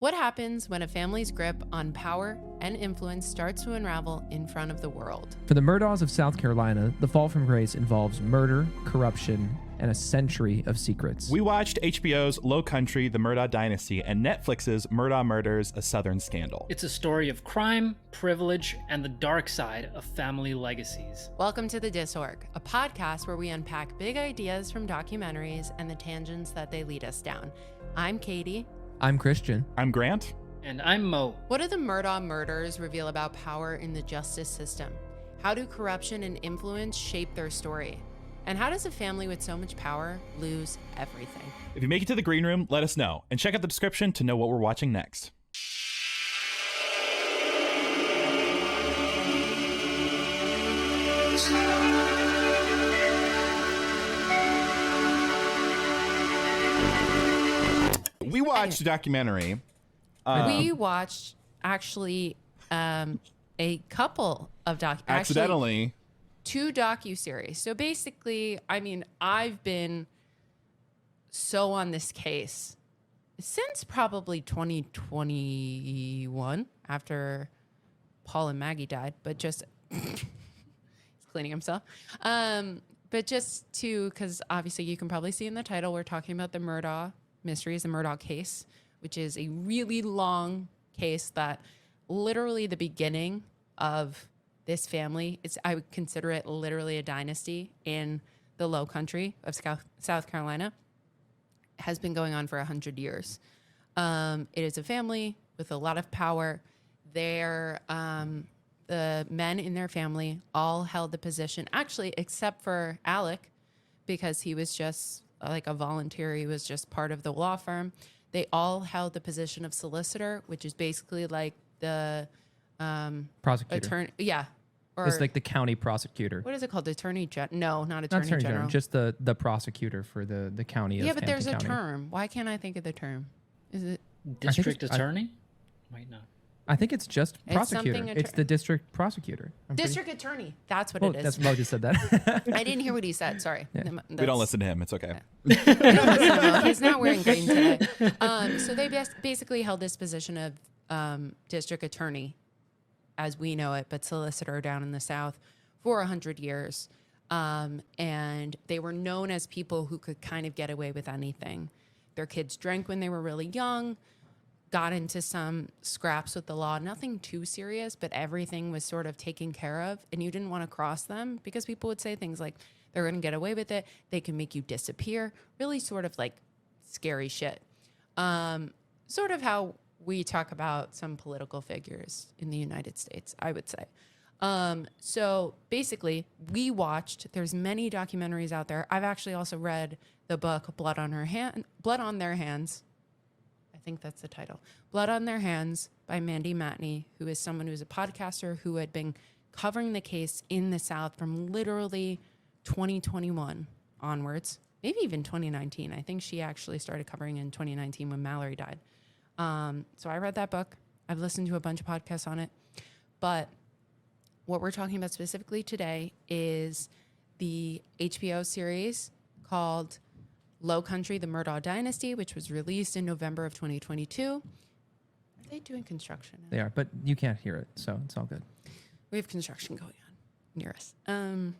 What happens when a family's grip on power and influence starts to unravel in front of the world? For the Murdaughs of South Carolina, the fall from grace involves murder, corruption, and a century of secrets. We watched HBO's Low Country, The Murdaugh Dynasty, and Netflix's Murdaugh Murders, A Southern Scandal. It's a story of crime, privilege, and the dark side of family legacies. Welcome to The Disorg, a podcast where we unpack big ideas from documentaries and the tangents that they lead us down. I'm Katie. I'm Christian. I'm Grant. And I'm Mo. What do the Murdaugh murders reveal about power in the justice system? How do corruption and influence shape their story? And how does a family with so much power lose everything? If you make it to the green room, let us know. And check out the description to know what we're watching next. We watched a documentary. We watched actually a couple of Accidentally. Two docuseries. So basically, I mean, I've been so on this case since probably 2021 after Paul and Maggie died, but just he's cleaning himself. But just because obviously you can probably see in the title, we're talking about the Murdaugh mysteries, the Murdaugh case, which is a really long case that literally the beginning of this family, I would consider it literally a dynasty in the Low Country of South Carolina, has been going on for 100 years. It is a family with a lot of power. The men in their family all held the position, actually, except for Alec, because he was just like a volunteer. He was just part of the law firm. They all held the position of solicitor, which is basically like the Prosecutor. attorney. Yeah. Or It's like the county prosecutor. what is it called? Attorney General? No, not Not Attorney Attorney General. General, just the prosecutor for the county of Yeah, but there's Hampton a County. term. Why can't I think of the term? Is it? District it's- attorney? Might not. I think it's just It's prosecutor. something It's the district prosecutor. I'm pretty- District Attorney. That's what Oh, it is. that's Mo just said that. I didn't hear what he said. Sorry. Yeah. We don't listen to him. It's okay. We don't listen to him. He's not wearing green today. So they basically held this position of district attorney, as we know it, but solicitor down in the South for 100 years. And they were known as people who could kind of get away with anything. Their kids drank when they were really young, got into some scraps with the law, nothing too serious, but everything was sort of taken care of. And you didn't want to cross them because people would say things like, they're going to get away with it. They can make you disappear. Really sort of like scary shit. Sort of how we talk about some political figures in the United States, I would say. So basically, we watched, there's many documentaries out there. I've actually also read the book Blood on Their Hands. I think that's the title. Blood on Their Hands by Mandy Matney, who is someone who's a podcaster who had been covering the case in the South from literally 2021 onwards, maybe even 2019. I think she actually started covering in 2019 when Mallory died. So I read that book. I've listened to a bunch of podcasts on it. But what we're talking about specifically today is the HBO series called Low Country, The Murdaugh Dynasty, which was released in November of 2022. Are they doing construction? They are, but you can't hear it, so it's all good. We have construction going on near us. And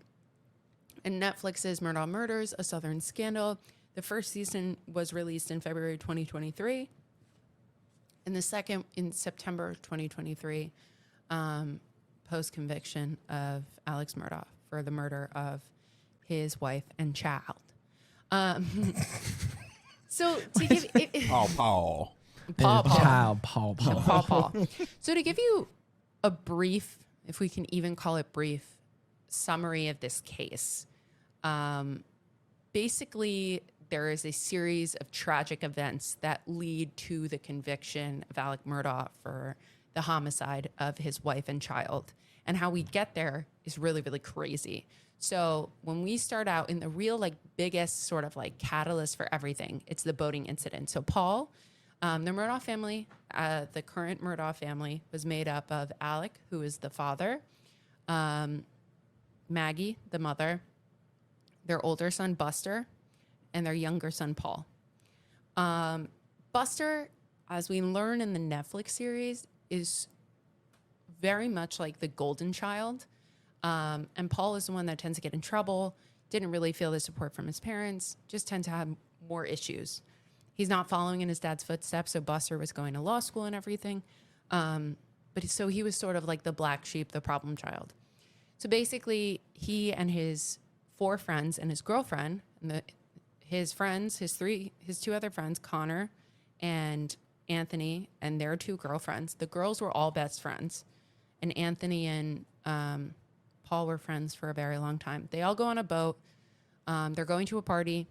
Netflix's Murdaugh Murders, A Southern Scandal. The first season was released in February 2023. And the second in September 2023, post-conviction of Alex Murdaugh for the murder of his wife and child. So to give Paul. Paul. So to give you a brief, if we can even call it brief, summary of this case, basically there is a series of tragic events that lead to the conviction of Alec Murdaugh for the homicide of his wife and child. And how we get there is really, really crazy. So when we start out in the real, like, biggest sort of like catalyst for everything, it's the boating incident. So Paul, the Murdaugh family, the current Murdaugh family was made up of Alec, who is the father, Maggie, the mother, their older son, Buster, and their younger son, Paul. Buster, as we learn in the Netflix series, is very much like the golden child. And Paul is the one that tends to get in trouble, didn't really feel the support from his parents, just tend to have more issues. He's not following in his dad's footsteps, so Buster was going to law school and everything. So he was sort of like the black sheep, the problem child. So basically, he and his 4 friends and his girlfriend, and his two other friends, Connor and Anthony, and their 2 girlfriends. The girls were all best friends, and Anthony and Paul were friends for a very long time. They all go on a boat. They're going to a party.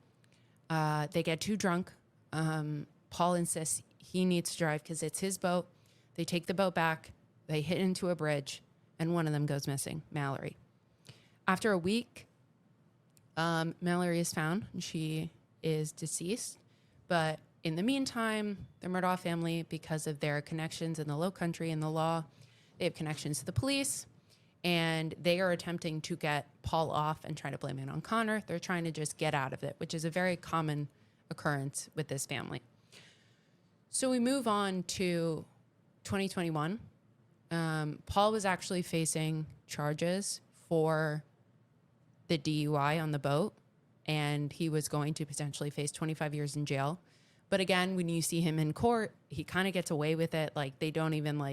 They get too drunk. Paul insists he needs to drive because it's his boat. They take the boat back. They hit into a bridge, and one of them goes missing, Mallory. After a week, Mallory is found, and she is deceased. But in the meantime, the Murdaugh family, because of their connections in the Low Country and the law, they have connections to the police, and they are attempting to get Paul off and try to blame it on Connor. They're trying to just get out of it, which is a very common occurrence with this family. So we move on to 2021. Paul was actually facing charges for the DUI on the boat, and he was going to potentially face 25 years in jail. But again, when you see him in court, he kind of gets away with it. Like, they don't even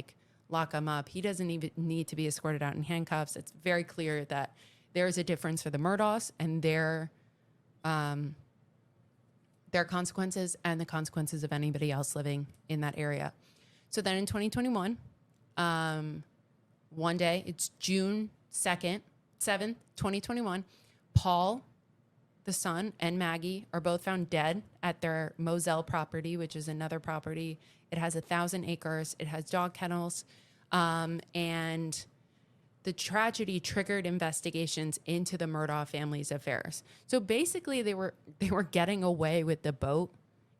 lock him up. He doesn't even need to be escorted out in handcuffs. It's very clear that there's a difference for the Murdaughs and their consequences and the consequences of anybody else living in that area. So then in 2021, one day, it's June 7th, 2021, Paul, the son, and Maggie are both found dead at their Moselle property, which is another property. It has 1,000 acres. It has dog kennels. And the tragedy triggered investigations into the Murdaugh family's affairs. So basically, they were getting away with the boat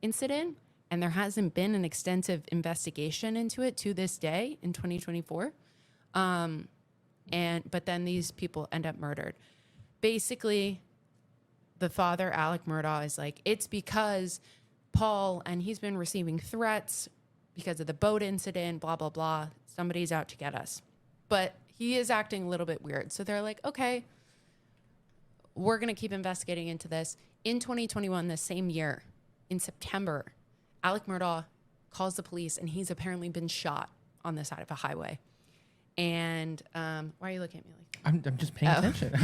incident, and there hasn't been an extensive investigation into it to this day in 2024. But then these people end up murdered. Basically, the father, Alec Murdaugh, is like, it's because Paul, and he's been receiving threats because of the boat incident, blah, blah, blah. Somebody's out to get us. But he is acting a little bit weird. So they're like, okay, we're going to keep investigating into this. In 2021, the same year, in September, Alec Murdaugh calls the police, and he's apparently been shot on the side of a highway. And why are you looking at me like that? I'm just paying attention.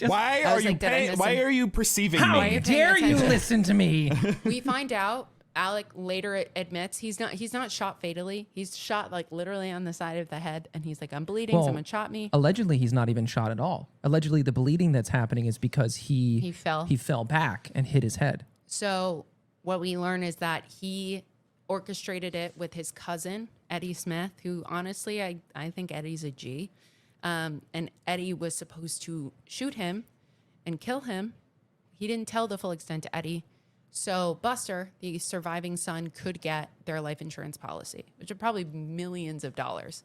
Why are you perceiving How me? dare you listen to me? We find out Alec later admits he's not shot fatally. He's shot literally on the side of the head, and he's like, I'm bleeding. Well, someone shot me. Allegedly, he's not even shot at all. Allegedly, the bleeding that's happening is because he fell back and hit his head. So what we learn is that he orchestrated it with his cousin, Eddie Smith, who honestly, I think Eddie's a G. And Eddie was supposed to shoot him and kill him. He didn't tell the full extent to Eddie. So Buster, the surviving son, could get their life insurance policy, which are probably millions of dollars.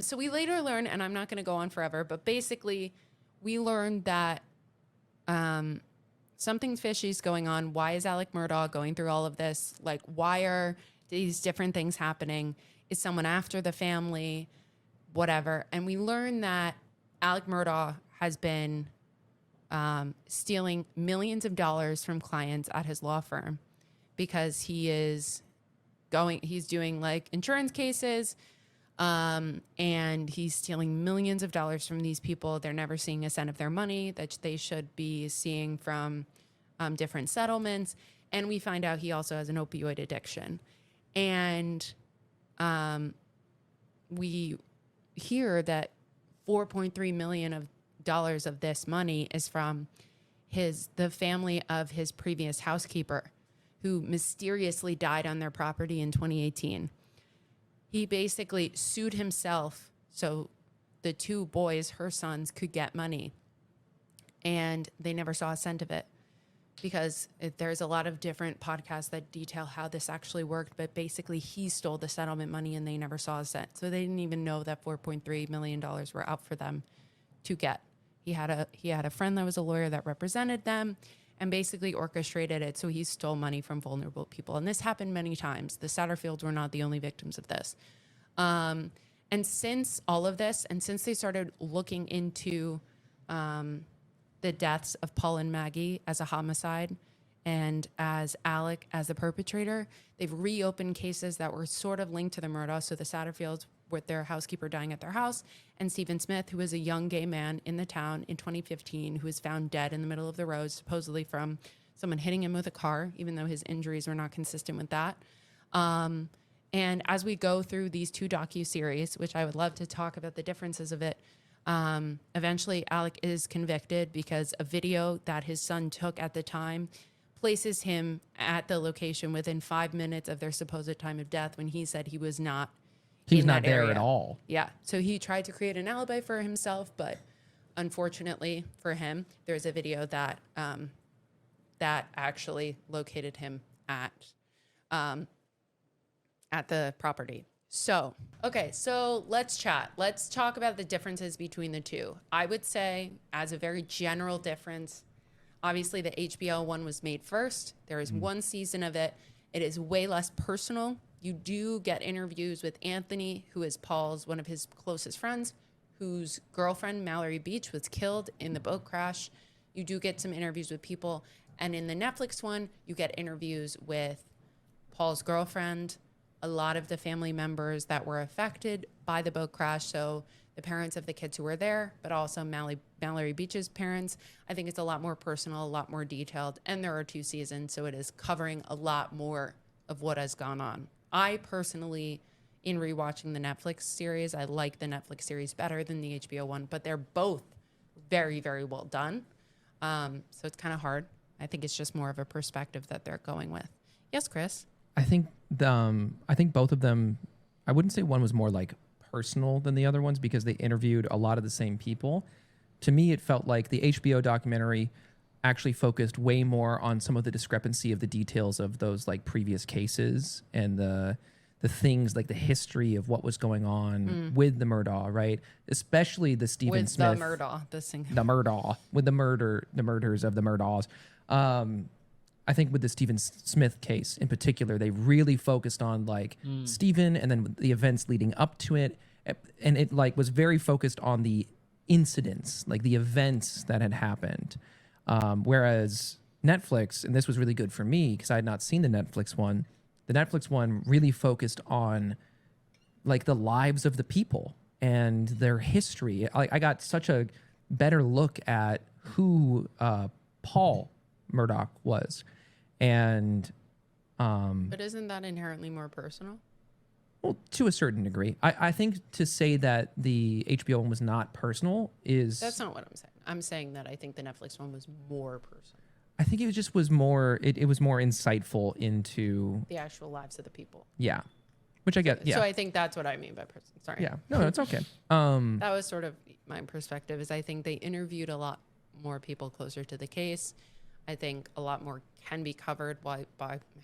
So we later learn, and I'm not going to go on forever, but basically we learned that something fishy is going on. Why is Alec Murdaugh going through all of this? Why are these different things happening? Is someone after the family? Whatever. And we learned that Alec Murdaugh has been stealing millions of dollars from clients at his law firm because he's doing insurance cases, and he's stealing millions of dollars from these people. They're never seeing a cent of their money that they should be seeing from different settlements. And we find out he also has an opioid addiction. And we hear that $4.3 million of this money is from the family of his previous housekeeper, who mysteriously died on their property in 2018. He basically sued himself so the 2 boys, her sons, could get money, and they never saw a cent of it. Because there's a lot of different podcasts that detail how this actually worked, but basically he stole the settlement money and they never saw a cent. So they didn't even know that $4.3 million were out for them to get. He had a friend that was a lawyer that represented them, and basically orchestrated it so he stole money from vulnerable people. And this happened many times. The Satterfields were not the only victims of this. And since all of this, and since they started looking into the deaths of Paul and Maggie as a homicide and as Alec as the perpetrator, they've reopened cases that were sort of linked to the Murdaugh. So the Satterfields with their housekeeper dying at their house, and Stephen Smith, who was a young gay man in the town in 2015, who was found dead in the middle of the road, supposedly from someone hitting him with a car, even though his injuries were not consistent with that. And as we go through these two docuseries, which I would love to talk about the differences of it, eventually Alec is convicted because a video that his son took at the time places him at the location within 5 minutes of their supposed time of death, when he said he was not He's not there area at all. Yeah. So he tried to create an alibi for himself, but unfortunately for him, there's a video that that actually located him at the property. So, okay, so let's chat. Let's talk about the differences between the two. I would say, as a very general difference, obviously the HBO one was made first. There is one season of it. It is way less personal. You do get interviews with Anthony, who is Paul's, one of his closest friends, whose girlfriend, Mallory Beach, was killed in the boat crash. You do get some interviews with people. And in the Netflix one, you get interviews with Paul's girlfriend, a lot of the family members that were affected by the boat crash. So the parents of the kids who were there, but also Mallory Beach's parents. I think it's a lot more personal, a lot more detailed. And there are 2 seasons, so it is covering a lot more of what has gone on. I personally, in rewatching the Netflix series, I like the Netflix series better than the HBO one, but they're both very, very well done. So it's kind of hard. I think it's just more of a perspective that they're going with. Yes, Chris? I think both of them, I wouldn't say one was more like personal than the other ones because they interviewed a lot of the same people. To me, it felt like the HBO documentary actually focused way more on some of the discrepancy of the details of those like previous cases and the things like the history of what was going on with the Murdaugh, right? Especially the Stephen Smith. The Murdaugh, the Murdaugh, with the murders of the Murdaughs. I think with the Stephen Smith case in particular, they really focused on like Stephen and then the events leading up to it. And it like was very focused on the incidents, like the events that had happened. Whereas Netflix, and this was really good for me because I had not seen the Netflix one really focused on like the lives of the people and their history. I got such a better look at who Paul Murdaugh was. And but isn't that inherently more personal? Well, to a certain degree. I think to say that the HBO one was not personal is... That's not what I'm saying. I'm saying that I think the Netflix one was more personal. I think it just was more... It was more insightful into... the actual lives of the people. Yeah. Which I get, yeah. So I think that's what I mean by personal. Sorry. Yeah. No, it's okay. That was sort of my perspective, is I think they interviewed a lot more people closer to the case. I think a lot more can be covered by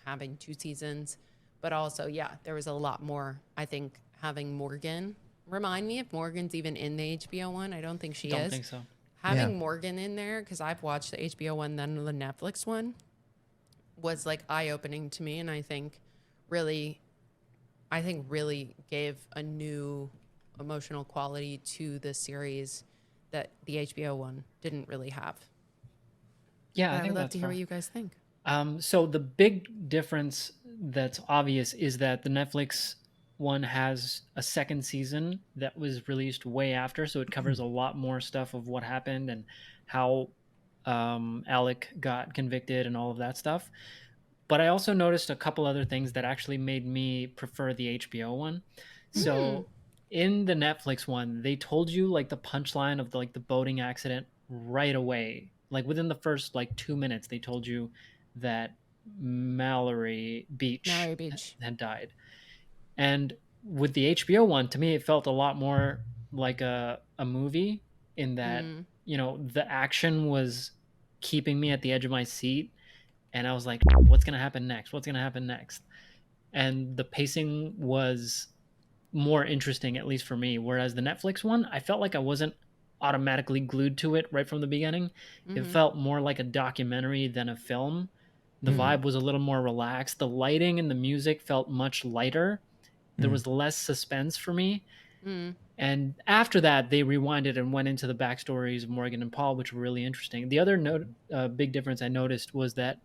having 2 seasons. But also, yeah, there was a lot more. I think having Morgan, remind me if Morgan's even in the HBO one. I don't think she is. Don't think so. Having Morgan in there, because I've watched the HBO one, then the Netflix one, was like eye-opening to me. And I think really gave a new emotional quality to the series that the HBO one didn't really have. Yeah, I would love to hear what you guys think. So the big difference that's obvious is that the Netflix one has a second season that was released way after, so it covers a lot more stuff of what happened and how Alec got convicted and all of that stuff. But I also noticed a couple other things that actually made me prefer the HBO one. So in the Netflix one, they told you like the punchline of the boating accident right away. Like within the first 2 minutes, they told you that Mallory Beach had died. And with the HBO one, to me, it felt a lot more like a movie in that, the action was keeping me at the edge of my seat. And I was like, what's going to happen next? What's going to happen next? And the pacing was more interesting, at least for me. Whereas the Netflix one, I felt like I wasn't automatically glued to it right from the beginning. It felt more like a documentary than a film. The vibe was a little more relaxed. The lighting and the music felt much lighter. There was less suspense for me. And after that, they rewinded and went into the backstories of Morgan and Paul, which were really interesting. The other big difference I noticed was that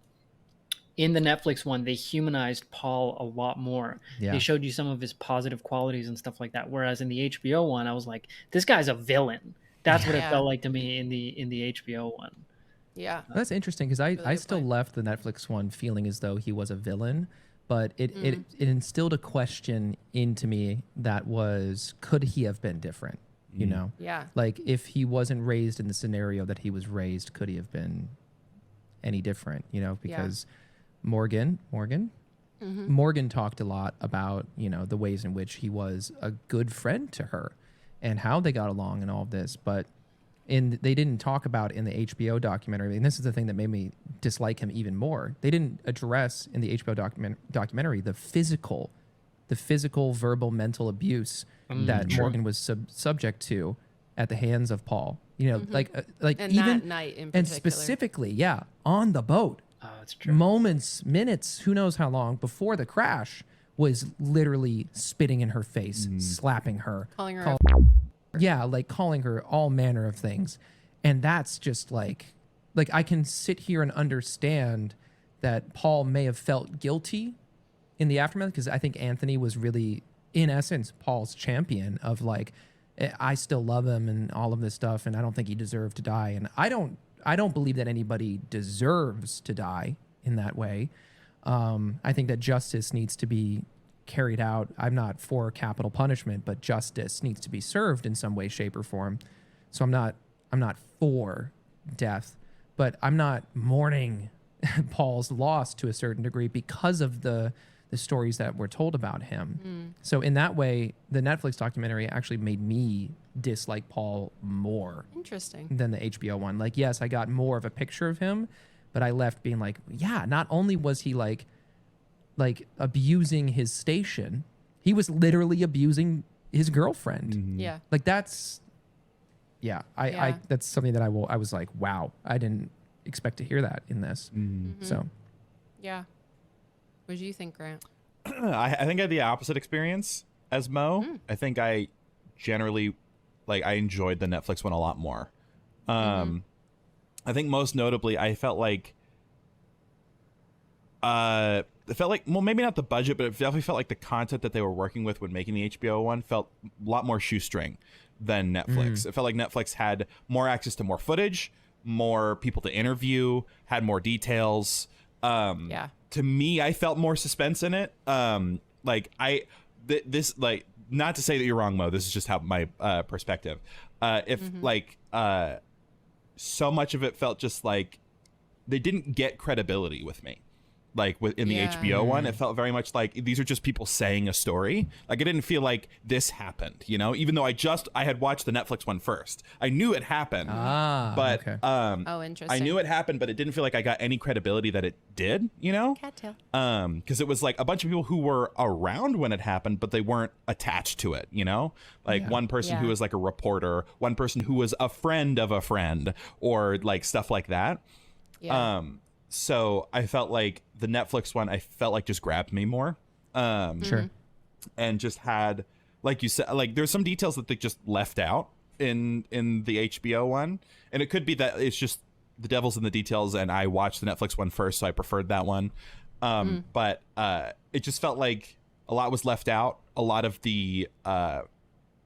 in the Netflix one, they humanized Paul a lot more. Yeah. They showed you some of his positive qualities and stuff like that. Whereas in the HBO one, I was like, this guy's a villain. That's what it felt like to me in the HBO one. Yeah. That's interesting because I good still point. left the Netflix one feeling as though he was a villain, but it instilled a question into me that was, could he have been different? You know? Yeah. Like if he wasn't raised in the scenario that he was raised, could he have been any different? You know, because Morgan talked a lot about, you know, the ways in which he was a good friend to her and how they got along and all of this, but they didn't talk about in the HBO documentary, and this is the thing that made me dislike him even more. They didn't address in the HBO documentary the physical verbal, mental abuse that Morgan was subject to at the hands of Paul. You know, like And even that night in and particular. specifically, on the boat. Oh, that's true. Moments, minutes, who knows how long before the crash, was literally spitting in her face, slapping her, Calling her like calling her all manner of things. And that's just like I can sit here and understand that Paul may have felt guilty in the aftermath, because I think Anthony was really, in essence, Paul's champion of like, I still love him and all of this stuff, and I don't think he deserved to die. And I don't believe that anybody deserves to die in that way. I think that justice needs to be carried out. I'm not for capital punishment, but justice needs to be served in some way, shape, or form. So I'm not for death, but I'm not mourning Paul's loss to a certain degree because of the stories that were told about him. So in that way, the Netflix documentary actually made me dislike Paul more Interesting. than the HBO one. Like, yes, I got more of a picture of him, but I left being like, yeah, not only was he like abusing his station, he was literally abusing his girlfriend. Yeah. Like that's, I that's something that I was like, wow, I didn't expect to hear that in this. So Yeah. What do you think, Grant? I think I had the opposite experience as Mo. I think I generally, I enjoyed the Netflix one a lot more. I think most notably, I felt like, well, maybe not the budget, but it definitely felt like the content that they were working with when making the HBO one felt a lot more shoestring than Netflix. It felt like Netflix had more access to more footage, more people to interview, had more details. To me, I felt more suspense in it. This not to say that you're wrong, Mo. This is just how my perspective. So much of it felt just like they didn't get credibility with me. Like in the HBO one, it felt very much like these are just people saying a story. Like I didn't feel like this happened, you know, even though I had watched the Netflix one first. I knew it happened, but okay. Oh, interesting. I knew it happened, but it didn't feel like I got any credibility that it did, you know? Cattail. Because it was like a bunch of people who were around when it happened, but they weren't attached to it, you know? Like one person who was like a reporter, one person who was a friend of a friend, or like stuff like that. Yeah. So I felt like the Netflix one, I felt like just grabbed me more. Sure. And just had, like you said, like there's some details that they just left out in the HBO one. And it could be that it's just the devil's in the details and I watched the Netflix one first, so I preferred that one. But it just felt like a lot was left out. A lot of the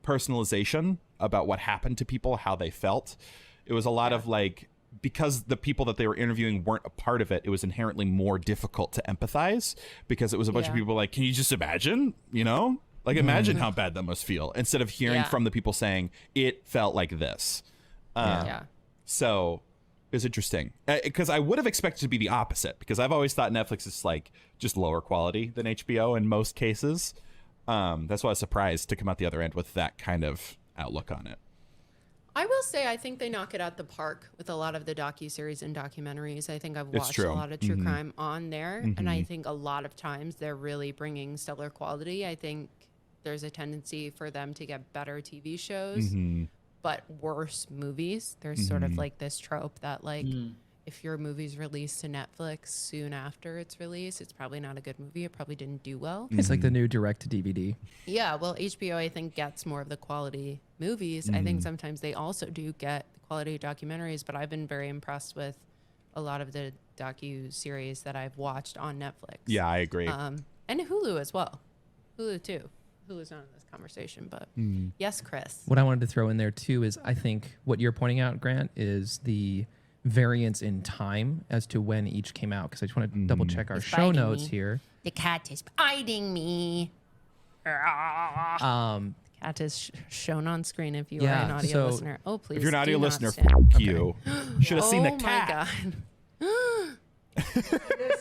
personalization about what happened to people, how they felt. It was a lot of like, because the people that they were interviewing weren't a part of it, it was inherently more difficult to empathize because it was a bunch of people like, can you just imagine, you know, like imagine how bad that must feel, instead of hearing from the people saying it felt like this. So it was interesting because I would have expected to be the opposite, because I've always thought Netflix is like just lower quality than HBO in most cases. That's why I was surprised to come out the other end with that kind of outlook on it. I will say I think they knock it out the park with a lot of the docuseries and documentaries. I think I've watched a lot of true crime on there, and I think a lot of times they're really bringing stellar quality. I think there's a tendency for them to get better TV shows, but worse movies. There's sort of like this trope that like if your movie's released to Netflix soon after it's released, it's probably not a good movie. It probably didn't do well. It's like the new direct to DVD. Yeah, well, HBO I think gets more of the quality movies. I think sometimes they also do get quality documentaries, but I've been very impressed with a lot of the docu-series that I've watched on Netflix. Yeah, I agree. And Hulu as well. Hulu too. Hulu's not in this conversation, but yes, Chris. What I wanted to throw in there too is I think what you're pointing out, Grant, is the variance in time as to when each came out. Because I just want to double check our It's show biting notes me. here. The cat is biting me. Cat is shown on screen if you are an audio so listener. Oh, please. If you're an do audio not listener, stand. fuck you. Should have seen the cat. Oh my god.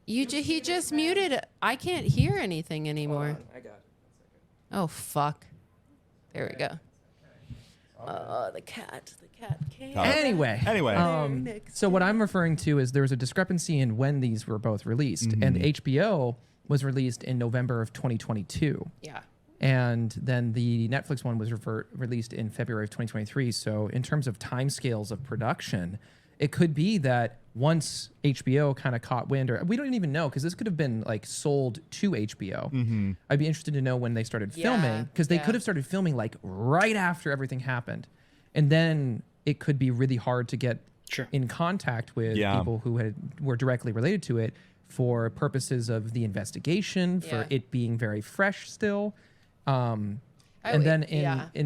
He just muted it. I can't hear anything anymore. I got it. Oh fuck. There we go. Oh, the cat came. Anyway, so what I'm referring to is there was a discrepancy in when these were both released, and HBO was released in November of 2022. Yeah. And then the Netflix one was released in February of 2023. So in terms of timescales of production, it could be that once HBO kind of caught wind, or we don't even know because this could have been like sold to HBO. I'd be interested to know when they started filming because they could have started filming like right after everything happened. And then it could be really hard to get in contact with people who were directly related to it for purposes of the investigation, for it being very fresh still. And then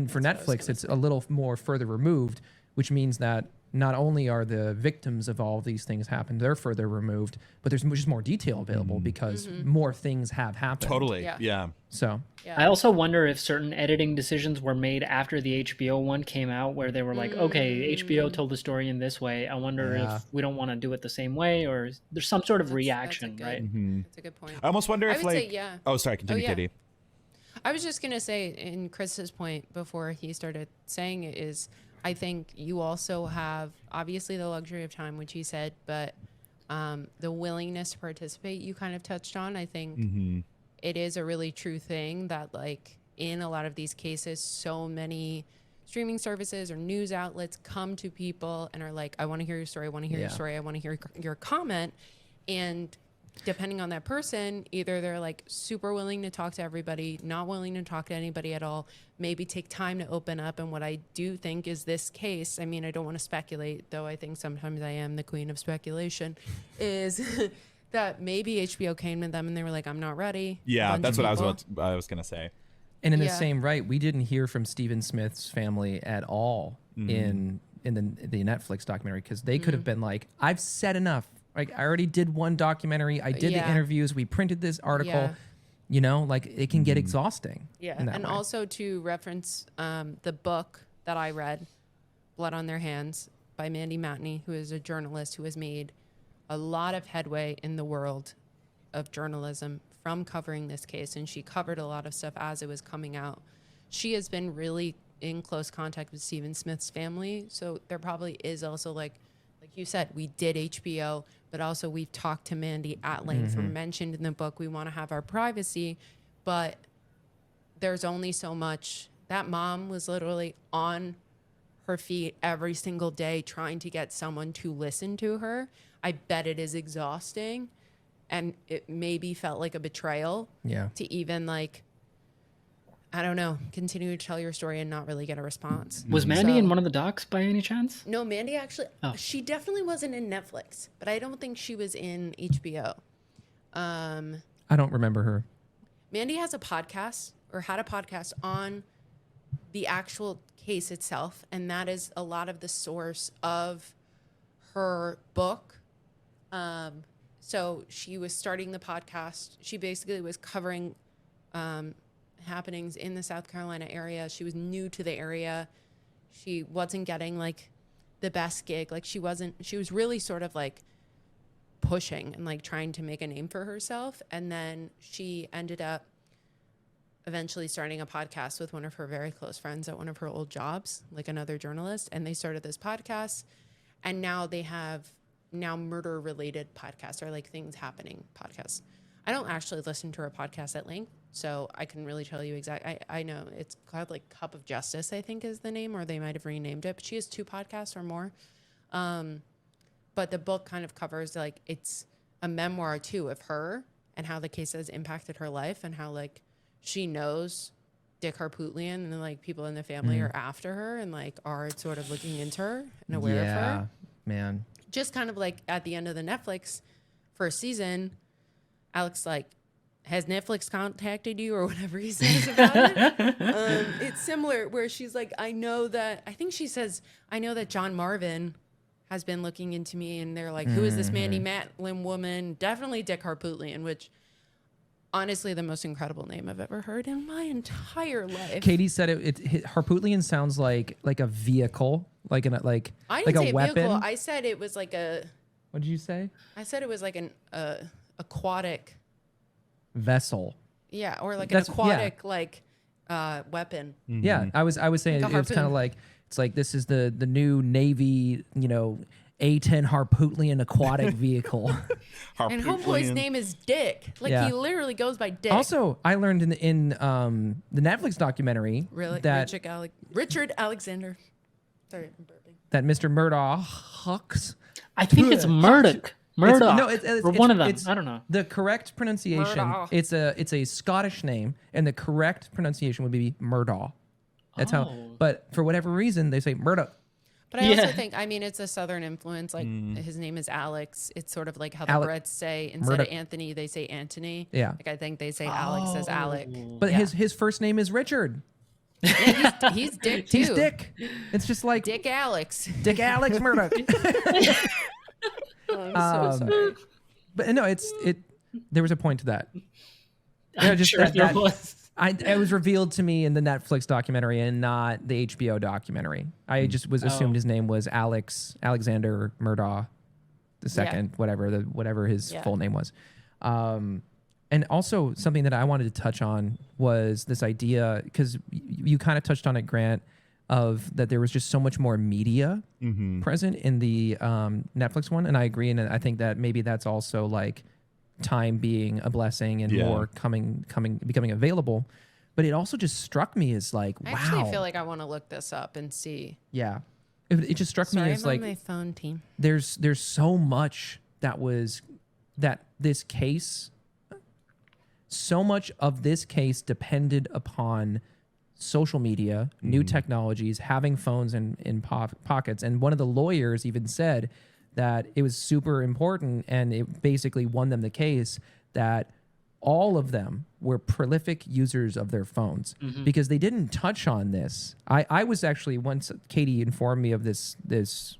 for Netflix, it's a little more further removed, which means that not only are the victims of all of these things happened, they're further removed, but there's just more detail available because more things have happened. Totally. Yeah. So I also wonder if certain editing decisions were made after the HBO one came out where they were like, okay, HBO told the story in this way. I wonder if we don't want to do it the same way or there's some sort of reaction, right? That's a good point. I almost wonder if would like... say, Oh, sorry. Continue, Katie. I was just going to say, in Chris's point before he started saying it is, I think you also have obviously the luxury of time, which he said, but the willingness to participate you kind of touched on. I think it is a really true thing that like in a lot of these cases, so many streaming services or news outlets come to people and are like, I want to hear your story. I want to hear your story. I want to hear your comment. And depending on that person, either they're like super willing to talk to everybody, not willing to talk to anybody at all, maybe take time to open up. And what I do think is this case, I mean, I don't want to speculate, though I think sometimes I am the queen of speculation, is that maybe HBO came to them and they were like, I'm not ready. Yeah, that's what I was going to say. And in the same right, we didn't hear from Stephen Smith's family at all in the Netflix documentary because they could have been like, I've said enough. Like I already did one documentary. I did the interviews. We printed this article. Yeah. You know, like it can get exhausting. Yeah. And also to reference the book that I read, Blood on Their Hands by Mandy Matney, who is a journalist who has made a lot of headway in the world of journalism from covering this case. And she covered a lot of stuff as it was coming out. She has been really in close contact with Stephen Smith's family. So there probably is also like you said, we did HBO, but also we've talked to Mandy at length. We're mentioned in the book. We want to have our privacy, but there's only so much. That mom was literally on her feet every single day trying to get someone to listen to her. I bet it is exhausting, and it maybe felt like a betrayal to even like, I don't know, continue to tell your story and not really get a response. Was Mandy in one of the docs by any chance? No, Mandy actually, she definitely wasn't in Netflix, but I don't think she was in HBO. I don't remember her. Mandy has a podcast or had a podcast on the actual case itself, and that is a lot of the source of her book. So she was starting the podcast. She basically was covering happenings in the South Carolina area. She was new to the area. She wasn't getting like the best gig. Like she was really sort of like pushing and like trying to make a name for herself. And then she ended up eventually starting a podcast with one of her very close friends at one of her old jobs, like another journalist. And they started this podcast, and now they have murder related podcasts or like things happening podcasts. I don't actually listen to her podcast at length. So I couldn't really tell you exactly. I know it's called like Cup of Justice, I think is the name, or they might have renamed it. But she has 2 podcasts or more. But the book kind of covers like it's a memoir too of her and how the case has impacted her life and how like she knows Dick Harpootlian and like people in the family are after her and like are sort of looking into her and aware of her. Man. Just kind of like at the end of the Netflix first season, Alex like, has Netflix contacted you or whatever he says about it? It's similar where she's like, I think she says, I know that John Marvin has been looking into me and they're like, who is this Mandy Matlin woman? Definitely Dick Harpootlian, which honestly the most incredible name I've ever heard in my entire life. Katie said Harpootlian sounds like a vehicle, I didn't say a weapon. vehicle. I said it was like What did you say? I said it was like an aquatic Vessel. Yeah, or like That's- an aquatic weapon. Yeah, I was saying Like a it was kind of harpoon. like it's like this is the new Navy, A-10 Harpootlian aquatic vehicle. And homeboy's name is Dick. Like Yeah. he literally goes by Dick. Also, I learned in the Netflix documentary really, that Richard Alexander. Sorry, I'm burping. that Mr. Murdaugh. I think it's Murdaugh. Murdaugh. No, or one of them. it's- I don't know. The correct pronunciation. Murdaugh. It's a Scottish name, and the correct pronunciation would be Murdaugh. That's how. But for whatever reason, they say Murdaugh. But I also Yeah. think, I mean, it's a Southern influence. Like his name is Alex. It's sort of like how the Alec- Brits say instead of Murdoch. Anthony, they say Anthony. Yeah. Like I think they say Alex as Alec. But Yeah. his first name is Richard. Yeah, he's Dick too. He's Dick. It's just like Dick Alex. Dick Alex Murdoch. I'm so sorry. But no, there was a point to that. I'm sure there was. It was revealed to me in the Netflix documentary and not the HBO documentary. I just was assumed his name was Alexander Murdaugh the second, whatever his full name was. And also something that I wanted to touch on was this idea, because you kind of touched on it, Grant, of that there was just so much more media present in the Netflix one. And I agree. And I think that maybe that's also like time being a blessing and more becoming available. But it also just struck me as like, I wow. actually feel like I want to look this up and see. Yeah. It just struck Sorry, me as I'm like on my phone, team. there's so much that this case, so much of this case depended upon social media, new technologies, having phones in pockets. And one of the lawyers even said that it was super important, and it basically won them the case that all of them were prolific users of their phones because they didn't touch on this. I was actually, once Katie informed me of this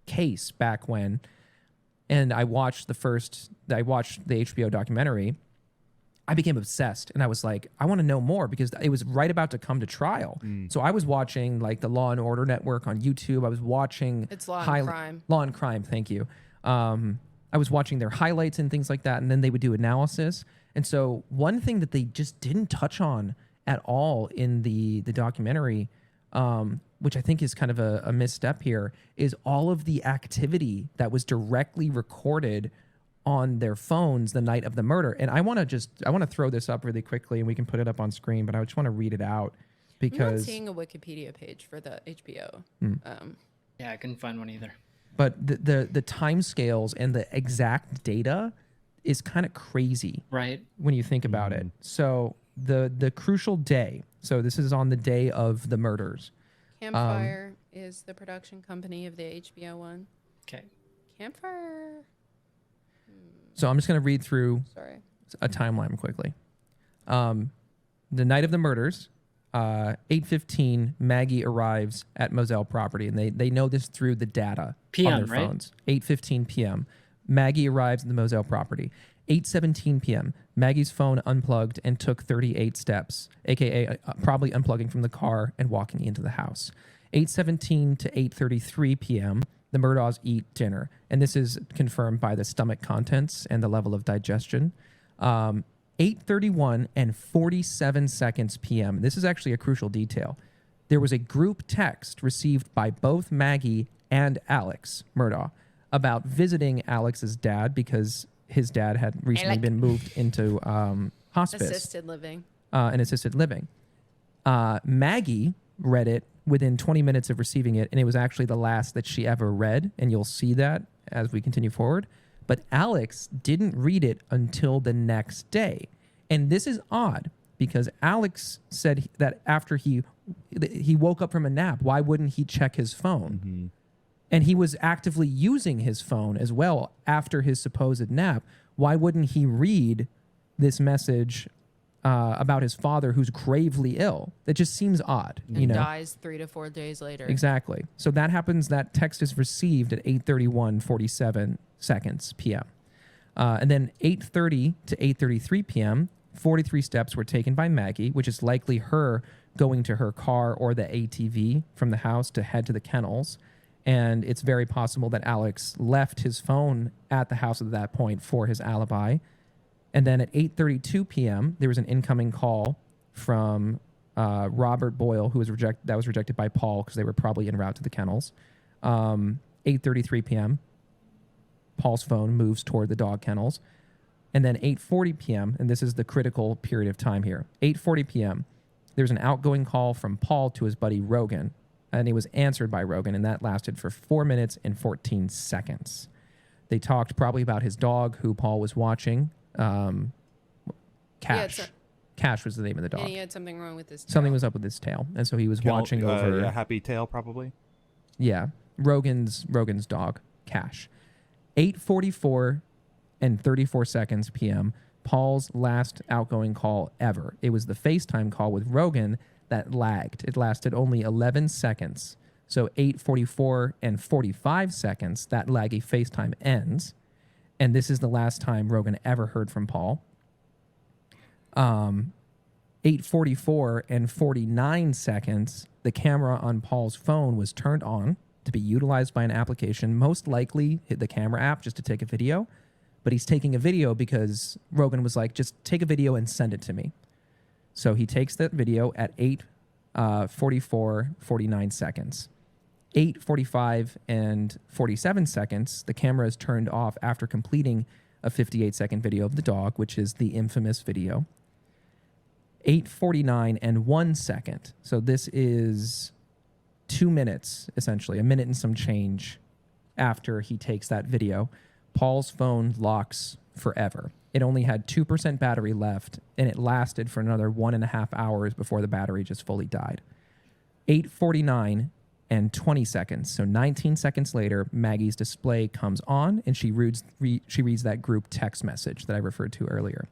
case back when, and I watched the HBO documentary, I became obsessed, and I was like, I want to know more because it was right about to come to trial. So I was watching like the Law and Order Network on YouTube. I was watching It's Law and Crime. Law and Crime, thank you. I was watching their highlights and things like that, and then they would do analysis. And so one thing that they just didn't touch on at all in the documentary, which I think is kind of a misstep here, is all of the activity that was directly recorded on their phones the night of the murder. And I want to throw this up really quickly, and we can put it up on screen, but I just want to read it out I'm not because seeing a Wikipedia page for the HBO. Yeah, I couldn't find one either. but the time scales and the exact data is kind of crazy Right. when you think about it. So the crucial day, so this is on the day of the murders. Campfire is the production company of the HBO one. Okay. Campfire. So I'm just going to read through Sorry. a timeline quickly. The night of the murders, 8:15, Maggie arrives at Moselle property, and they know this through the data on PM, their right? phones. 8:15 p.m. Maggie arrives at the Moselle property. 8:17 p.m. Maggie's phone unplugged and took 38 steps, aka probably unplugging from the car and walking into the house. 8:17 to 8:33 p.m. The Murdaughs eat dinner, and this is confirmed by the stomach contents and the level of digestion. 8:31 and 47 seconds p.m. This is actually a crucial detail. There was a group text received by both Maggie and Alex Murdaugh about visiting Alex's dad because his dad had recently been moved into hospice, Assisted living. and assisted living. Maggie read it within 20 minutes of receiving it, and it was actually the last that she ever read, and you'll see that as we continue forward. But Alex didn't read it until the next day. And this is odd because Alex said that after he woke up from a nap, why wouldn't he check his phone? Mm-hmm. And he was actively using his phone as well after his supposed nap. Why wouldn't he read this message about his father who's gravely ill? That just seems odd. And dies 3 to 4 days later. Exactly. So that happens. That text is received at 8:31:47 seconds p.m. And then 8:30 to 8:33 p.m., 43 steps were taken by Maggie, which is likely her going to her car or the ATV from the house to head to the kennels. And it's very possible that Alex left his phone at the house at that point for his alibi. And then at 8:32 p.m., there was an incoming call from Robert Boyle, who was rejected by Paul because they were probably en route to the kennels. 8:33 p.m., Paul's phone moves toward the dog kennels. And then 8:40 p.m., and this is the critical period of time here, 8:40 p.m., there's an outgoing call from Paul to his buddy Rogan, and it was answered by Rogan, and that lasted for 4 minutes and 14 seconds. They talked probably about his dog, who Paul was watching. Cash. Cash was the name of the dog. And he had something wrong with his tail. Something was up with his tail, and so he was watching over. A happy tail, probably. Yeah, Rogan's dog, Cash. 8:44 and 34 seconds p.m., Paul's last outgoing call ever. It was the FaceTime call with Rogan that lagged. It lasted only 11 seconds. So 8:44 and 45 seconds, that laggy FaceTime ends. And this is the last time Rogan ever heard from Paul. 8:44 and 49 seconds, the camera on Paul's phone was turned on to be utilized by an application, most likely the camera app, just to take a video. But he's taking a video because Rogan was like, just take a video and send it to me. So he takes that video at 8:44, 49 seconds. 8:45 and 47 seconds, the camera is turned off after completing a 58-second video of the dog, which is the infamous video. 8:49 and 1 second. So this is 2 minutes, essentially, a minute and some change after he takes that video. Paul's phone locks forever. It only had 2% battery left, and it lasted for another 1.5 hours before the battery just fully died. 8:49 and 20 seconds. So 19 seconds later, Maggie's display comes on, and she reads that group text message that I referred to earlier.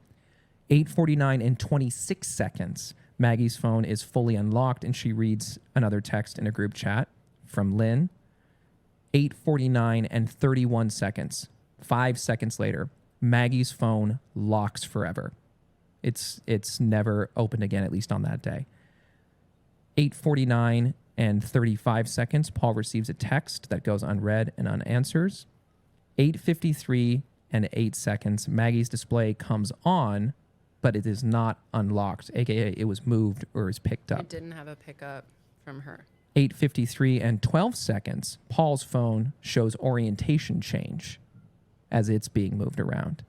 8:49 and 26 seconds, Maggie's phone is fully unlocked, and she reads another text in a group chat from Lynn. 8:49 and 31 seconds. 5 seconds later, Maggie's phone locks forever. It's never opened again, at least on that day. 8:49 and 35 seconds, Paul receives a text that goes unread and unanswered. 8:53 and 8 seconds, Maggie's display comes on, but it is not unlocked, aka it was moved or is picked up. It didn't have a pickup from her. 8:53 and 12 seconds, Paul's phone shows orientation change as it's being moved around.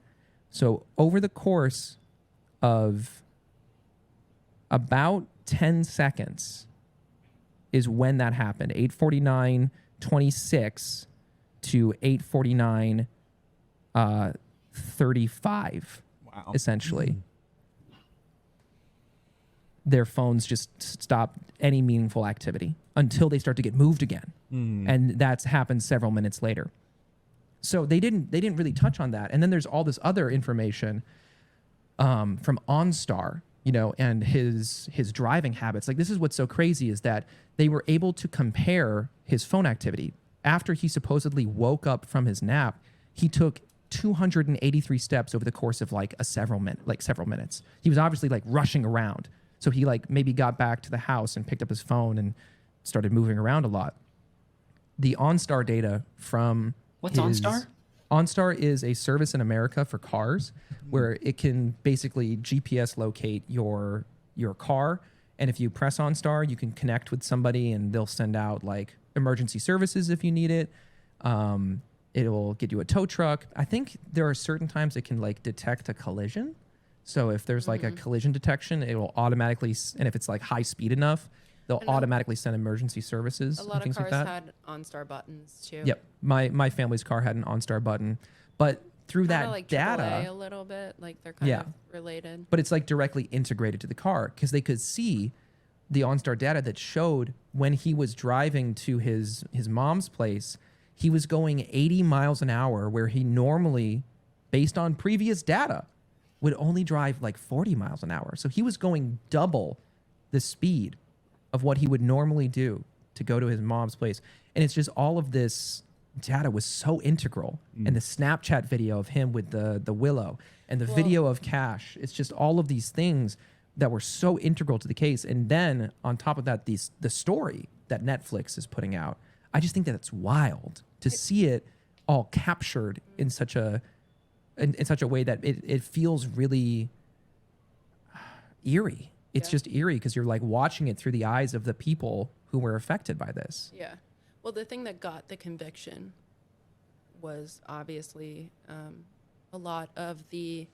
So over the course of about 10 seconds is when that happened. 8:49:26 to 8:49:35. Wow. Essentially. Mm-hmm. Their phones just stop any meaningful activity until they start to get moved again. And that's happened several minutes later. So they didn't really touch on that. And then there's all this other information from OnStar, and his driving habits. Like, this is what's so crazy is that they were able to compare his phone activity. After he supposedly woke up from his nap, he took 283 steps over the course of several minutes. He was obviously rushing around. So he maybe got back to the house and picked up his phone and started moving around a lot. The OnStar data from What's OnStar? OnStar is a service in America for cars where it can basically GPS locate your car. And if you press OnStar, you can connect with somebody and they'll send out emergency services if you need it. It'll get you a tow truck. I think there are certain times it can detect a collision So if there's like a collision detection, it will automatically, and if it's like high speed enough, they'll automatically send emergency services A and lot of things cars like that. had OnStar buttons too. Yep. My family's car had an OnStar button, but through Kinda that like data, AAA a little bit, like they're kind of related. but it's like directly integrated to the car because they could see the OnStar data that showed when he was driving to his mom's place, he was going 80 miles an hour where he normally, based on previous data, would only drive like 40 miles an hour. So he was going double the speed of what he would normally do to go to his mom's place. And it's just all of this data was so integral. And the Snapchat video of him with the willow and the video of Cash, it's just all of these things that were so integral to the case. And then on top of that, the story that Netflix is putting out, I just think that it's wild to see it all captured in such a way that it feels really eerie. It's just eerie because you're like watching it through the eyes of the people who were affected by this. Yeah. Well, the thing that got the conviction was obviously a lot of the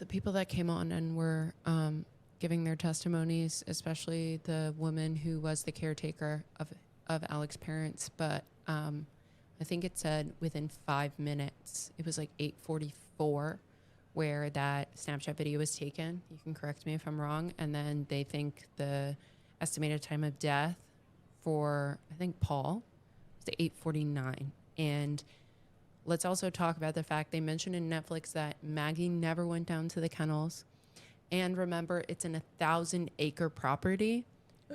people that came on and were giving their testimonies, especially the woman who was the caretaker of Alex's parents. But I think it said within 5 minutes, it was like 8:44, where that Snapchat video was taken. You can correct me if I'm wrong. And then they think the estimated time of death for, I think, Paul was 8:49. And let's also talk about the fact they mentioned in Netflix that Maggie never went down to the kennels. And remember, it's an 1,000-acre property.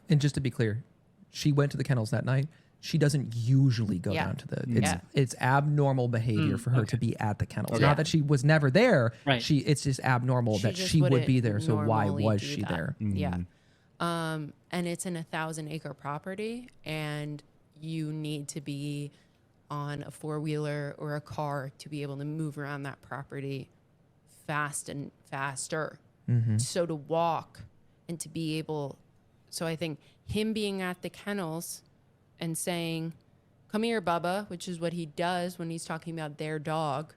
And just to be clear, she went to the kennels that night. She doesn't usually go down to the. It's abnormal behavior for her to be at the kennels. Not that she was never there. Right. It's just abnormal that she would be there. So why was she there? Yeah. And it's an 1,000-acre property, and you need to be on a four-wheeler or a car to be able to move around that property fast and faster. So to walk and to be able, so I think him being at the kennels and saying, "Come here, Bubba," which is what he does when he's talking about their dog.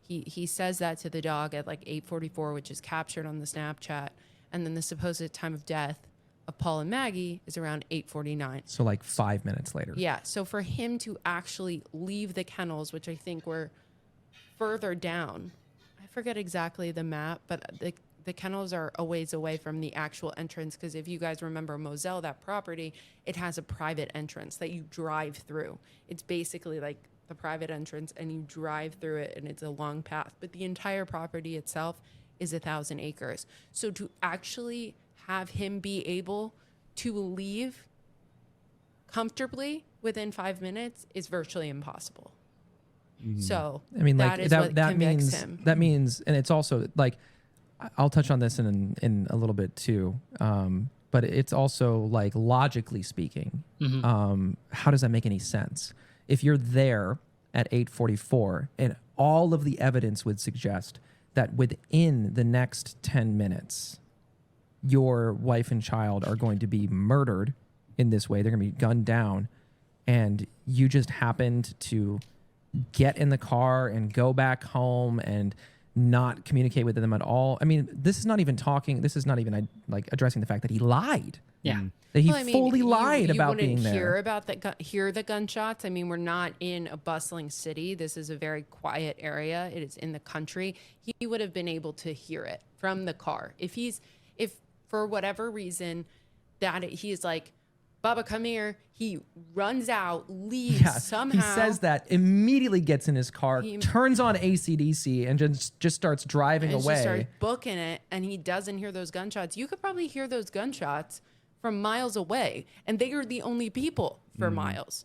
He says that to the dog at like 8:44, which is captured on the Snapchat. And then the supposed time of death of Paul and Maggie is around 8:49. So like 5 minutes later. Yeah. So for him to actually leave the kennels, which I think were further down, I forget exactly the map, but the kennels are a ways away from the actual entrance. Because if you guys remember Moselle, that property, it has a private entrance that you drive through. It's basically like the private entrance, and you drive through it, and it's a long path. But the entire property itself is 1,000 acres. So to actually have him be able to leave comfortably within 5 minutes is virtually impossible. So I mean, like that is what that convicts means him. that means, and it's also like, I'll touch on this in a little bit too. But it's also like logically speaking, how does that make any sense? If you're there at 8:44 and all of the evidence would suggest that within the next 10 minutes, your wife and child are going to be murdered in this way. They're going to be gunned down. And you just happened to get in the car and go back home and not communicate with them at all. I mean, this is not even like addressing the fact that he lied. Yeah. That he Well, I mean, fully lied you about being wouldn't there. hear the gunshots. I mean, we're not in a bustling city. This is a very quiet area. It is in the country. He would have been able to hear it from the car. If for whatever reason that he's like, "Bubba, come here," he runs out, leaves somehow. He says that, immediately gets in his car, turns on AC/DC, and just starts driving and away. just starts booking it, and he doesn't hear those gunshots. You could probably hear those gunshots from miles away, and they are the only people for miles.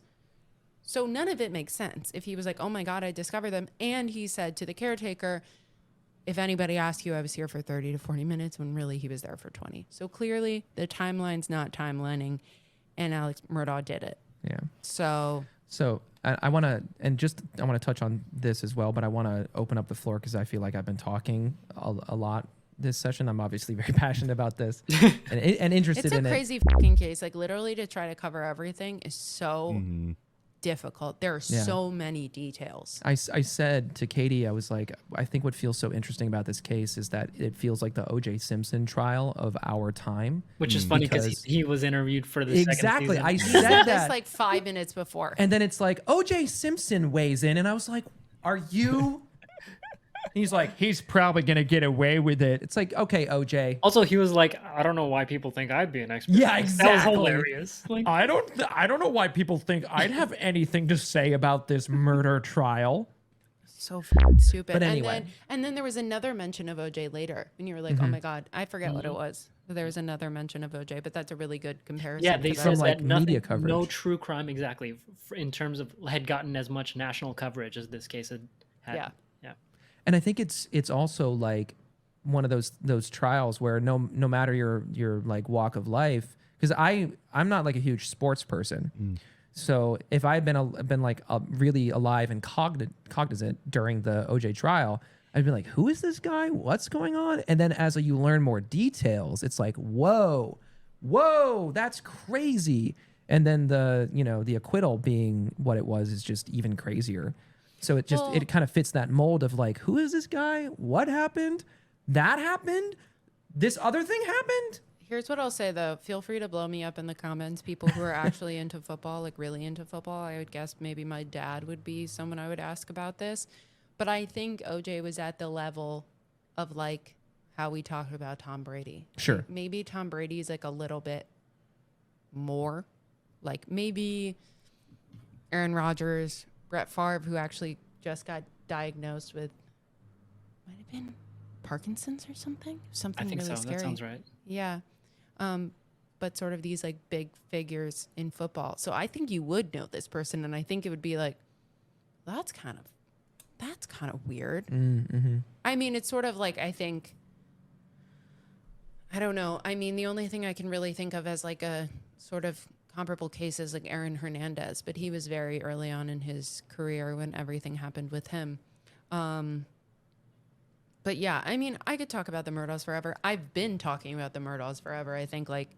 So none of it makes sense. If he was like, "Oh my God, I discovered them," and he said to the caretaker, "If anybody asks you, I was here for 30 to 40 minutes," when really he was there for 20. So clearly the timeline's not timelining, and Alex Murdaugh did it. Yeah. So I want to touch on this as well, but I want to open up the floor because I feel like I've been talking a lot this session. I'm obviously very passionate about this and interested in it. It's a crazy fucking case. Like literally to try to cover everything is so difficult. There are so many details. I said to Katie, I was like, I think what feels so interesting about this case is that it feels like the O.J. Simpson trial of our time. Which is funny because he was interviewed for the second season. I said that. That's like 5 minutes before. And then it's like, O.J. Simpson weighs in. And I was like, are you... He's like, he's probably going to get away with it. It's like, okay, OJ. Also, he was like, I don't know why people think I'd be an expert. Yeah, exactly. That was hilarious. Like, I don't know why people think I'd have anything to say about this murder trial. So stupid. But anyway. And then there was another mention of OJ later. And you were like, oh my God, I forget what it was. There was another mention of OJ, but that's a really good comparison. yeah, they said like that nothing, media coverage. no true crime exactly in terms of had gotten as much national coverage as this case had. Yeah. And I think it's also like one of those trials where no matter your like walk of life, because I'm not like a huge sports person, so if I'd been like really alive and cognizant during the OJ trial, I'd be like, who is this guy? What's going on? And then as you learn more details, it's like, whoa, that's crazy. And then the acquittal being what it was is just even crazier. So it kind of fits that mold of like, who is this guy? What happened? That happened? This other thing happened? Here's what I'll say though. Feel free to blow me up in the comments. People who are actually into football, like really into football. I would guess maybe my dad would be someone I would ask about this. But I think OJ was at the level of like how we talk about Tom Brady. Sure. Maybe Tom Brady's like a little bit more. Like maybe Aaron Rodgers, Brett Favre, who actually just got diagnosed with, might have been Parkinson's or something. Something I think really so. scary. That sounds right. Yeah. But sort of these like big figures in football. So I think you would know this person, and I think it would be like, that's kind of weird. Mm-hmm. I mean, it's sort of like, I don't know. I mean, the only thing I can really think of as like a sort of comparable cases like Aaron Hernandez, but he was very early on in his career when everything happened with him. But yeah, I mean, I could talk about the Murdaughs forever. I've been talking about the Murdaughs forever. I think like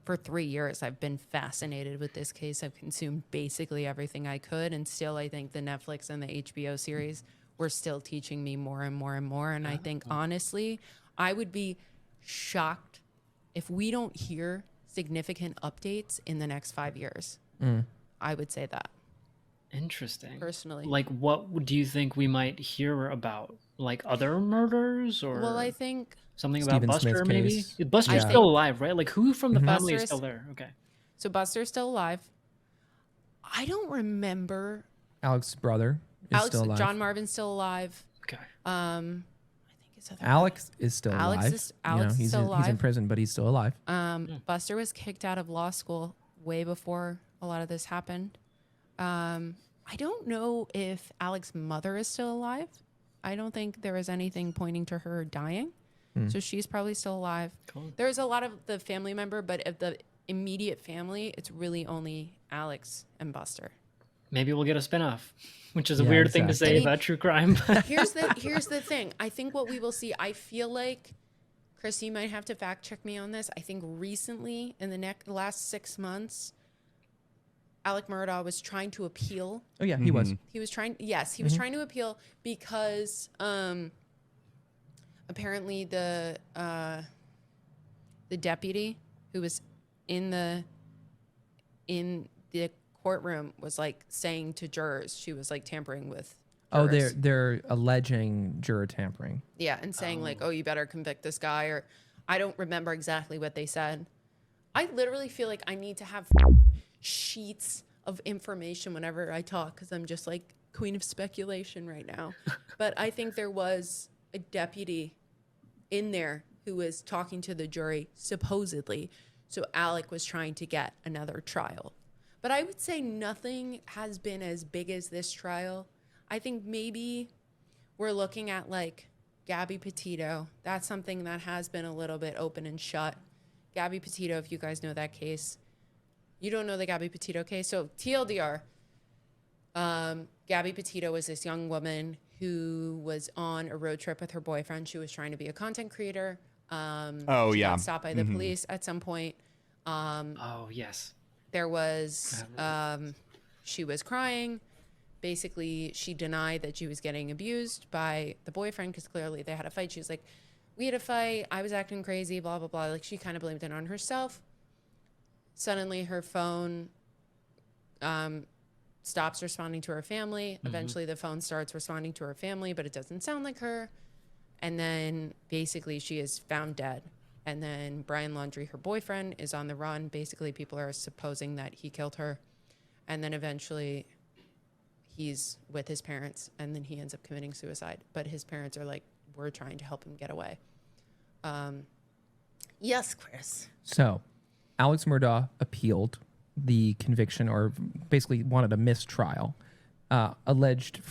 for 3 years, I've been fascinated with this case. I've consumed basically everything I could. And still, I think the Netflix and the HBO series were still teaching me more and more and more. And I think honestly, I would be shocked if we don't hear significant updates in the next 5 years. I would say that. Interesting. Personally. Like, what do you think we might hear about? Like other murders or Well, I think something Stephen about Buster, Smith maybe? case. Buster's Yeah. still alive, right? Like, who from the family is Buster's- still there? Okay. so. Buster's still alive. I don't remember. Alex's brother is still alive. John Marvin's still alive. Okay. I think his other Alex is still Alex alive. is- Alex is he's still he's in alive. prison, but he's still alive. Buster was kicked out of law school way before a lot of this happened. I don't know if Alex's mother is still alive. I don't think there was anything pointing to her dying. So she's probably still alive. Cool. There's a lot of the family member, but of the immediate family, it's really only Alex and Buster. Maybe we'll get a spinoff, which is a Yeah, weird thing to say exactly. about true crime. Here's the thing. I think what we will see, I feel like, Chris, you might have to fact check me on this. I think recently, in the last 6 months, Alec Murdaugh was trying to appeal. Oh yeah, he was. He was trying to appeal because apparently the deputy who was in the courtroom was like saying to jurors she was like tampering with Oh, jurors. they're alleging juror tampering. Yeah, and saying like, oh, you better convict this guy, or I don't remember exactly what they said. I literally feel like I need to have sheets of information whenever I talk because I'm just like queen of speculation right now. But I think there was a deputy in there who was talking to the jury, supposedly. So Alec was trying to get another trial. But I would say nothing has been as big as this trial. I think maybe we're looking at like Gabby Petito. That's something that has been a little bit open and shut. Gabby Petito, if you guys know that case. You don't know the Gabby Petito case? So TLDR, Gabby Petito was this young woman who was on a road trip with her boyfriend. She was trying to be a content creator. She got stopped by the police at some point. Oh, yes. There was, she was crying. Basically, she denied that she was getting abused by the boyfriend because clearly they had a fight. She was like, we had a fight. I was acting crazy, blah, blah, blah. Like, she kind of blamed it on herself. Suddenly, her phone stops responding to her family. Eventually, the phone starts responding to her family, but it doesn't sound like her. And then, basically, she is found dead. And then Brian Laundrie, her boyfriend, is on the run. Basically, people are supposing that he killed her. And then eventually he's with his parents, and then he ends up committing suicide. But his parents are like, we're trying to help him get away. Yes, Chris. So Alex Murdaugh appealed the conviction, or basically wanted a mistrial, alleged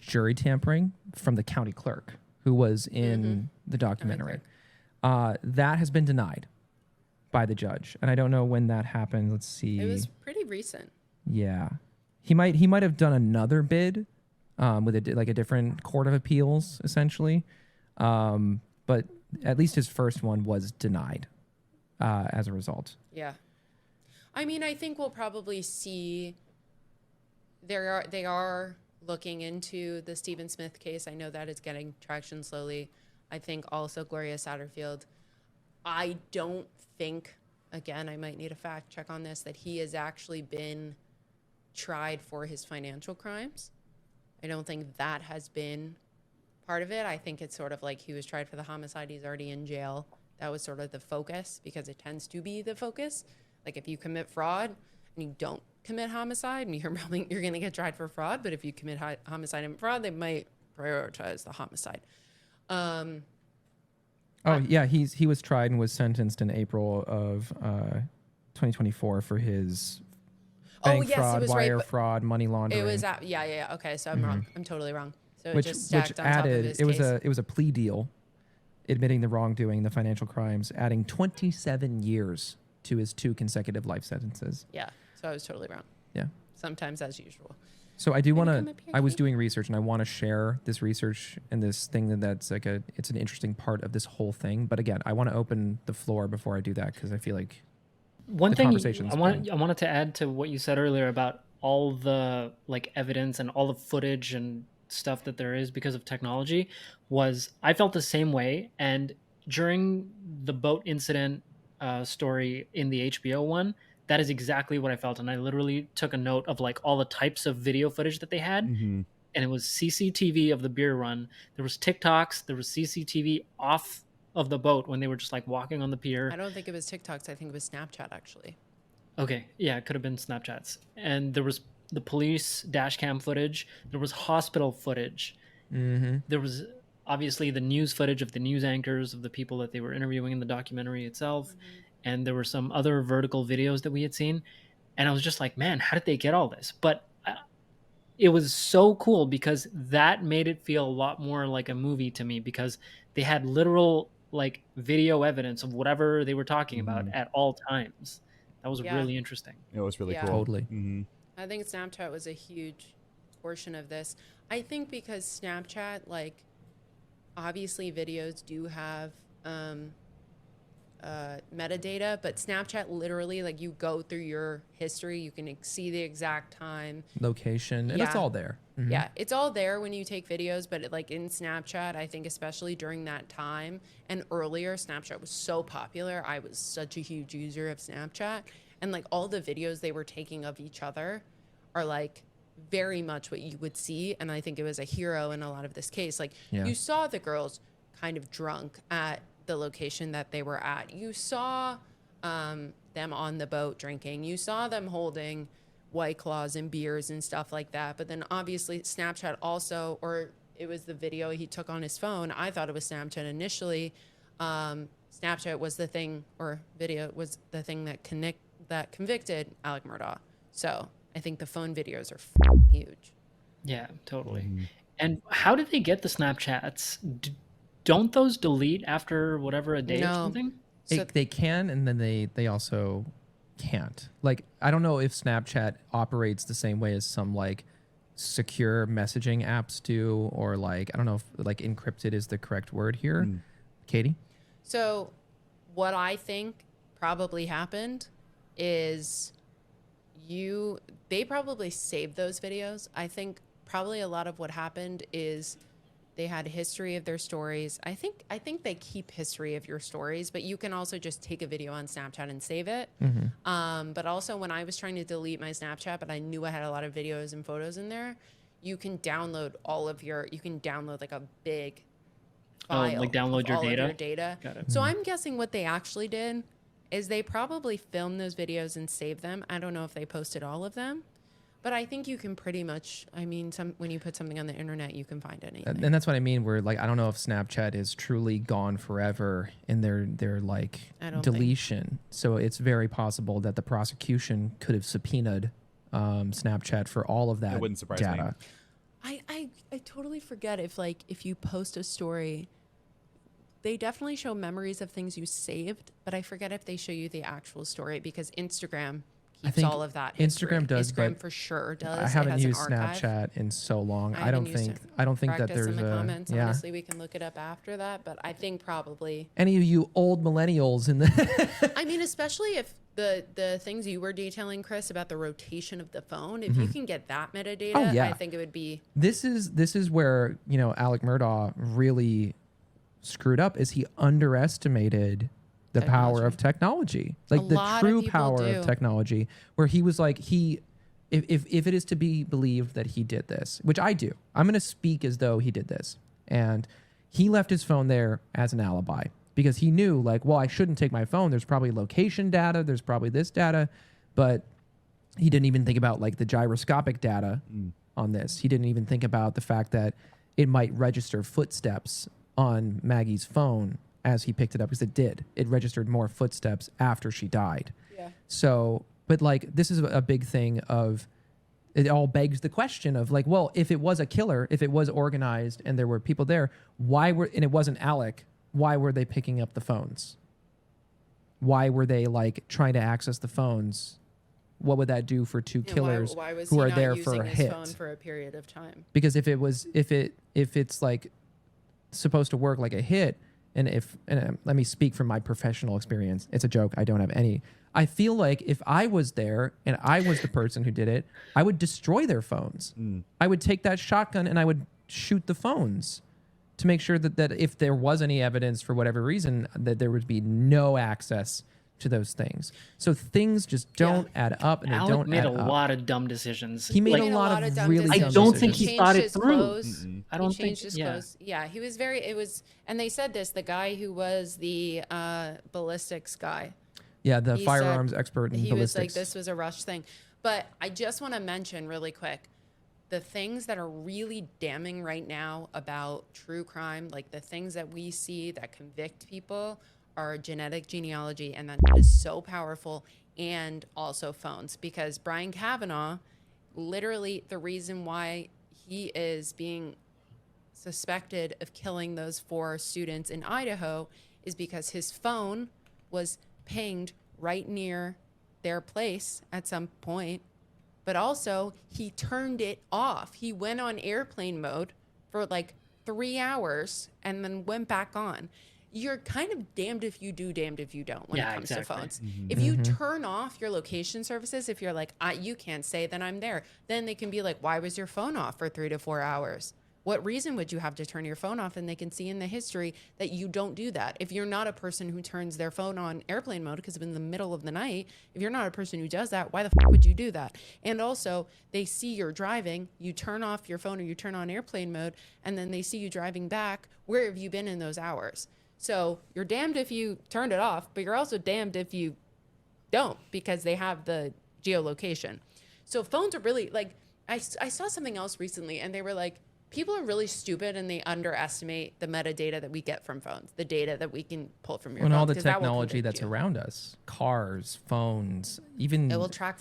jury tampering from the county clerk who was in the documentary. That has been denied by the judge. And I don't know when that happened. Let's see. It was pretty recent. Yeah. He might have done another bid with a different court of appeals, essentially. But at least his first one was denied as a result. Yeah. I mean, I think we'll probably see they are looking into the Stephen Smith case. I know that it's getting traction slowly. I think also Gloria Satterfield. I don't think, again, I might need a fact check on this, that he has actually been tried for his financial crimes. I don't think that has been part of it. I think it's sort of like he was tried for the homicide. He's already in jail. That was sort of the focus, because it tends to be the focus. Like if you commit fraud and you don't commit homicide, and you're going to get tried for fraud. But if you commit homicide and fraud, they might prioritize the homicide. He was tried and was sentenced in April of 2024 for his bank fraud, wire fraud, money laundering. It was okay, so I'm wrong. I'm totally wrong. So which just stacked on top of his it case. was a plea deal, admitting the wrongdoing, the financial crimes, adding 27 years to his 2 consecutive life sentences. Yeah, so I was totally wrong. Yeah. Sometimes as usual. So I do want come to. up here, I was Kate? doing research, and I want to share this research and this thing that's like it's an interesting part of this whole thing. But again, I want to open the floor before I do that, because I feel like One the thing conversation's I wanted to add to what you said earlier about all the evidence and all the footage and stuff that there is because of technology was I felt the same way. And during the boat incident story in the HBO one, that is exactly what I felt. And I literally took a note of all the types of video footage that they had. And it was CCTV of the beer run. There was TikToks. There was CCTV off of the boat when they were just walking on the pier. I don't think it was TikToks. I think it was Snapchat, actually. Okay, yeah, it could have been Snapchats. And there was the police dash cam footage. There was hospital footage. There was obviously the news footage of the news anchors, of the people that they were interviewing in the documentary itself. And there were some other vertical videos that we had seen. And I was just like, man, how did they get all this? But it was so cool because that made it feel a lot more like a movie to me, because they had literal video evidence of whatever they were talking about at all times. That was really interesting. It was really cool. Totally. I think Snapchat was a huge portion of this. I think because Snapchat, obviously videos do have metadata, but Snapchat literally, you go through your history, you can see the exact time, location, and it's all there. Yeah, it's all there when you take videos, but in Snapchat, I think especially during that time and earlier, Snapchat was so popular. I was such a huge user of Snapchat, and all the videos they were taking of each other are very much what you would see. And I think it was a hero in a lot of this case. You saw the girls kind of drunk at the location that they were at. You saw them on the boat drinking. You saw them holding White Claws and beers and stuff like that. But then obviously Snapchat also, or it was the video he took on his phone. I thought it was Snapchat initially. Snapchat was the thing, or video was the thing that convicted Alec Murdaugh. So I think the phone videos are huge. Yeah, totally. And how did they get the Snapchats? Don't those delete after whatever, a day or something? They can, and then they also can't. I don't know if Snapchat operates the same way as some secure messaging apps do, or I don't know if encrypted is the correct word here. Katie? So what I think probably happened is they probably saved those videos. I think probably a lot of what happened is they had a history of their stories. I think they keep history of your stories, but you can also just take a video on Snapchat and save it. But also when I was trying to delete my Snapchat, but I knew I had a lot of videos and photos in there, you can download like a big file. like download of your all of data? your data. Got it. So I'm guessing what they actually did is they probably filmed those videos and saved them. I don't know if they posted all of them. But I think you can pretty much, when you put something on the internet, you can find anything. And that's what I mean. Where like I don't know if Snapchat is truly gone forever in their like deletion. So it's very possible that the prosecution could have subpoenaed Snapchat for all of that It wouldn't surprise data. me. I totally forget if you post a story, they definitely show memories of things you saved, but I forget if they show you the actual story because Instagram keeps think all of that history. Instagram does, Instagram but for sure does. I haven't it has used an archive. Snapchat in so long. I don't haven't used think it. I don't think that Practice there's in the a comments. yeah. Honestly, we can look it up after that, but I think probably. Any of you old millennials in the I mean, especially if the things you were detailing, Chris, about the rotation of the phone, if you can get that metadata, Oh, yeah. I think it would be. This is where Alec Murdaugh really screwed up. Is he underestimated the power of technology, like A the lot of true people power do. of technology, where he was like if it is to be believed that he did this, which I do, I'm going to speak as though he did this, and he left his phone there as an alibi because he knew like, well, I shouldn't take my phone. There's probably location data. There's probably this data, but he didn't even think about like the gyroscopic data on this. He didn't even think about the fact that it might register footsteps on Maggie's phone as he picked it up, because it did. It registered more footsteps after she died. Yeah. So, but like, this is a big thing of, it all begs the question of like, well, if it was a killer, if it was organized and there were people there, and it wasn't Alec, why were they picking up the phones? Why were they like trying to access the phones? What would that do for two And killers why was who he are not there using for a his hit? phone for a period of time? Because if it's like supposed to work like a hit, let me speak from my professional experience. It's a joke. I don't have any. I feel like if I was there and I was the person who did it, I would destroy their phones. I would take that shotgun and I would shoot the phones to make sure that if there was any evidence for whatever reason, that there would be no access to those things. So things just don't add up, and they Alec don't made add a up. lot of dumb decisions. He made Like, a lot of dumb really dumb decisions. I don't think decisions. he thought changed it his through. clothes. I don't He changed think. his Yeah. clothes. Yeah, he was and they said this, the guy who was the ballistics guy. Yeah, the He firearms said expert in he ballistics. was like, this was a rush thing. But I just want to mention really quick, the things that are really damning right now about true crime, like the things that we see that convict people, are genetic genealogy, and that is so powerful, and also phones. Because Brian Kavanaugh, literally the reason why he is being suspected of killing those 4 students in Idaho is because his phone was pinged right near their place at some point, but also he turned it off. He went on airplane mode for like 3 hours and then went back on. You're kind of damned if you do, damned if you don't when it comes to phones. If you turn off your location services, if you're like, you can't say that I'm there, then they can be like, why was your phone off for 3 to 4 hours? What reason would you have to turn your phone off? And they can see in the history that you don't do that. If you're not a person who turns their phone on airplane mode because it's in the middle of the night, if you're not a person who does that, why the fuck would you do that? And also, they see you're driving, you turn off your phone or you turn on airplane mode, and then they see you driving back. Where have you been in those hours? So you're damned if you turned it off, but you're also damned if you don't, because they have the geolocation. So phones are really like, I saw something else recently, and they were like, people are really stupid and they underestimate the metadata that we get from phones, the data that we can pull from your phone. And all the 'cause that will technology convict that's you. around us, cars, phones, even. It will track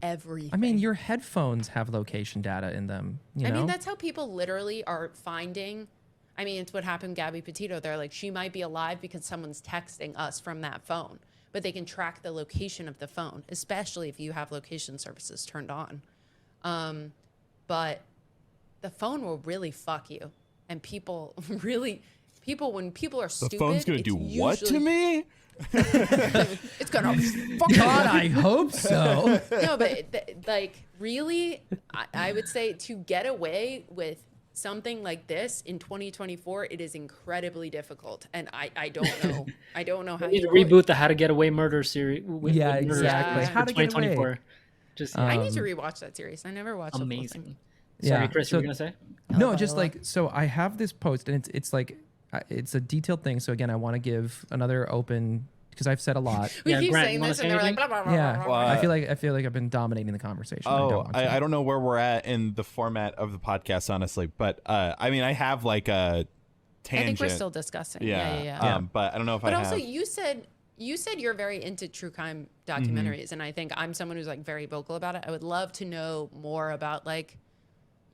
everything. I mean, your headphones have location data in them. You know? I mean, that's how people literally are finding. I mean, it's what happened to Gabby Petito. They're like, she might be alive because someone's texting us from that phone, but they can track the location of the phone, especially if you have location services turned on. But the phone will really fuck you, and people when people are The stupid, phone's gonna it's do what to usually- me? It's gonna fuck God, I hope so. No, but like really, I would say to get away with something like this in 2024, it is incredibly difficult, and I don't know. I don't know how We need you to would. reboot the How to Get Away murder series. Yeah, Murder exactly. series How for to Get Away. 2024. Just I need to rewatch that series. I never watched the full amazing. thing. Sorry, Yeah, Chris, so- you were gonna say? No, just Viola. like, so I have this post and it's like, it's a detailed thing. So again, I want to give another open, because I've said a lot. We Yeah, keep Grant, saying you wanna this, say and they're like, anything? blah, blah, blah, Yeah, blah, blah, Well, blah. I feel like I've been dominating the conversation. I don't Oh, want to. I don't know where we're at in the format of the podcast, honestly. But I mean, I have like a I tangent. think we're still discussing. Yeah. Yeah. But I don't know if But I also, have. you said you're very into true crime documentaries, and I think I'm someone who's like very vocal about it. I would love to know more about like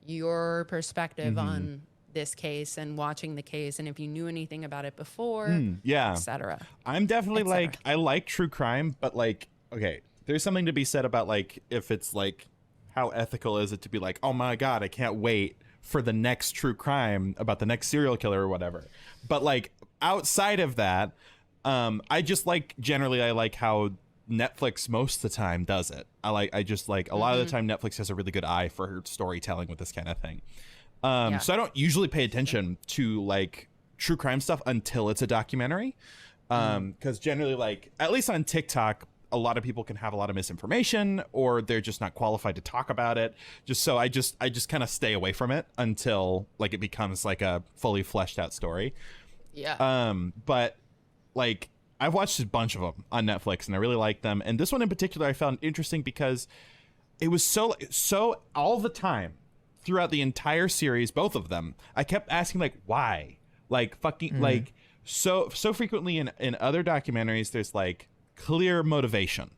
your perspective on this case and watching the case, and if you knew anything about it before, Yeah. etc. I'm definitely et cetera. like, I like true crime, but like, okay, there's something to be said about like, if it's like, how ethical is it to be like, oh my God, I can't wait for the next true crime about the next serial killer or whatever. But like, outside of that, I just like, generally, I like how Netflix most of the time does it. I just like, a lot of the time Netflix has a really good eye for storytelling with this kind of thing. Yeah. So I don't usually pay attention to like true crime stuff until it's a documentary. Because generally, like, at least on TikTok, a lot of people can have a lot of misinformation, or they're just not qualified to talk about it. I just kind of stay away from it until like it becomes like a fully fleshed out story. Yeah. But like, I've watched a bunch of them on Netflix and I really like them. And this one in particular, I found interesting because it was so all the time throughout the entire series, both of them, I kept asking like, why? Like fucking like so frequently in other documentaries, there's like clear motivation,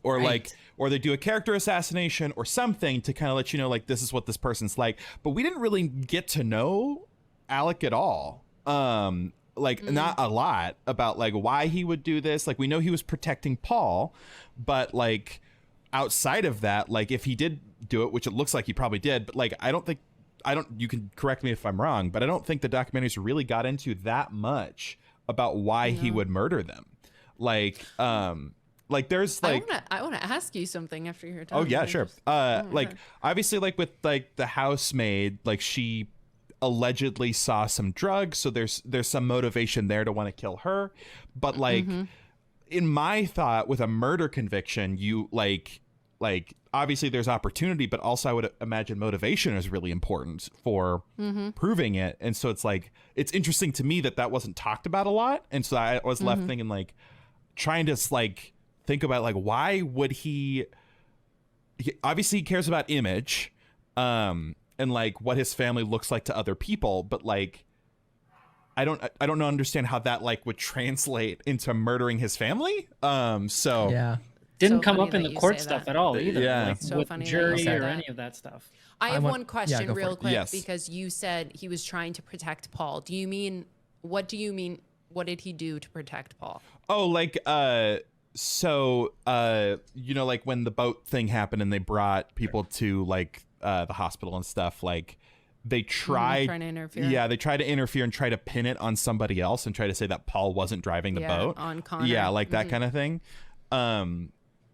or like, or they do a character assassination or something to kind of let you know like this is what this person's like. But we didn't really get to know Alec at all. Like not a lot about like why he would do this. Like we know he was protecting Paul, but like outside of that, like if he did do it, which it looks like he probably did, but like you can correct me if I'm wrong, but I don't think the documentaries really got into that much about why he would murder them. Like there's like I want to ask you something after you're done. oh yeah, sure. Like obviously like with like the housemaid, like she allegedly saw some drugs, so there's some motivation there to want to kill her. But like in my thought, with a murder conviction, you like obviously there's opportunity, but also I would imagine motivation is really important for proving it. And so it's like, it's interesting to me that wasn't talked about a lot. And so I was left thinking like, trying to like think about like, why would he obviously he cares about image, and like what his family looks like to other people, but like I don't understand how that like would translate into murdering his family. So Yeah. Didn't So come funny up in that the you court say stuff that. at all either. Yeah. Like So with funny that jury you say or that. any of that stuff. I have want- one question yeah, go for real it. quick, Yes. because you said he was trying to protect Paul. What do you mean? What did he do to protect Paul? Oh, like so you know, like when the boat thing happened and they brought people to like the hospital and stuff, like they tried trying to interfere. Yeah, they tried to interfere and try to pin it on somebody else and try to say that Paul wasn't driving the Yeah, boat. on Connor. Yeah, like that kind of thing.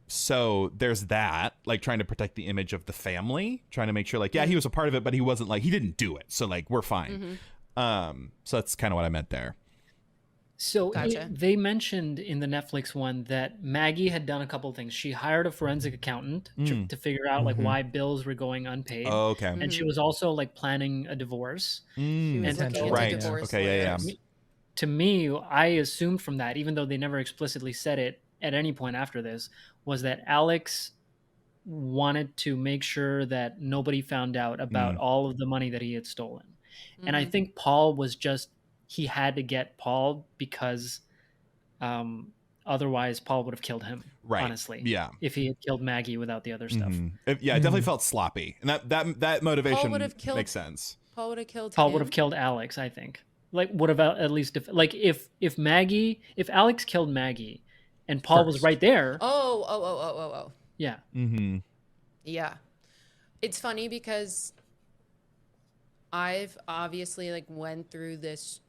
So there's that, like trying to protect the image of the family, trying to make sure like, yeah, he was a part of it, but he wasn't like, he didn't do it. So like, we're fine. So that's kind of what I meant there. So Gotcha. they mentioned in the Netflix one that Maggie had done a couple of things. She hired a forensic accountant to figure out like why bills were going unpaid. Oh, okay. And she was also like planning a divorce. He was And looking into right. divorce Okay, yeah, lawyers. yeah. To me, I assumed from that, even though they never explicitly said it at any point after this, was that Alex wanted to make sure that nobody found out about all of the money that he had stolen. And I think Paul was just, he had to get Paul because otherwise Paul would have killed him, Right. honestly. Yeah. If he had killed Maggie without the other stuff. It definitely felt sloppy, and that motivation would have killed- makes sense. Paul would have killed Paul him. would have killed Alex, I think. Like, would have at least, if Alex killed Maggie and Paul was First. right there, Oh. yeah. Yeah. It's funny because I've obviously like went through this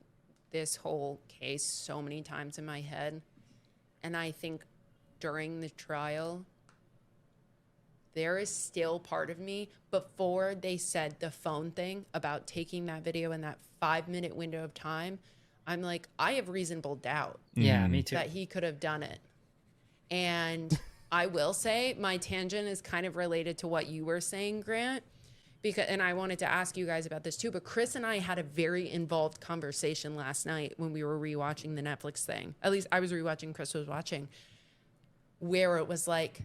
this whole case so many times in my head. And I think during the trial, there is still part of me, before they said the phone thing about taking that video in that 5-minute window of time, I'm like, I have reasonable doubt. Yeah, me too. That he could have done it. And I will say my tangent is kind of related to what you were saying, Grant, because, and I wanted to ask you guys about this too, but Chris and I had a very involved conversation last night when we were rewatching the Netflix thing. At least I was rewatching, Chris was watching, where it was like,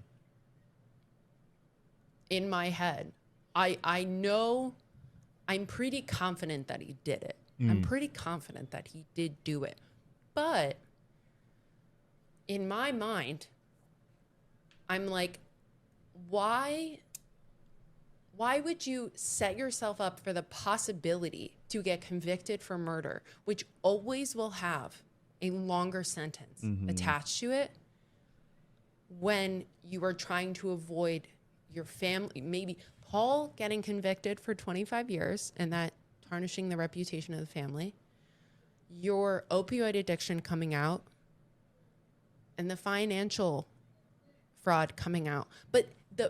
in my head, I know, I'm pretty confident that he did it. I'm pretty confident that he did do it. But in my mind, I'm like, why would you set yourself up for the possibility to get convicted for murder, which always will have a longer sentence attached to it, when you are trying to avoid your family, maybe Paul getting convicted for 25 years and that tarnishing the reputation of the family, your opioid addiction coming out, and the financial fraud coming out. But the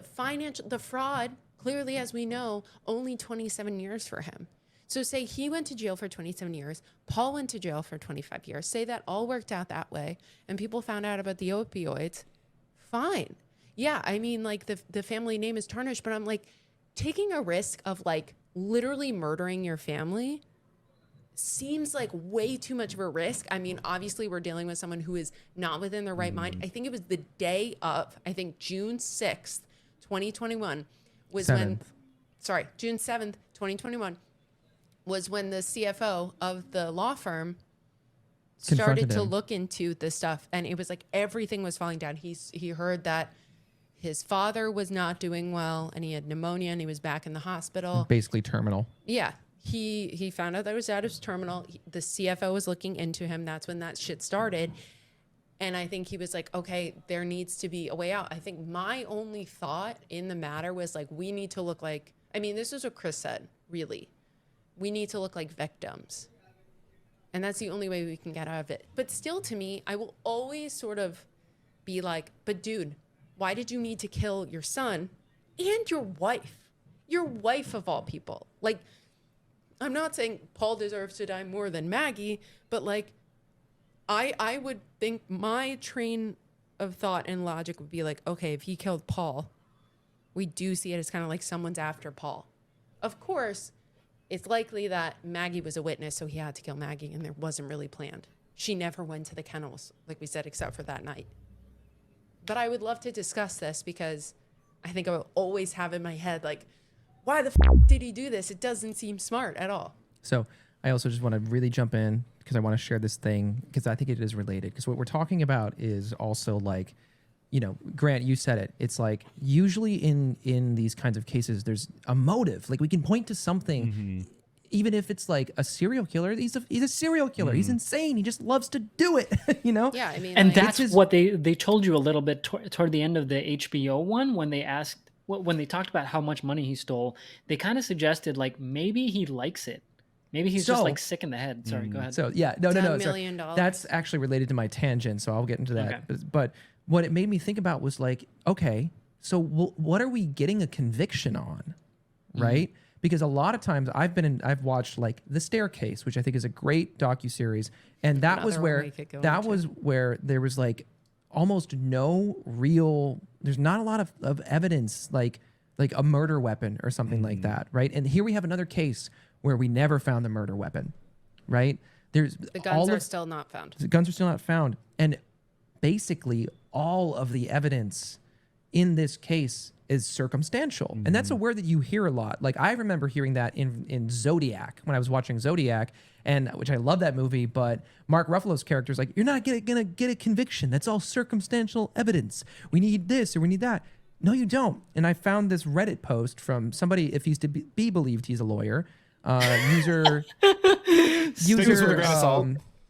fraud, clearly, as we know, only 27 years for him. So say he went to jail for 27 years, Paul went to jail for 25 years, say that all worked out that way, and people found out about the opioids, fine. Yeah, I mean, like, the family name is tarnished, but I'm like, taking a risk of, like, literally murdering your family seems like way too much of a risk. I mean, obviously, we're dealing with someone who is not within their right mind. I think it was the day of, I think June 6th, 2021 was 7th. when, sorry, June 7th, 2021 was when the CFO of the law firm started Confronted to him. look into this stuff, and it was like everything was falling down. He heard that his father was not doing well, and he had pneumonia, and he was back in the hospital. Basically terminal. Yeah, he found out that it was out of his terminal. The CFO was looking into him. That's when that shit started. And I think he was like, okay, there needs to be a way out. I think my only thought in the matter was like, we need to look like, I mean, this is what Chris said, really. We need to look like victims. And that's the only way we can get out of it. But still, to me, I will always sort of be like, but dude, why did you need to kill your son and your wife? Your wife of all people. Like, I'm not saying Paul deserves to die more than Maggie, but like, I would think my train of thought and logic would be like, okay, if he killed Paul, we do see it as kind of like someone's after Paul. Of course, it's likely that Maggie was a witness, so he had to kill Maggie, and there wasn't really planned. She never went to the kennels, like we said, except for that night. But I would love to discuss this, because I think I will always have in my head, like, why the did he do this? It doesn't seem smart at all. So I also just want to really jump in, because I want to share this thing, because I think it is related. Because what we're talking about is also like, you know, Grant, you said it. It's like usually in these kinds of cases, there's a motive. Like we can point to something, even if it's like a serial killer. He's a serial killer. He's insane. He just loves to do it. You know. Yeah, I mean, And like, that's what they told you a little bit toward the end of the HBO one, when they asked, when they talked about how much money he stole. They kind of suggested like maybe he likes it. Maybe he's just like sick in the head. Sorry, go ahead. So yeah, no. $10 So million. that's actually related to my tangent, so I'll get into that. Okay. But what it made me think about was like, okay, so what are we getting a conviction on, right? Because a lot of times I've watched like The Staircase, which I think is a great docuseries, and that was Another one where we could go into. there was like almost no real. There's not a lot of evidence like a murder weapon or something like that, right? And here we have another case where we never found the murder weapon, right? There's the guns are still not found. the guns are still not found, and basically all of the evidence in this case is circumstantial. And that's a word that you hear a lot. Like I remember hearing that in Zodiac, when I was watching Zodiac, and which I love that movie, but Mark Ruffalo's character is like, you're not gonna get a conviction. That's all circumstantial evidence. We need this or we need that. No, you don't. And I found this Reddit post from somebody, if he's to be believed, he's a lawyer, user Take this with a grain of salt.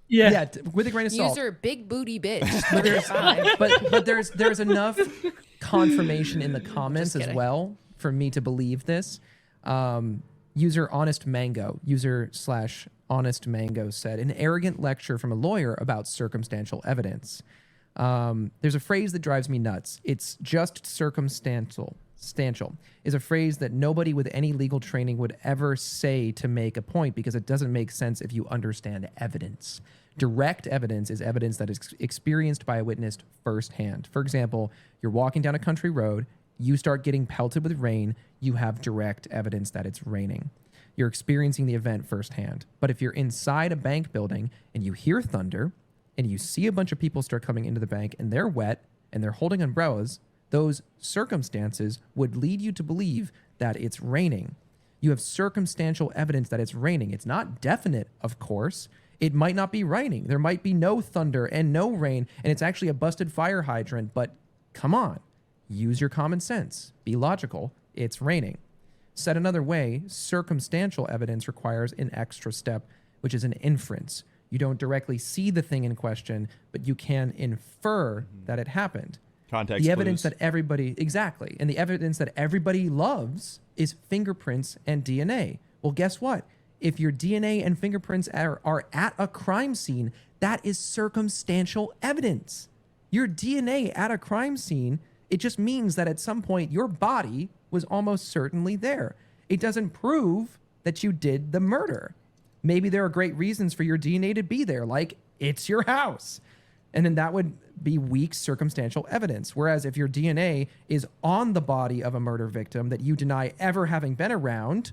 yeah, with a grain of salt. User big booty bitch. 35. but there's enough confirmation in the comments as kidding. well for me to believe this. User honest mango, user / Honest Mango said, an arrogant lecture from a lawyer about circumstantial evidence. There's a phrase that drives me nuts. It's just circumstantial. Substantial is a phrase that nobody with any legal training would ever say to make a point because it doesn't make sense if you understand evidence. Direct evidence is evidence that is experienced by a witness firsthand. For example, you're walking down a country road, you start getting pelted with rain, you have direct evidence that it's raining. You're experiencing the event firsthand. But if you're inside a bank building and you hear thunder and you see a bunch of people start coming into the bank and they're wet and they're holding umbrellas, those circumstances would lead you to believe that it's raining. You have circumstantial evidence that it's raining. It's not definite, of course. It might not be raining. There might be no thunder and no rain, and it's actually a busted fire hydrant, but come on, use your common sense. Be logical. It's raining. Said another way, circumstantial evidence requires an extra step, which is an inference. You don't directly see the thing in question, but you can infer that it happened. Context The evidence clues. that everybody, exactly, and the evidence that everybody loves is fingerprints and DNA. Well, guess what? If your DNA and fingerprints are at a crime scene, that is circumstantial evidence. Your DNA at a crime scene, it just means that at some point your body was almost certainly there. It doesn't prove that you did the murder. Maybe there are great reasons for your DNA to be there, like it's your house. And then that would be weak circumstantial evidence. Whereas if your DNA is on the body of a murder victim that you deny ever having been around,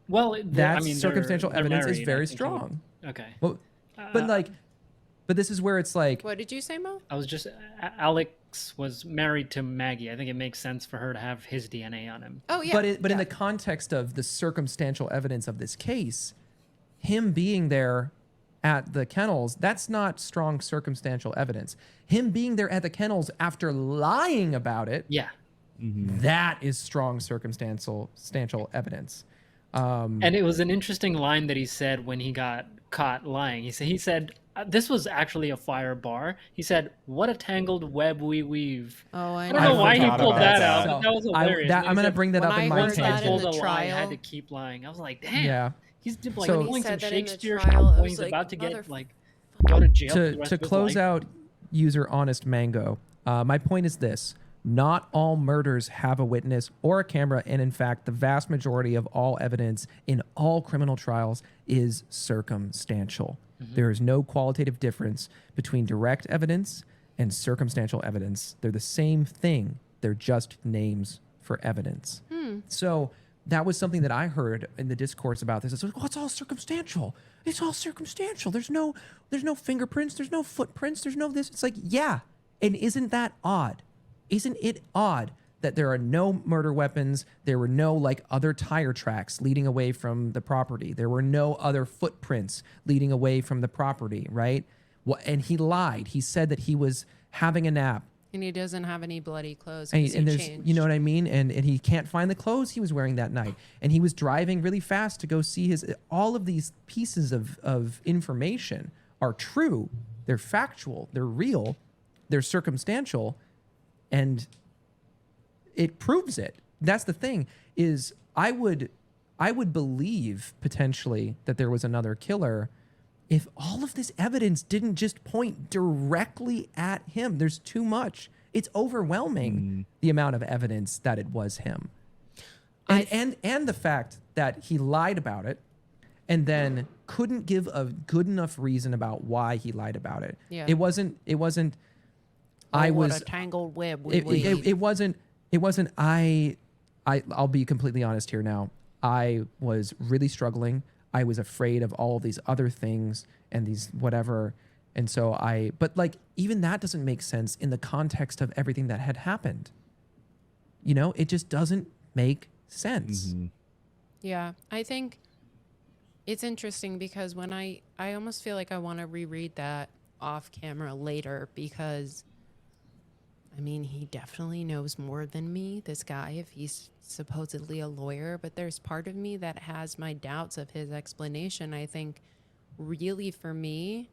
Well, that I mean, circumstantial they're evidence is married, I very think strong. Okay. Well, but this is where it's like, What did you say, Mo? I was just Alex was married to Maggie. I think it makes sense for her to have his DNA on him. Oh yeah. but in yeah. the context of the circumstantial evidence of this case, him being there at the kennels, that's not strong circumstantial evidence. Him being there at the kennels after lying about it, Yeah. that is strong circumstantial evidence. And it was an interesting line that he said when he got caught lying. He said this was actually a fire bar. He said, "What a tangled web we weave." Oh, I I don't know I why he forgot pulled about that that. out, but that was hilarious. I'm going to bring that When up in I my heard that tangent. in told the a lie, I had trial- to keep lying. I was like, damn. Yeah. He's like So- pulling some He said that in the Shakespeare trial, shit I when was he's like, about to get "Motherf- like go to jail. for the rest To of his close life. out user Honest Mango, my point is this. Not all murders have a witness or a camera, and in fact, the vast majority of all evidence in all criminal trials is circumstantial. There is no qualitative difference between direct evidence and circumstantial evidence. They're the same thing. They're just names for evidence. So that was something that I heard in the discourse about this. It's like, oh, it's all circumstantial. It's all circumstantial. There's no fingerprints. There's no footprints. There's no this. It's like, yeah. And isn't that odd? Isn't it odd that there are no murder weapons? There were no like other tire tracks leading away from the property. There were no other footprints leading away from the property, right? And he lied. He said that he was having a nap. And he doesn't have any bloody clothes. And, 'Cause he and there's, changed. you know what I mean? And he can't find the clothes he was wearing that night. And he was driving really fast to go see all of these pieces of information are true. They're factual. They're real. They're circumstantial. And it proves it. That's the thing is I would believe potentially that there was another killer if all of this evidence didn't just point directly at him. There's too much. It's overwhelming the amount of evidence that it was him. And the fact that he lied about it and then couldn't give a good enough reason about why he lied about it. Yeah. It wasn't Oh, what a tangled web we weave. it wasn't I'll be completely honest here now. I was really struggling. I was afraid of all of these other things and these whatever. And so but like even that doesn't make sense in the context of everything that had happened. You know, it just doesn't make sense. Yeah, I think it's interesting because when I almost feel like I want to reread that off camera later because I mean, he definitely knows more than me, this guy, if he's supposedly a lawyer, but there's part of me that has my doubts of his explanation. I think really for me,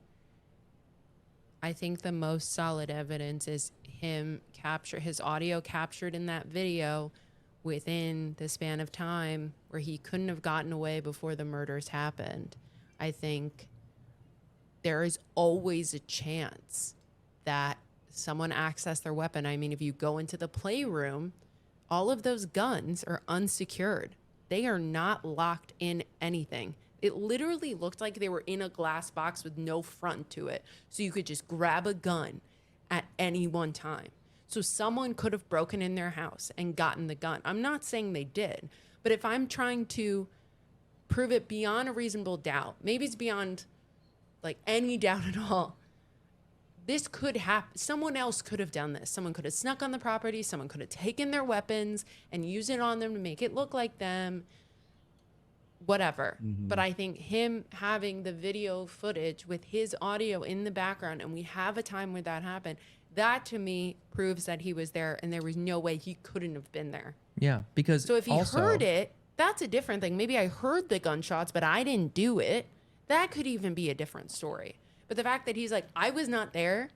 I think the most solid evidence is his audio captured in that video within the span of time where he couldn't have gotten away before the murders happened, I think there is always a chance that someone accessed their weapon. I mean, if you go into the playroom, all of those guns are unsecured. They are not locked in anything. It literally looked like they were in a glass box with no front to it. So you could just grab a gun at any one time. So someone could have broken in their house and gotten the gun. I'm not saying they did, but if I'm trying to prove it beyond a reasonable doubt, maybe it's beyond like any doubt at all, this could happen. Someone else could have done this. Someone could have snuck on the property. Someone could have taken their weapons and used it on them to make it look like them, whatever. But I think him having the video footage with his audio in the background, and we have a time where that happened, that to me proves that he was there and there was no way he couldn't have been there. Yeah, because So if he also, heard it, that's a different thing. Maybe I heard the gunshots, but I didn't do it. That could even be a different story. But the fact that he's like, I was not there,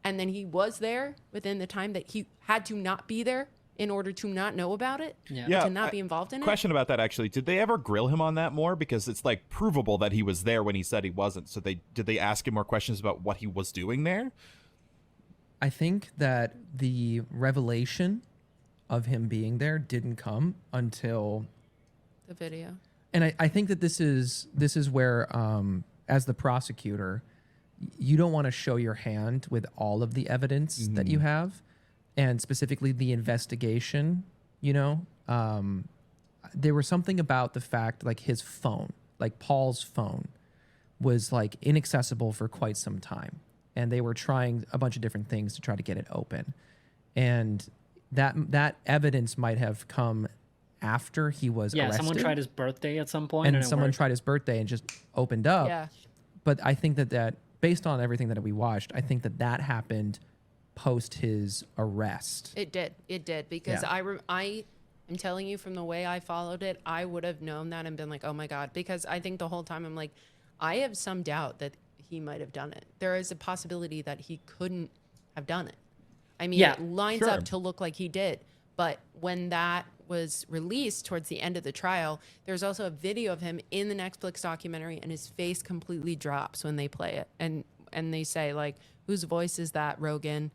and then he was there within the time that he had to not be there in order to not know about it, to not be involved in it. Question about that, actually. Did they ever grill him on that more? Because it's like provable that he was there when he said he wasn't. So did they ask him more questions about what he was doing there? I think that the revelation of him being there didn't come until The video. And I think that this is where, as the prosecutor, you don't want to show your hand with all of the evidence that you have, and specifically the investigation. You know, there was something about the fact, like his phone, like Paul's phone, was like inaccessible for quite some time, and they were trying a bunch of different things to try to get it open, and that evidence might have come after he was arrested. Someone tried his birthday at some point, and it someone worked. tried his birthday and just opened up. Yeah. But I think that based on everything that we watched, I think that happened post his arrest. It did because Yeah. I'm telling you from the way I followed it, I would have known that and been like, oh my God, because I think the whole time I'm like, I have some doubt that he might have done it. There is a possibility that he couldn't have done it. I mean, it lines sure. up to look like he did. But when that was released towards the end of the trial, there's also a video of him in the Netflix documentary, and his face completely drops when they play it. And they say, like, whose voice is that, Rogan?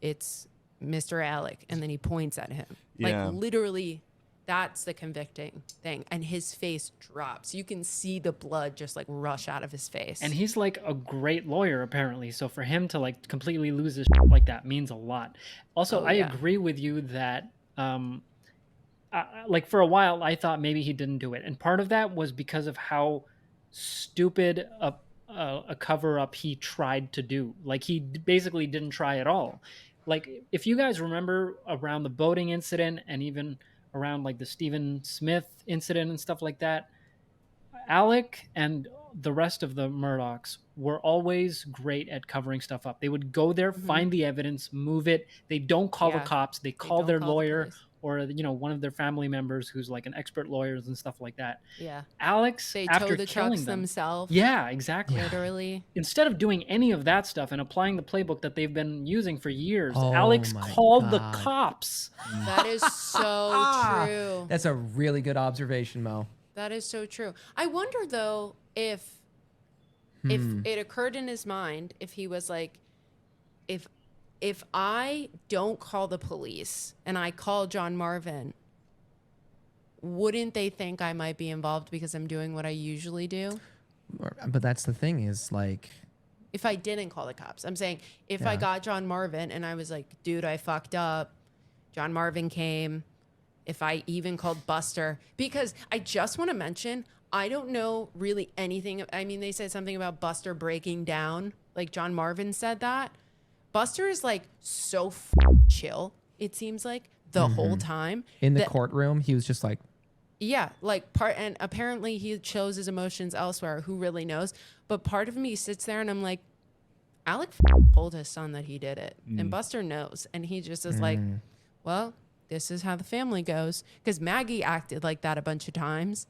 It's Mr. Alec. And then he points at him. Yeah. Like, literally, that's the convicting thing. And his face drops. You can see the blood just, like, rush out of his face. And he's like a great lawyer, apparently. So for him to like completely lose his shit like that means a lot. Also, I agree with you that, like for a while, I thought maybe he didn't do it. And part of that was because of how stupid a cover up he tried to do. Like he basically didn't try at all. Like if you guys remember around the boating incident and even around like the Stephen Smith incident and stuff like that, Alec and the rest of the Murdaughs were always great at covering stuff up. They would go there, find the evidence, move it. They don't call the cops. They call their lawyer or, you know, one of their family members who's like an expert lawyer and stuff like that. Yeah. Alex, They after tow the killing trucks them, themselves. yeah, exactly. Literally. Instead of doing any of that stuff and applying the playbook that they've been using for years, Oh Alex my called the God. cops. That is so true. That's a really good observation, Mo. That is so true. I wonder though if it occurred in his mind, if he was like, if I don't call the police and I call John Marvin, wouldn't they think I might be involved because I'm doing what I usually do? But that's the thing is like, If I didn't call the cops, I'm saying if I got John Marvin and I was like, dude, I fucked up. John Marvin came. If I even called Buster, because I just want to mention, I don't know really anything. I mean, they said something about Buster breaking down. Like John Marvin said that. Buster is like so chill, it seems like, the whole time. in the that- courtroom, he was just like, Yeah, and apparently he shows his emotions elsewhere. Who really knows? But part of me sits there and I'm like, Alec told his son that he did it, and Buster knows, and he just is like, well, this is how the family goes. Because Maggie acted like that a bunch of times.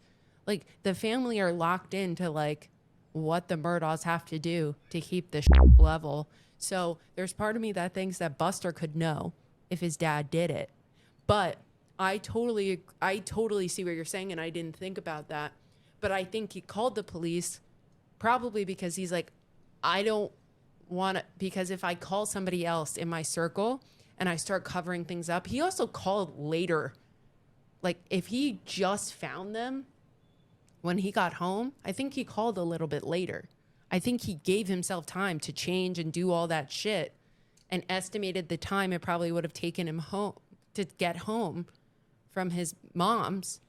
Like the family are locked into like what the Murdaughs have to do to keep the level. So there's part of me that thinks that Buster could know if his dad did it. But I totally see what you're saying, and I didn't think about that. But I think he called the police probably because he's like, I don't want to, because if I call somebody else in my circle and I start covering things up, he also called later. Like, if he just found them when he got home, I think he called a little bit later. I think he gave himself time to change and do all that shit and estimated the time it probably would have taken him home to get home from his mom's.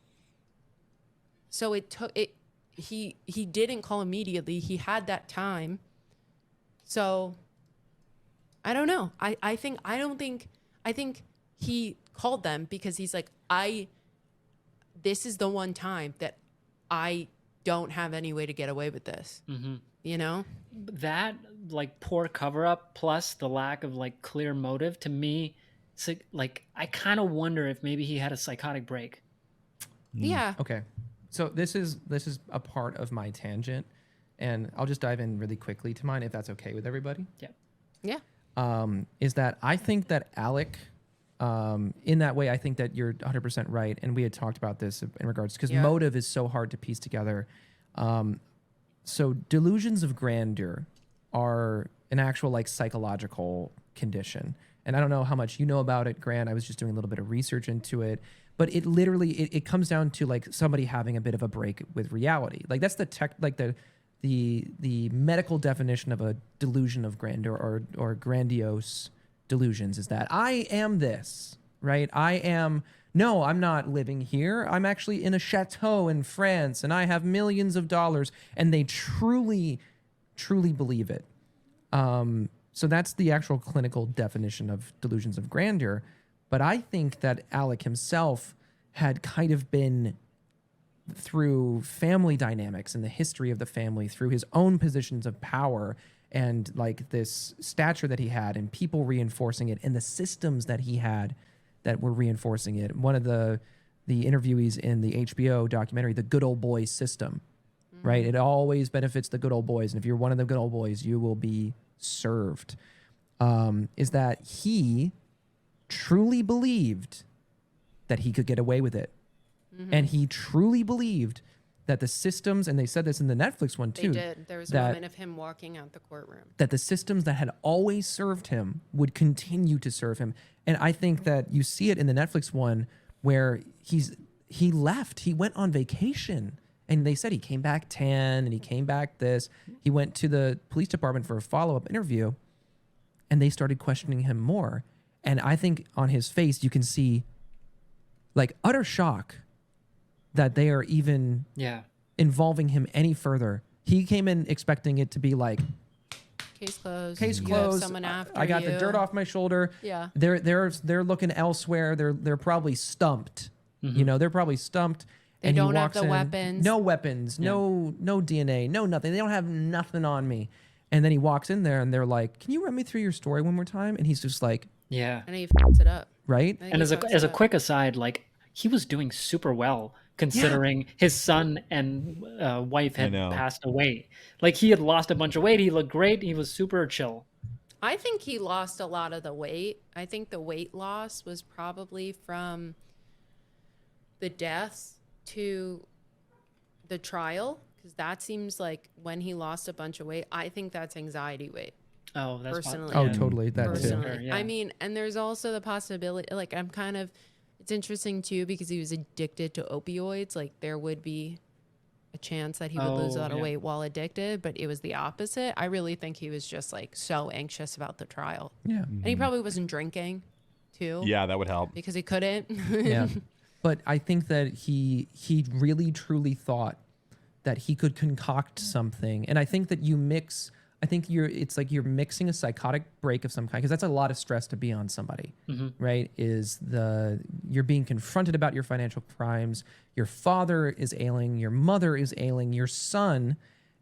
So it took it. He didn't call immediately. He had that time. So I don't know. I think he called them because he's like, this is the one time that I don't have any way to get away with this. Mm-hmm. You know? That, like, poor cover up plus the lack of, like, clear motive, to me, like, I kind of wonder if maybe he had a psychotic break. Yeah. Okay. So this is a part of my tangent, and I'll just dive in really quickly to mine if that's okay with everybody. Yeah. Yeah. Is that I think that Alec, in that way, I think that you're 100% right, and we had talked about this in regards, because motive is so hard to piece together. So delusions of grandeur are an actual, like, psychological condition. And I don't know how much you know about it, Grant. I was just doing a little bit of research into it. But it literally, it comes down to, like, somebody having a bit of a break with reality. Like, that's the medical definition of a delusion of grandeur or grandiose delusions, is that I am this, right? No, I'm not living here. I'm actually in a chateau in France and I have millions of dollars, and they truly, truly believe it. So that's the actual clinical definition of delusions of grandeur. But I think that Alec himself had kind of been, through family dynamics and the history of the family, through his own positions of power and, like, this stature that he had and people reinforcing it and the systems that he had that were reinforcing it. One of the interviewees in the HBO documentary, The Good Old Boys System, right? It always benefits the good old boys. And if you're one of the good old boys, you will be served. Is that he truly believed that he could get away with it. And he truly believed that the systems, and they said this in the Netflix one too. They did. There was a moment of him walking out the courtroom. That the systems that had always served him would continue to serve him. And I think that you see it in the Netflix one where he left. He went on vacation. And they said he came back tan and he came back this. He went to the police department for a follow-up interview and they started questioning him more. And I think on his face, you can see, like, utter shock that they are even involving him any further. He came in expecting it to be like, case closed. Case You closed. have someone after I got you. the dirt off my shoulder. Yeah. They're looking elsewhere. They're probably stumped. You know, they're probably stumped. They and don't he have walks the in, weapons. no weapons, no DNA, no nothing. They don't have nothing on me. And then he walks in there and they're like, "Can you run me through your story one more time?" And he's just like, Yeah. And he fucks it up. right? And as a quick aside, like, he was doing super well considering his son and wife had passed away. Like, he had lost a bunch of weight. He looked great. He was super chill. I think he lost a lot of the weight. I think the weight loss was probably from the deaths to the trial, because that seems like when he lost a bunch of weight. I think that's anxiety weight. Oh, that's personally. Oh, totally. That Personally. too. Yeah. I mean, and there's also the possibility, like, it's interesting too, because he was addicted to opioids. Like, there would be a chance that he would lose a lot of weight while addicted, but it was the opposite. I really think he was just, like, so anxious about the trial. Yeah. And he probably wasn't drinking too. Yeah, that would help. Because he couldn't. Yeah. But I think that he really truly thought that he could concoct something. And I think that it's like you're mixing a psychotic break of some kind, because that's a lot of stress to be on somebody, right? You're being confronted about your financial crimes. Your father is ailing. Your mother is ailing. Your son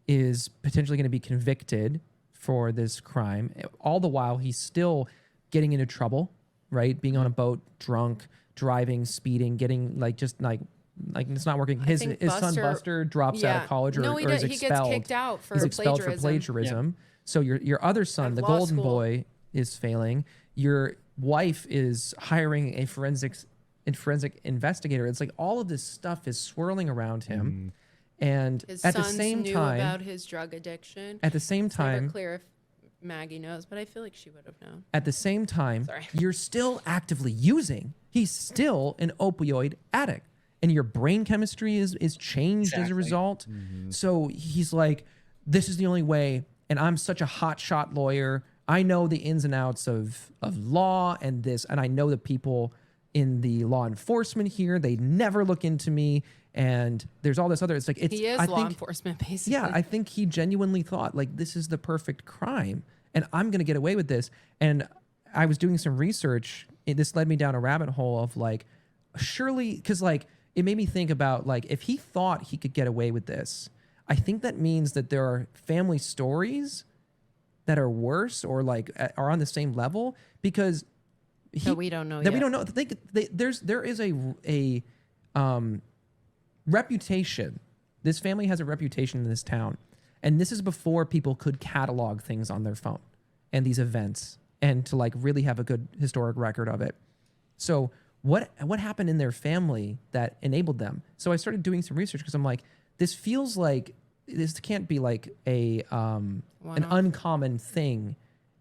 is potentially going to be convicted for this crime. All the while, he's still getting into trouble, right? Being on a boat, drunk, driving, speeding, getting like it's not working. His son Buster drops out of college or is expelled. He gets kicked out for He's expelled for plagiarism. So your other son, the golden boy, is failing. Your wife is hiring a forensics forensic investigator. It's like all of this stuff is swirling around him. And His at the sons same knew time, about his drug addiction. at the same It's never time, clear if Maggie knows, but I feel like she would have known. at the same time, Sorry. you're still actively using. He's still an opioid addict. And your brain chemistry is changed as a result. So he's like, this is the only way. And I'm such a hotshot lawyer. I know the ins and outs of law and this. And I know the people in the law enforcement here. They never look into me. And there's all this other. It's like, it's, He is I law think, enforcement, basically. yeah, I think he genuinely thought like this is the perfect crime and I'm going to get away with this. And I was doing some research. This led me down a rabbit hole of like, surely, because like it made me think about like if he thought he could get away with this, I think that means that there are family stories that are worse or like are on the same level because that we don't know that we yet. don't know. There is a reputation. This family has a reputation in this town. And this is before people could catalog things on their phone and these events and to like really have a good historic record of it. So what happened in their family that enabled them? So I started doing some research because I'm like, this feels like this can't be like an uncommon thing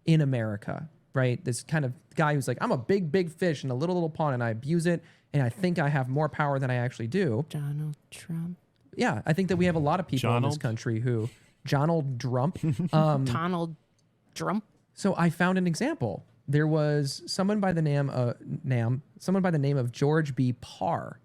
in America, right? This kind of guy who's like, I'm a big fish in a little pond and I abuse it and I think I have more power than I actually do. Donald Trump. Yeah, I think that we have a lot of people in this country who Donald Trump. Donald Trump. So I found an example. There was someone by the name of George B. Parr,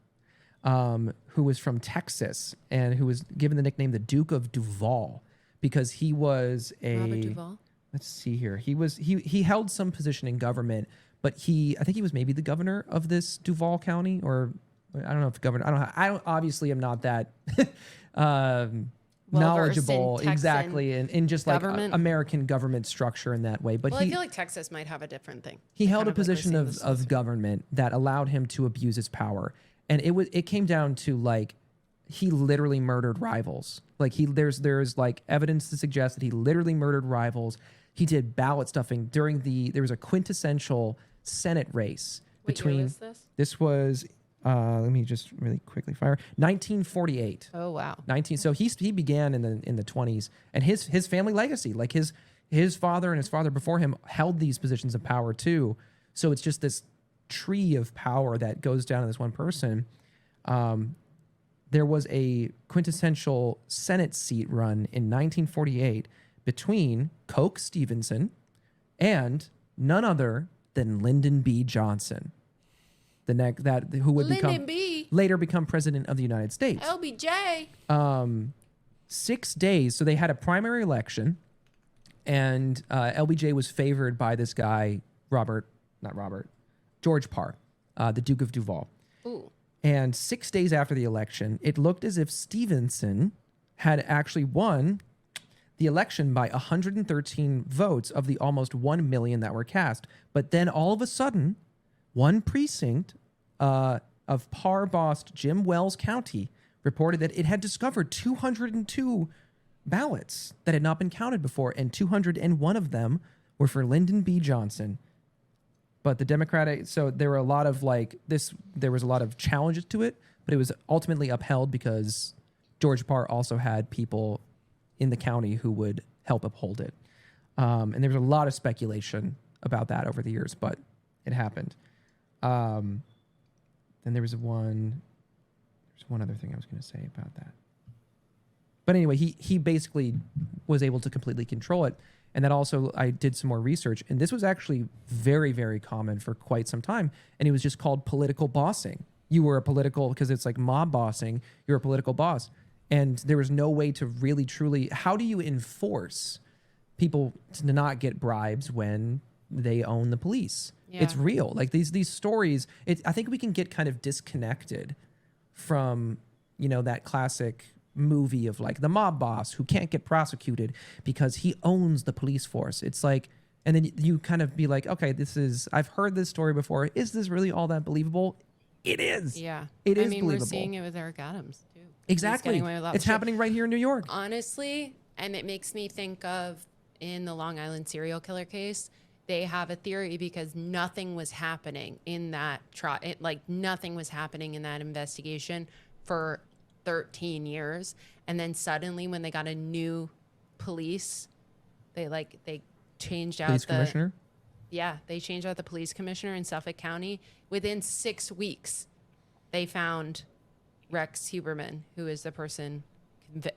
who was from Texas and who was given the nickname the Duke of Duval because he was Robert Duvall. Let's see here. He held some position in government, but I think he was maybe the governor of this Duval County, or I don't know if governor. I obviously am not that knowledgeable in exactly in just government. like American government structure in that way. But I feel like Texas might have a different thing. he held Kind a of like we're position seeing this of government that allowed him to abuse his power, and it came down to like he literally murdered rivals. Like there's like evidence to suggest that he literally murdered rivals. He did ballot stuffing there was a quintessential Senate race What between. year was this? This was let me just really quickly fire 1948. Oh wow. So he began in the 20s, and his family legacy, like his father and his father before him held these positions of power too. So it's just this tree of power that goes down to this one person. There was a quintessential Senate seat run in 1948 between Coke Stevenson and none other than Lyndon B. Johnson, who would later become president of the United States. LBJ. 6 days. So they had a primary election, and LBJ was favored by this guy, George Parr, the Duke of Duval. Ooh. And 6 days after the election, it looked as if Stevenson had actually won the election by 113 votes of the almost 1 million that were cast. But then all of a sudden, one precinct of Parr-bossed Jim Wells County reported that it had discovered 202 ballots that had not been counted before, and 201 of them were for Lyndon B. Johnson. But the Democratic, so there were a lot of there was a lot of challenges to it, but it was ultimately upheld because George Parr also had people in the county who would help uphold it. And there was a lot of speculation about that over the years, but it happened. Then there was one other thing I was going to say about that. But anyway, he basically was able to completely control it. And that also, I did some more research, and this was actually very, very common for quite some time. And it was just called political bossing. You were a political, because it's like mob bossing, you're a political boss. And there was no way to really, truly, how do you enforce people to not get bribes when they own the police? Yeah. It's real. Like these stories, I think we can get kind of disconnected from, that classic movie of like the mob boss who can't get prosecuted because he owns the police force. It's like, and then you kind of be like, okay, I've heard this story before. Is this really all that believable? It is. Yeah. It is believable. believable. We're seeing it with Eric Adams too. Exactly. It's happening right here in New York. Honestly, and it makes me think of in the Long Island serial killer case, they have a theory because nothing was happening in that trial. Like nothing was happening in that investigation for 13 years. And then suddenly when they got a new police, they changed out Police commissioner. they changed out the police commissioner in Suffolk County. Within 6 weeks, they found Rex Huberman, who is the person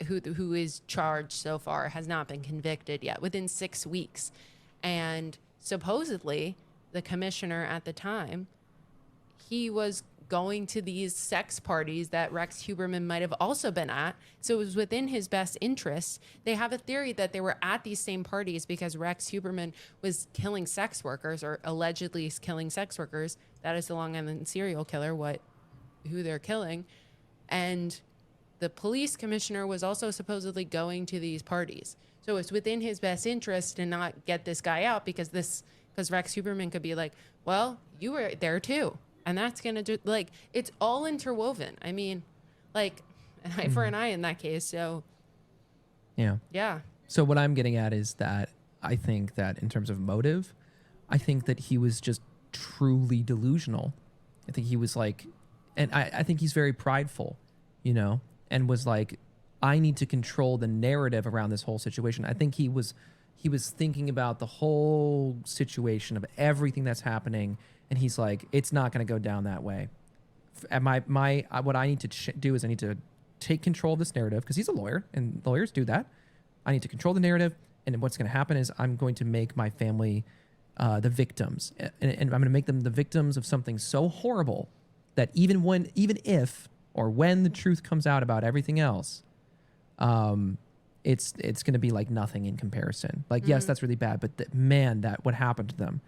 who is charged so far, has not been convicted yet, within 6 weeks. And supposedly, the commissioner at the time, he was going to these sex parties that Rex Huberman might have also been at. So it was within his best interest. They have a theory that they were at these same parties because Rex Huberman was killing sex workers, or allegedly killing sex workers. That is the Long Island serial killer, who they're killing. And the police commissioner was also supposedly going to these parties. So it's within his best interest to not get this guy out because Rex Huberman could be like, well, you were there too. And that's going to do, like, it's all interwoven. I mean, like, an eye for an eye in that case. So, yeah. So what I'm getting at is that I think that in terms of motive, I think that he was just truly delusional. I think he was like, and I think he's very prideful, and was like, I need to control the narrative around this whole situation. I think he was thinking about the whole situation of everything that's happening. And he's like, it's not going to go down that way. What I need to do is I need to take control of this narrative, because he's a lawyer and lawyers do that. I need to control the narrative. And what's going to happen is I'm going to make my family the victims. And I'm going to make them the victims of something so horrible that even if when the truth comes out about everything else, it's going to be like nothing in comparison. Like, yes, that's really bad. But what happened to them,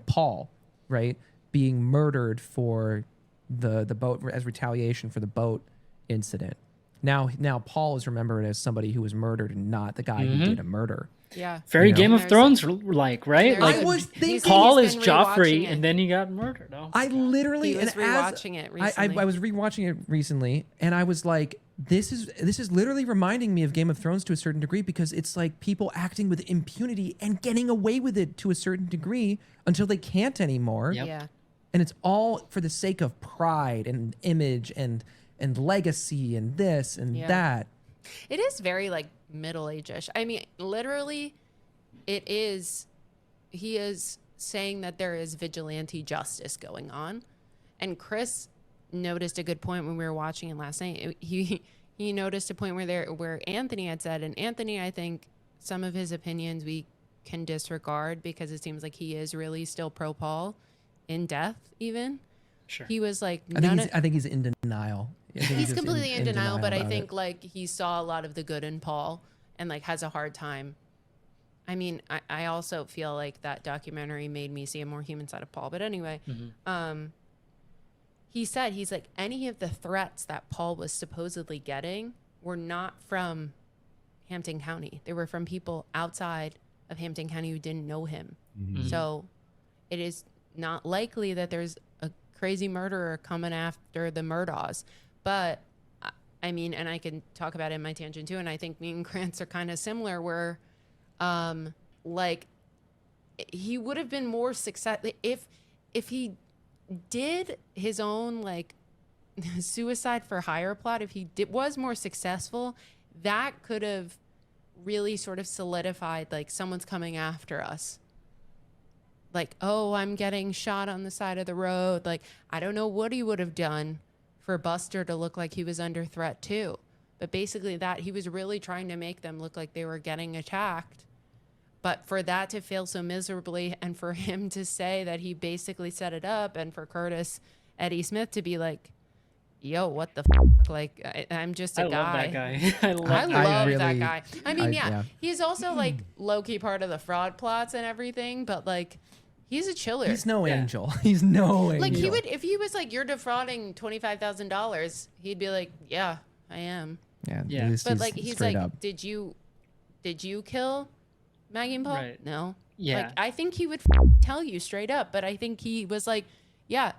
Paul, right, being murdered for the boat as retaliation for the boat incident. Now Paul is remembered as somebody who was murdered and not the guy who did a murder. Yeah. Very Game of Thrones like, right? Like, I was thinking Paul is Joffrey and then he got murdered. Oh, I literally he was rewatching it recently. I was rewatching it recently, and I was like, this is literally reminding me of Game of Thrones to a certain degree, because it's like people acting with impunity and getting away with it to a certain degree until they can't anymore. Yep. Yeah. And it's all for the sake of pride and image and legacy and this and that. It is very like middle age-ish. I mean, literally, he is saying that there is vigilante justice going on. And Chris noticed a good point when we were watching it last night. He noticed a point where Anthony had said, and Anthony, I think some of his opinions we can disregard because it seems like he is really still pro Paul in death even. Sure. He was like, I think he's in denial. he's completely in denial, but I think it. like he saw a lot of the good in Paul and like has a hard time. I mean, I also feel like that documentary made me see a more human side of Paul. But anyway, he said, he's like, any of the threats that Paul was supposedly getting were not from Hampton County. They were from people outside of Hampton County who didn't know him. So it is not likely that there's a crazy murderer coming after the Murdaughs. But I mean, and I can talk about it in my tangent too. And I think me and Krantz are kind of similar where, like he would have been more successful if he did his own like suicide for hire plot. If he was more successful, that could have really sort of solidified like someone's coming after us. Like, oh, I'm getting shot on the side of the road. Like, I don't know what he would have done for Buster to look like he was under threat too. But basically that he was really trying to make them look like they were getting attacked. But for that to fail so miserably, and for him to say that he basically set it up, and for Curtis Eddie Smith to be like, yo, what the f***? Like, I'm just a guy. I love that guy. I love really- that guy. I mean, yeah. he's also like low-key part of the fraud plots and everything, but like, he's a chiller. He's no angel. He's no angel. Like, he would, if he was like, you're defrauding $25,000, he'd be like, yeah, I am. Yeah. But like, he's straight like, up. did you kill Maggie and Paul? Right. No. Yeah. Like, I think he would tell you straight up, but I think he was like, yeah,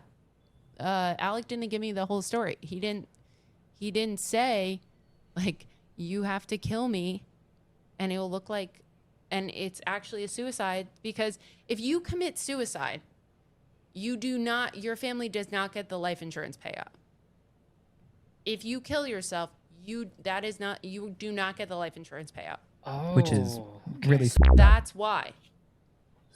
Alec didn't give me the whole story. He didn't say like, you have to kill me and it will look like and it's actually a suicide, because if you commit suicide, your family does not get the life insurance payout. If you kill yourself, you do not get the life insurance payout. Oh, which is okay. really That's why.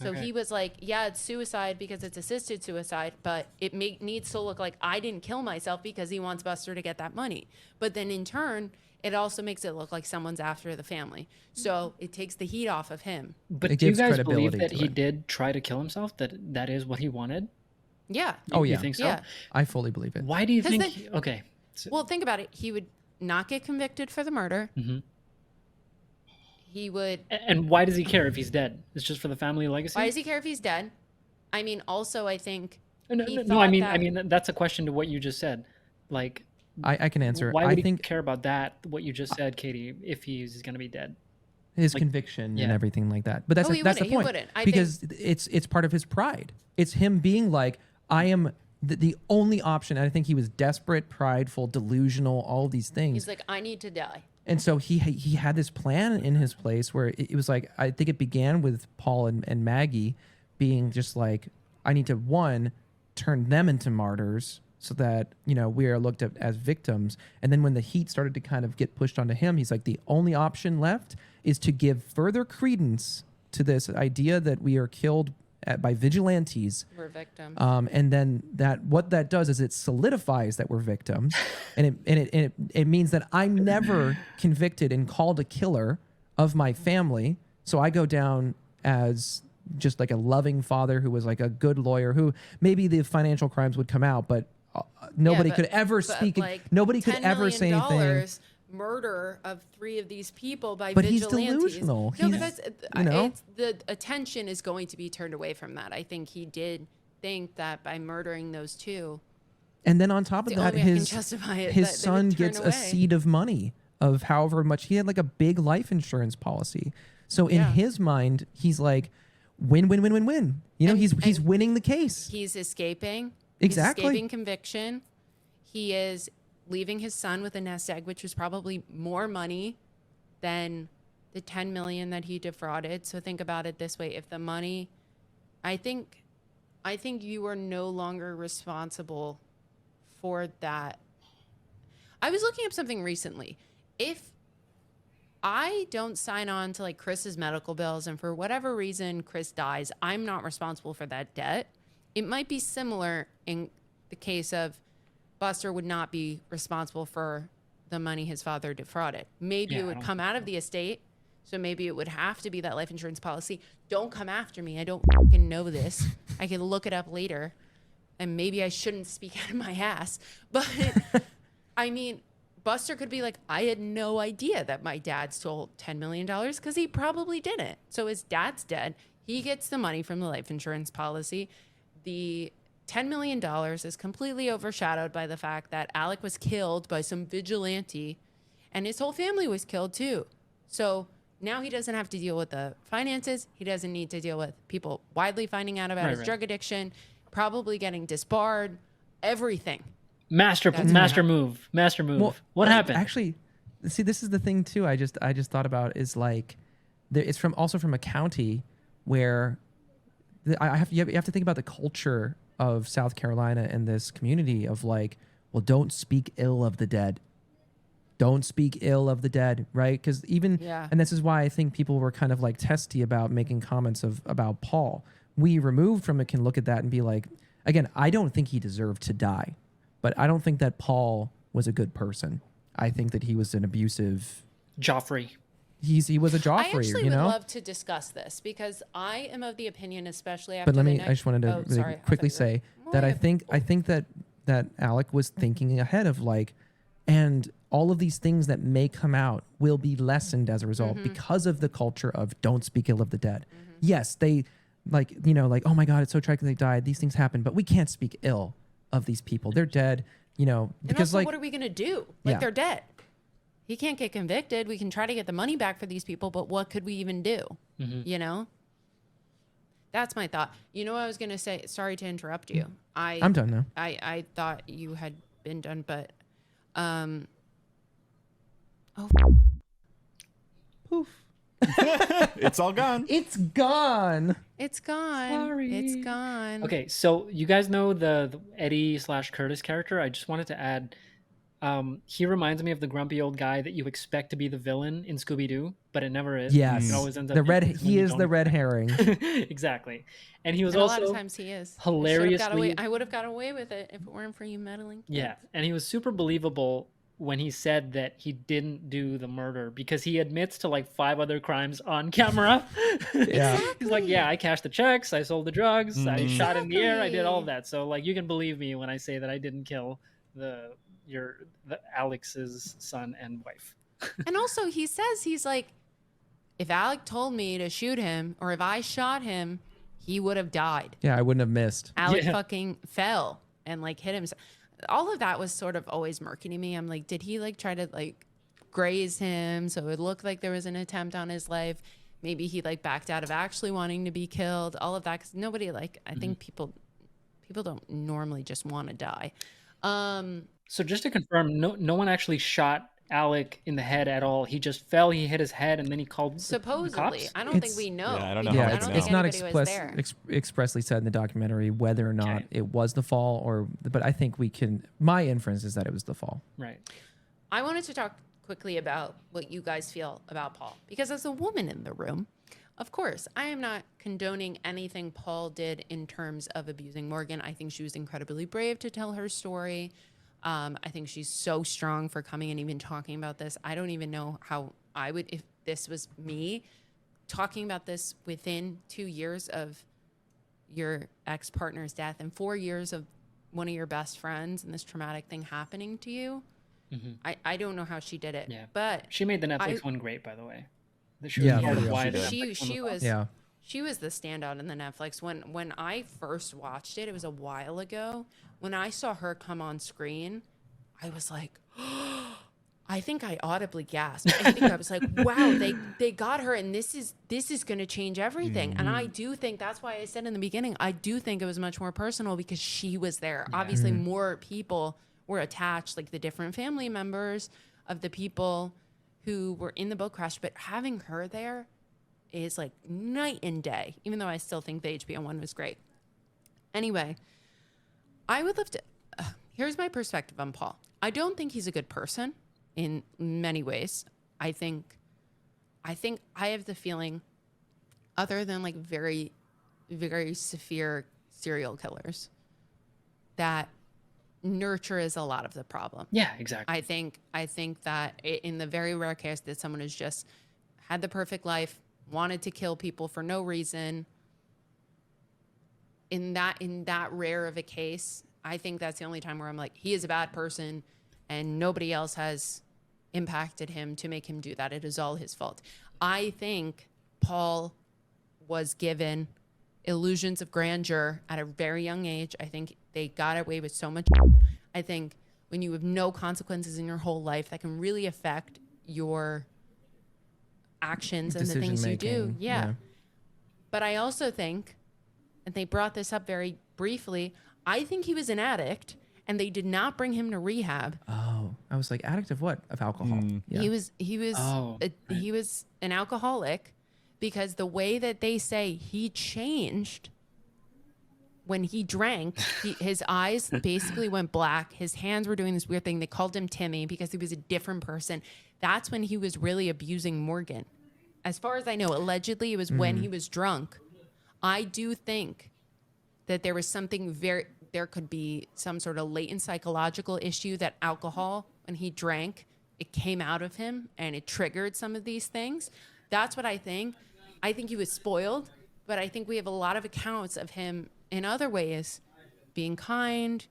So Okay. he was like, yeah, it's suicide because it's assisted suicide, but it needs to look like I didn't kill myself, because he wants Buster to get that money. But then in turn, it also makes it look like someone's after the family. So it takes the heat off of him. But It do you gives guys believe credibility that to he it. did try to kill himself? That is what he wanted? Yeah. Oh, You yeah. think so? Yeah. I fully believe it. Why do you 'Cause think? then- Okay. So, Well, think about it. He would not get convicted for the murder. Mhm. He would. And why does he care if he's dead? It's just for the family legacy. Why does he care if he's dead? I mean, also, I think. No, he no, I thought mean, that- that's a question to what you just said. Like, I can answer. why I would he think care about that? What you just said, Katie, if he's going to be dead. his like, conviction yeah. and everything like that. But that's Oh, he that's the wouldn't. He point. wouldn't. I Because it's part of his pride. It's him being like, I am the only option. And I think he was desperate, prideful, delusional, all these things. He's like, I need to die. And so he had this plan in his place where it was like, I think it began with Paul and Maggie being just like, I need to, one, turn them into martyrs so that, we are looked at as victims. And then when the heat started to kind of get pushed onto him, he's like, the only option left is to give further credence to this idea that we are killed by vigilantes. We're victims. And then what that does is it solidifies that we're victims, and it means that I'm never convicted and called a killer of my family. So I go down as just like a loving father who was like a good lawyer, who maybe the financial crimes would come out, but nobody Yeah, could ever but, speak. like, Nobody could $10 ever say anything. million murder of 3 of these people by But he's vigilantes. delusional. No, He's- but that's, it's, the attention is going to be turned away from that. I think he did think that by murdering those 2, And then on top of the that, only way I can his justify it, his that they son would turn gets a away. seed of money of however much. He had like a big life insurance policy. So in Yeah. his mind, he's like, win, win, win, win, win. And- he's and winning the case. He's escaping. Exactly. He's escaping conviction. He is leaving his son with a nest egg, which was probably more money than the 10 million that he defrauded. So think about it this way. If the money, I think you are no longer responsible for that. I was looking up something recently. If I don't sign on to like Chris's medical bills, and for whatever reason Chris dies, I'm not responsible for that debt. It might be similar in the case of Buster would not be responsible for the money his father defrauded. Maybe Yeah, it I would don't come out of the estate. So maybe it would have to be that life insurance policy. Don't come after me. I don't fucking know this. I can look it up later. And maybe I shouldn't speak out of my ass. But I mean, Buster could be like, I had no idea that my dad stole $10 million, because he probably didn't. So his dad's dead. He gets the money from the life insurance policy. The $10 million is completely overshadowed by the fact that Alec was killed by some vigilante, and his whole family was killed too. So now he doesn't have to deal with the finances. He doesn't need to deal with people widely finding out about his drug addiction, probably getting disbarred, everything. Master move. Well, What happened? Actually, see, this is the thing too. I just thought about is like, it's from a county where you have to think about the culture of South Carolina and this community of like, well, don't speak ill of the dead. Don't speak ill of the dead, right? Because and this is why I think people were kind of like testy about making comments about Paul. We removed from it can look at that and be like, again, I don't think he deserved to die, but I don't think that Paul was a good person. I think that he was an abusive. Joffrey. He was a I Joffrey, actually would love to discuss this, because I am of the opinion, especially after But let the me. next- I just wanted to Oh, really sorry. quickly say that I think that Alec was thinking ahead of like, and all of these things that may come out will be lessened as a result because of the culture of don't speak ill of the dead. Yes, they like oh my God, it's so tragic they died. These things happen, but we can't speak ill of these people. They're dead. And Because also, like what are we gonna do? Like Yeah. they're dead. He can't get convicted. We can try to get the money back for these people, but what could we even do? You know? That's my thought. You know what I was gonna say? Sorry to interrupt you. I'm done now. I thought you had been done, but Poof. It's all gone. It's gone. It's gone. Sorry. It's gone. Okay, so you guys know the Eddie / Curtis character. I just wanted to add, he reminds me of the grumpy old guy that you expect to be the villain in Scooby-Doo, but it never is. Yes. It always ends up The red. when He you is don't the red herring. exactly. And he was And a also lot of times he is. hilariously. I would have got away with it if it weren't for you meddling. Yeah, and he was super believable when he said that he didn't do the murder because he admits to like 5 other crimes on camera. Yeah. He's like, yeah, I cashed the checks, I sold the drugs, I shot in the air, I did all of Exactly. that. So like, you can believe me when I say that I didn't kill the Alex's son and wife. And also, he says, he's like, if Alec told me to shoot him or if I shot him, he would have died. Yeah, I wouldn't have missed. Alec Yeah. fucking fell and like hit himself. All of that was sort of always murky to me. I'm like, did he like try to like graze him so it looked like there was an attempt on his life? Maybe he like backed out of actually wanting to be killed. All of that, because nobody like, I think people don't normally just want to die. So just to confirm, no one actually shot Alec in the head at all. He just fell, he hit his head, and then he called the Supposedly, cops? I don't think It's- we know. Yeah, I don't know because how Yeah, much it's, we don't it's know. think not anybody was there. expressly said in the documentary whether or not Okay. it was the fall or. But I think we can. My inference is that it was the fall. Right. I wanted to talk quickly about what you guys feel about Paul, because as a woman in the room, of course, I am not condoning anything Paul did in terms of abusing Morgan. I think she was incredibly brave to tell her story. I think she's so strong for coming and even talking about this. I don't even know how I would, if this was me, talking about this within 2 years of your ex-partner's death and 4 years of one of your best friends and this traumatic thing happening to you. I don't know how she did it. Yeah. But She made the Netflix I- one great, by the way. She Yeah, was part for of real. why She the did. Netflix one she was was Yeah. she was the standout in the Netflix. When I first watched it, it was a while ago. When I saw her come on screen, I was like, I think I audibly gasped. I think I was like, wow, they got her, and this is going to change everything. And I do think that's why I said in the beginning, I do think it was much more personal because she was there. Obviously, more people were attached, like the different family members of the people who were in the boat crash. But having her there is like night and day, even though I still think the HBO one was great. Anyway, I would love to. Here's my perspective on Paul. I don't think he's a good person in many ways. I think I have the feeling, other than like very, very severe serial killers, that nurture is a lot of the problem. Yeah, exactly. I think that in the very rare case that someone has just had the perfect life, wanted to kill people for no reason, in that rare of a case, I think that's the only time where I'm like, he is a bad person and nobody else has impacted him to make him do that. It is all his fault. I think Paul was given illusions of grandeur at a very young age. I think they got away with so much. I think when you have no consequences in your whole life, that can really affect your actions and the things you do. Decision-making, Yeah. But I also think, and they brought this up very briefly, I think he was an addict and they did not bring him to rehab. Oh, I was like, addict of what? Of alcohol. Yeah. He was Oh, he was an alcoholic because the way that they say he changed when he drank, his eyes basically went black. His hands were doing this weird thing. They called him Timmy because he was a different person. That's when he was really abusing Morgan. As far as I know, allegedly it was when he was drunk. I do think that there was something there could be some sort of latent psychological issue that alcohol, when he drank, it came out of him and it triggered some of these things. That's what I think. I think he was spoiled, but I think we have a lot of accounts of him in other ways being kind,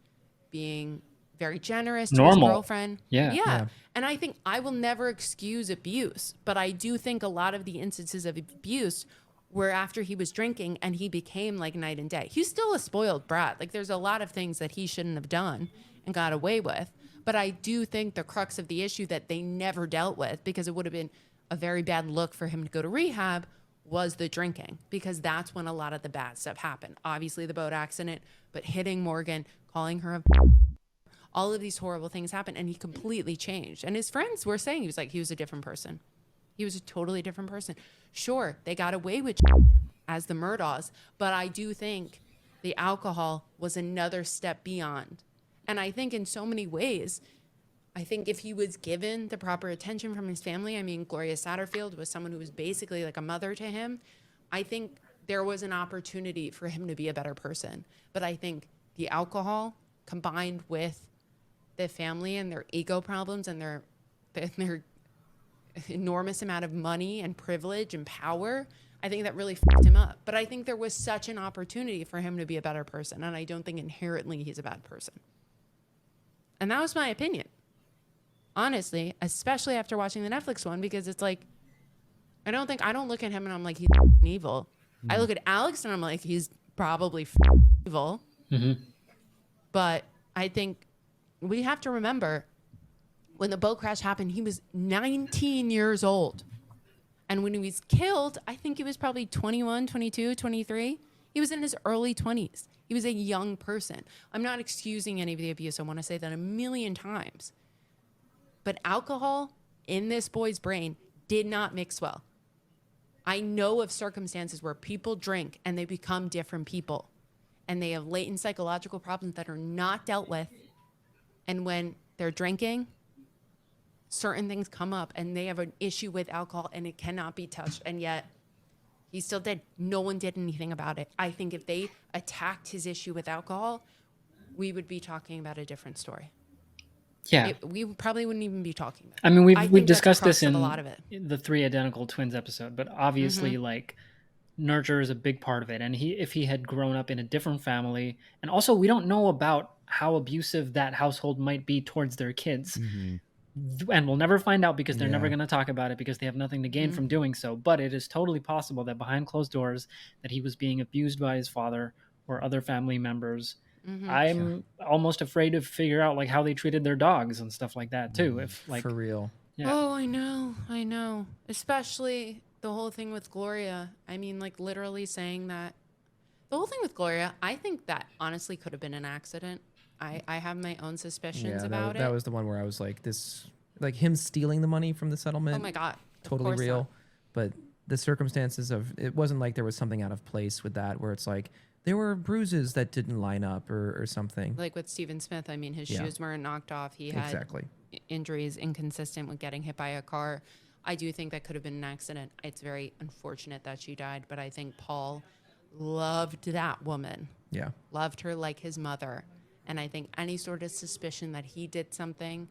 being very generous to Normal. his girlfriend. Yeah. And I think I will never excuse abuse, but I do think a lot of the instances of abuse were after he was drinking and he became like night and day. He's still a spoiled brat. Like there's a lot of things that he shouldn't have done and got away with. But I do think the crux of the issue that they never dealt with, because it would have been a very bad look for him to go to rehab, was the drinking, because that's when a lot of the bad stuff happened. Obviously the boat accident, but hitting Morgan, calling her a all of these horrible things happened and he completely changed. And his friends were saying he was a different person. He was a totally different person. Sure, they got away with as the Murdaughs, but I do think the alcohol was another step beyond. And I think in so many ways, I think if he was given the proper attention from his family, I mean, Gloria Satterfield was someone who was basically like a mother to him. I think there was an opportunity for him to be a better person. But I think the alcohol combined with the family and their ego problems and their enormous amount of money and privilege and power, I think that really fucked him up. But I think there was such an opportunity for him to be a better person. And I don't think inherently he's a bad person. And that was my opinion. Honestly, especially after watching the Netflix one, because it's like, I don't look at him and I'm like, he's evil. I look at Alex and I'm like, he's probably evil. Mm-hmm. But I think we have to remember when the boat crash happened, he was 19 years old. And when he was killed, I think he was probably 21, 22, 23. He was in his early 20s. He was a young person. I'm not excusing any of the abuse. I want to say that a million times. But alcohol in this boy's brain did not mix well. I know of circumstances where people drink and they become different people. And they have latent psychological problems that are not dealt with. And when they're drinking, certain things come up and they have an issue with alcohol and it cannot be touched. And yet he's still dead. No one did anything about it. I think if they attacked his issue with alcohol, we would be talking about a different story. Yeah. We probably wouldn't even be talking about it. I mean, we've think discussed that's this in a lot of it. the Three Identical Twins episode, but obviously, like, nurture is a big part of it. And if he had grown up in a different family, and also we don't know about how abusive that household might be towards their kids. And we'll never find out because they're never going to talk about it because they have nothing to gain from doing so. But it is totally possible that behind closed doors that he was being abused by his father or other family members. I'm almost afraid to figure out like how they treated their dogs and stuff like that too. If like For real. Yeah. Oh, I know. Especially the whole thing with Gloria. I mean, like literally saying that. The whole thing with Gloria, I think that honestly could have been an accident. I have my own suspicions about it. That was the one where I was like, this, like him stealing the money from the settlement. Oh my God. Totally real. But the circumstances of it wasn't like there was something out of place with that, where it's like there were bruises that didn't line up or something. Like with Stephen Smith, I mean, his shoes weren't knocked off. He had injuries inconsistent with getting hit by a car. I do think that could have been an accident. It's very unfortunate that she died, but I think Paul loved that woman. Yeah. Loved her like his mother. And I think any sort of suspicion that he did something,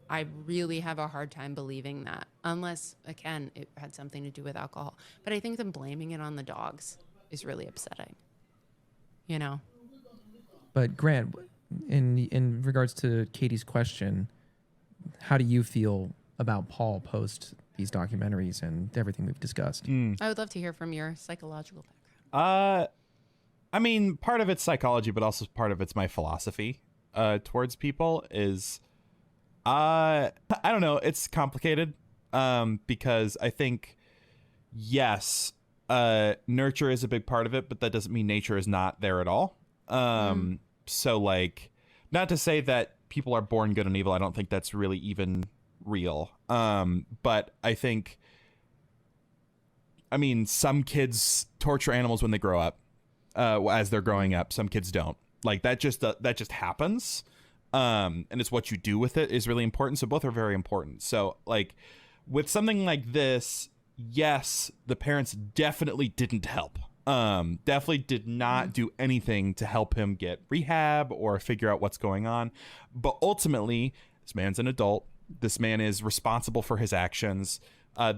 I really have a hard time believing that. Unless, again, it had something to do with alcohol. But I think them blaming it on the dogs is really upsetting. You know? But Grant, in regards to Katie's question, how do you feel about Paul post these documentaries and everything we've discussed? I would love to hear from your psychological background. I mean, part of it's psychology, but also part of it's my philosophy towards people is, I don't know, it's complicated because I think, yes, nurture is a big part of it, but that doesn't mean nature is not there at all. So, like, not to say that people are born good and evil. I don't think that's really even real. But I think, I mean, some kids torture animals when they grow up. As they're growing up, some kids don't. Like that just happens, and it's what you do with it is really important. So both are very important. So like with something like this, yes, the parents definitely didn't help. Definitely did not do anything to help him get rehab or figure out what's going on. But ultimately, this man's an adult. This man is responsible for his actions.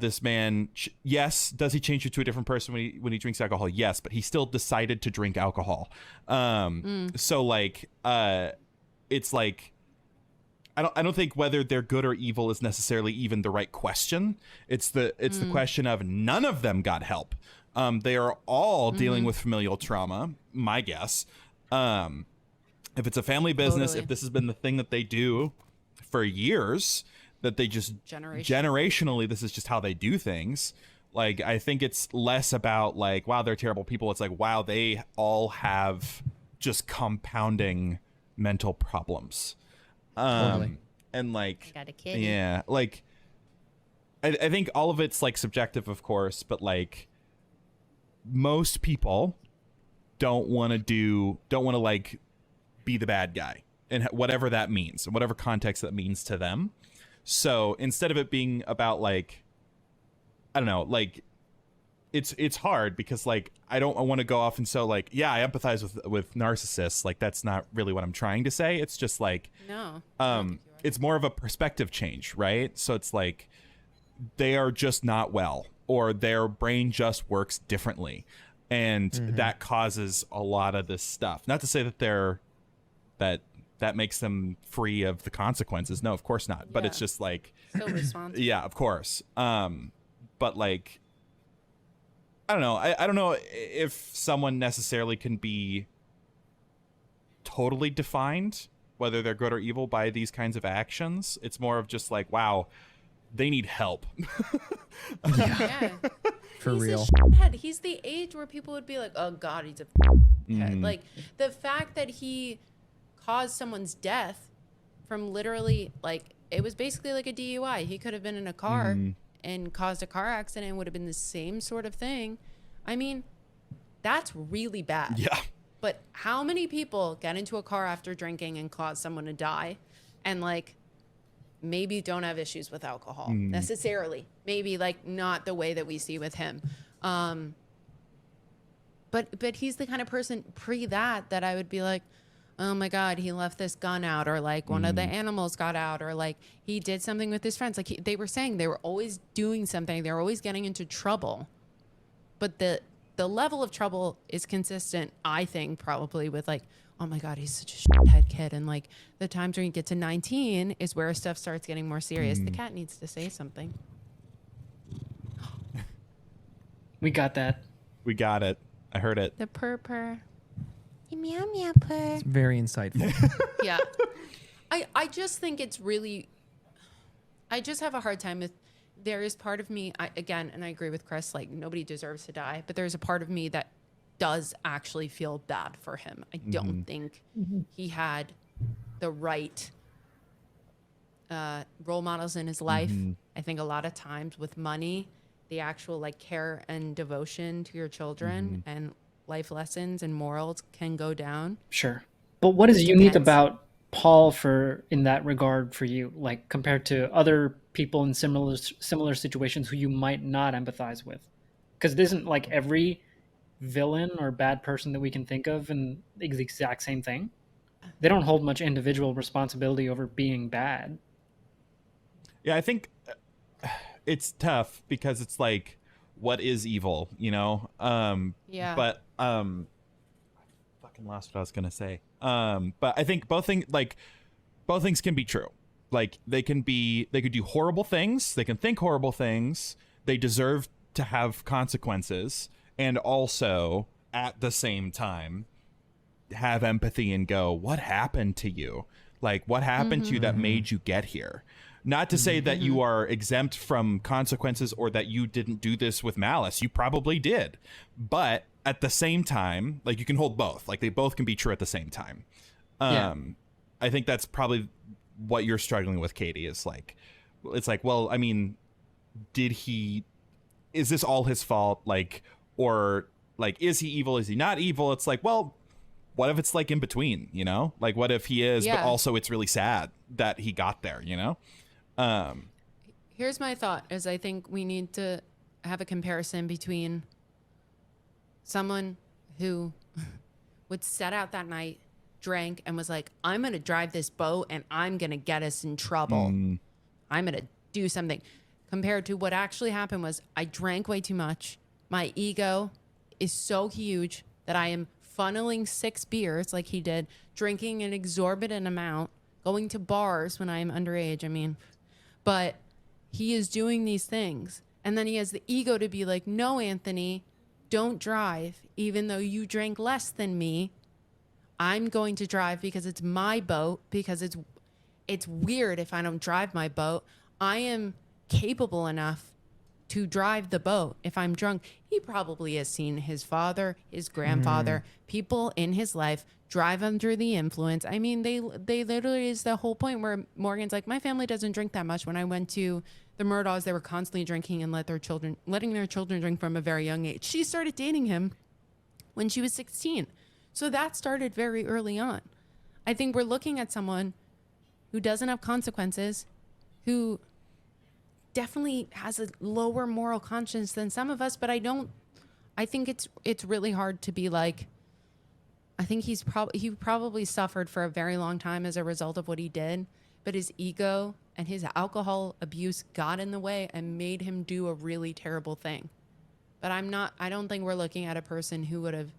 This man, yes, does he change you to a different person when he drinks alcohol? Yes, but he still decided to drink alcohol. So like, it's like, I don't think whether they're good or evil is necessarily even the right question. It's the question of none of them got help. They are all dealing with familial trauma, my guess. If it's a family business, if this has been the thing that they do for years, that they just generationally, this is just how they do things. Like, I think it's less about like, wow, they're terrible people. It's like, wow, they all have just compounding mental problems. Totally. And like, got a kitty. yeah, like I think all of it's like subjective, of course, but like most people don't want to like be the bad guy, and whatever that means, whatever context that means to them. So instead of it being about like, I don't know, like it's hard because like I want to go off and so like, yeah, I empathize with narcissists. Like that's not really what I'm trying to say. It's just like, No. it's more of a perspective change, right? So it's like they are just not well, or their brain just works differently, and that causes a lot of this stuff. Not to say that that makes them free of the consequences. No, of course not. But it's just like, Still responsible. yeah, of course. But like, I don't know. I don't know if someone necessarily can be totally defined, whether they're good or evil, by these kinds of actions. It's more of just like, wow, they need help. Yeah. For He's real. a shithead. He's the age where people would be like, oh God, he's a head. Like the fact that he caused someone's death from literally, like, it was basically like a DUI. He could have been in a car and caused a car accident, would have been the same sort of thing. I mean, that's really bad. Yeah. But how many people get into a car after drinking and cause someone to die, and like maybe don't have issues with alcohol necessarily? Maybe like not the way that we see with him. But he's the kind of person pre that I would be like, oh my God, he left this gun out, or like one of the animals got out, or like he did something with his friends. Like they were saying they were always doing something. They were always getting into trouble. But the level of trouble is consistent, I think, probably with like, oh my God, he's such a shithead kid. And like the times when you get to 19 is where stuff starts getting more serious. The cat needs to say something. We got that. We got it. I heard it. The purr. Meow meow purr. It's very insightful. Yeah. I just think it's really, I just have a hard time with, there is part of me, again, and I agree with Chris, like nobody deserves to die, but there's a part of me that does actually feel bad for him. I don't think he had the right role models in his life. I think a lot of times with money, the actual like care and devotion to your children and life lessons and morals can go down. Sure. But what is unique Depends. about Paul in that regard for you, like compared to other people in similar situations who you might not empathize with? Because it isn't like every villain or bad person that we can think of and the exact same thing. They don't hold much individual responsibility over being bad. Yeah, I think it's tough because it's like, what is evil, you know? Yeah. But I fucking lost what I was gonna say. But I think both things can be true. Like they could do horrible things, they can think horrible things, they deserve to have consequences, and also at the same time have empathy and go, what happened to you? Like what happened to you that made you get here? Not to say that you are exempt from consequences or that you didn't do this with malice. You probably did. But at the same time, like you can hold both. Like they both can be true at the same time. I think that's probably what you're struggling with, Katie, is like, it's like, well, I mean, is this all his fault? Like, or like, is he evil? Is he not evil? It's like, well, what if it's like in between, you know? Like, what if he is, but also it's really sad that he got there, you know? Here's my thought is I think we need to have a comparison between someone who would set out that night, drank, and was like, I'm going to drive this boat and I'm going to get us in trouble. I'm going to do something. Compared to what actually happened was I drank way too much. My ego is so huge that I am funneling 6 beers like he did, drinking an exorbitant amount, going to bars when I am underage. I mean, but he is doing these things. And then he has the ego to be like, no, Anthony, don't drive. Even though you drank less than me, I'm going to drive because it's my boat, because it's weird if I don't drive my boat. I am capable enough to drive the boat if I'm drunk. He probably has seen his father, his grandfather, people in his life drive under the influence. I mean, they literally is the whole point where Morgan's like, my family doesn't drink that much. When I went to the Murdaughs, they were constantly drinking and letting their children drink from a very young age. She started dating him when she was 16. So that started very early on. I think we're looking at someone who doesn't have consequences, who definitely has a lower moral conscience than some of us, but I think it's really hard to be like, I think he probably suffered for a very long time as a result of what he did, but his ego and his alcohol abuse got in the way and made him do a really terrible thing. But I don't think we're looking at a person who would have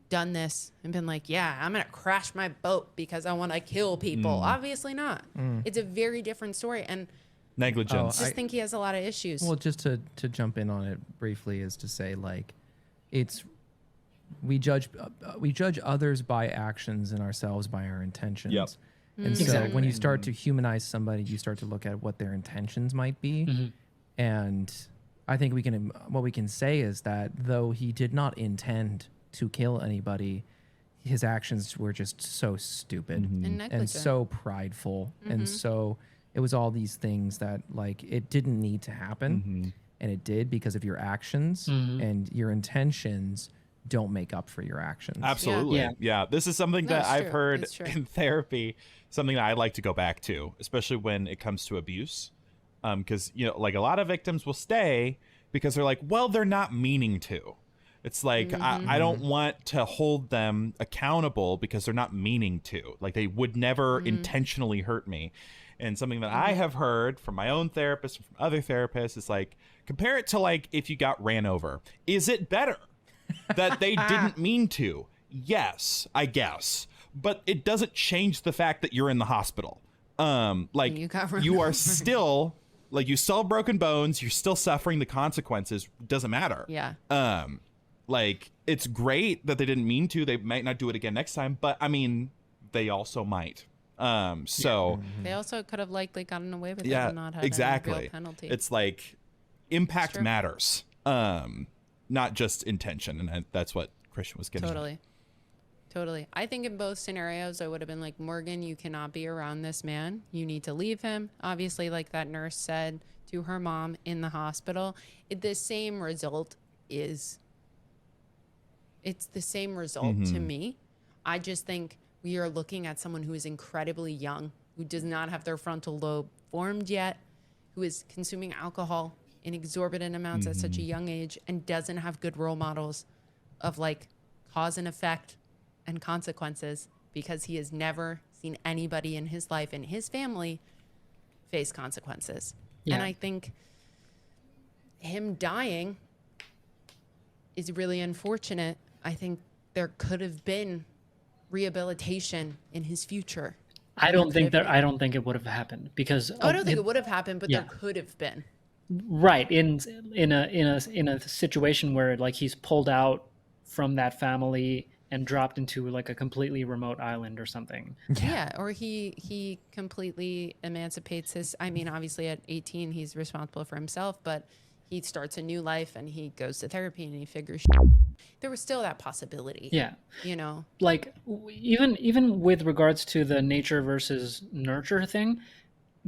done this and been like, yeah, I'm going to crash my boat because I want to kill people. Obviously not. It's a very different story. And Negligence. I just think he has a lot of issues. Well, just to jump in on it briefly is to say, like, we judge others by actions and ourselves by our intentions. Yep. And so when you start to humanize somebody, you start to look at what their intentions might be. And I think what we can say is that though he did not intend to kill anybody, his actions were just so stupid and so prideful. And so it was all these things that, like, it didn't need to happen. And it did because of your actions, and your intentions don't make up for your actions. Absolutely. Yeah. This is something that I've heard It's true. in therapy, something that I like to go back to, especially when it comes to abuse. Because, like, a lot of victims will stay because they're like, well, they're not meaning to. It's like, I don't want to hold them accountable because they're not meaning to. Like, they would never intentionally hurt me. And something that I have heard from my own therapist and from other therapists is like, compare it to, like, if you got ran over. Is it better that they didn't mean to? Yes, I guess. But it doesn't change the fact that you're in the hospital. Like, you are still, like, you still have broken bones. You're still suffering the consequences. Doesn't matter. Yeah. Like, it's great that they didn't mean to. They might not do it again next time. But, I mean, they also might. They also could have likely gotten away with it and not had any real penalty. It's like impact matters, not just intention, and that's what Christian was getting at. Totally. I think in both scenarios, I would have been like, Morgan, you cannot be around this man. You need to leave him. Obviously, like that nurse said to her mom in the hospital, the same result is. It's the same result to me. I just think we are looking at someone who is incredibly young, who does not have their frontal lobe formed yet, who is consuming alcohol in exorbitant amounts at such a young age and doesn't have good role models of, like, cause and effect and consequences, because he has never seen anybody in his life and his family face consequences. And I think him dying is really unfortunate. I think there could have been rehabilitation in his future. I don't think it would have happened because I don't think it would have happened, but there could have been. Right, in a situation where, like, he's pulled out from that family and dropped into, like, a completely remote island or something. Yeah, or he completely emancipates his. I mean, obviously at 18 he's responsible for himself, but he starts a new life and he goes to therapy and he figures there was still that possibility. Yeah. Like, even with regards to the nature versus nurture thing,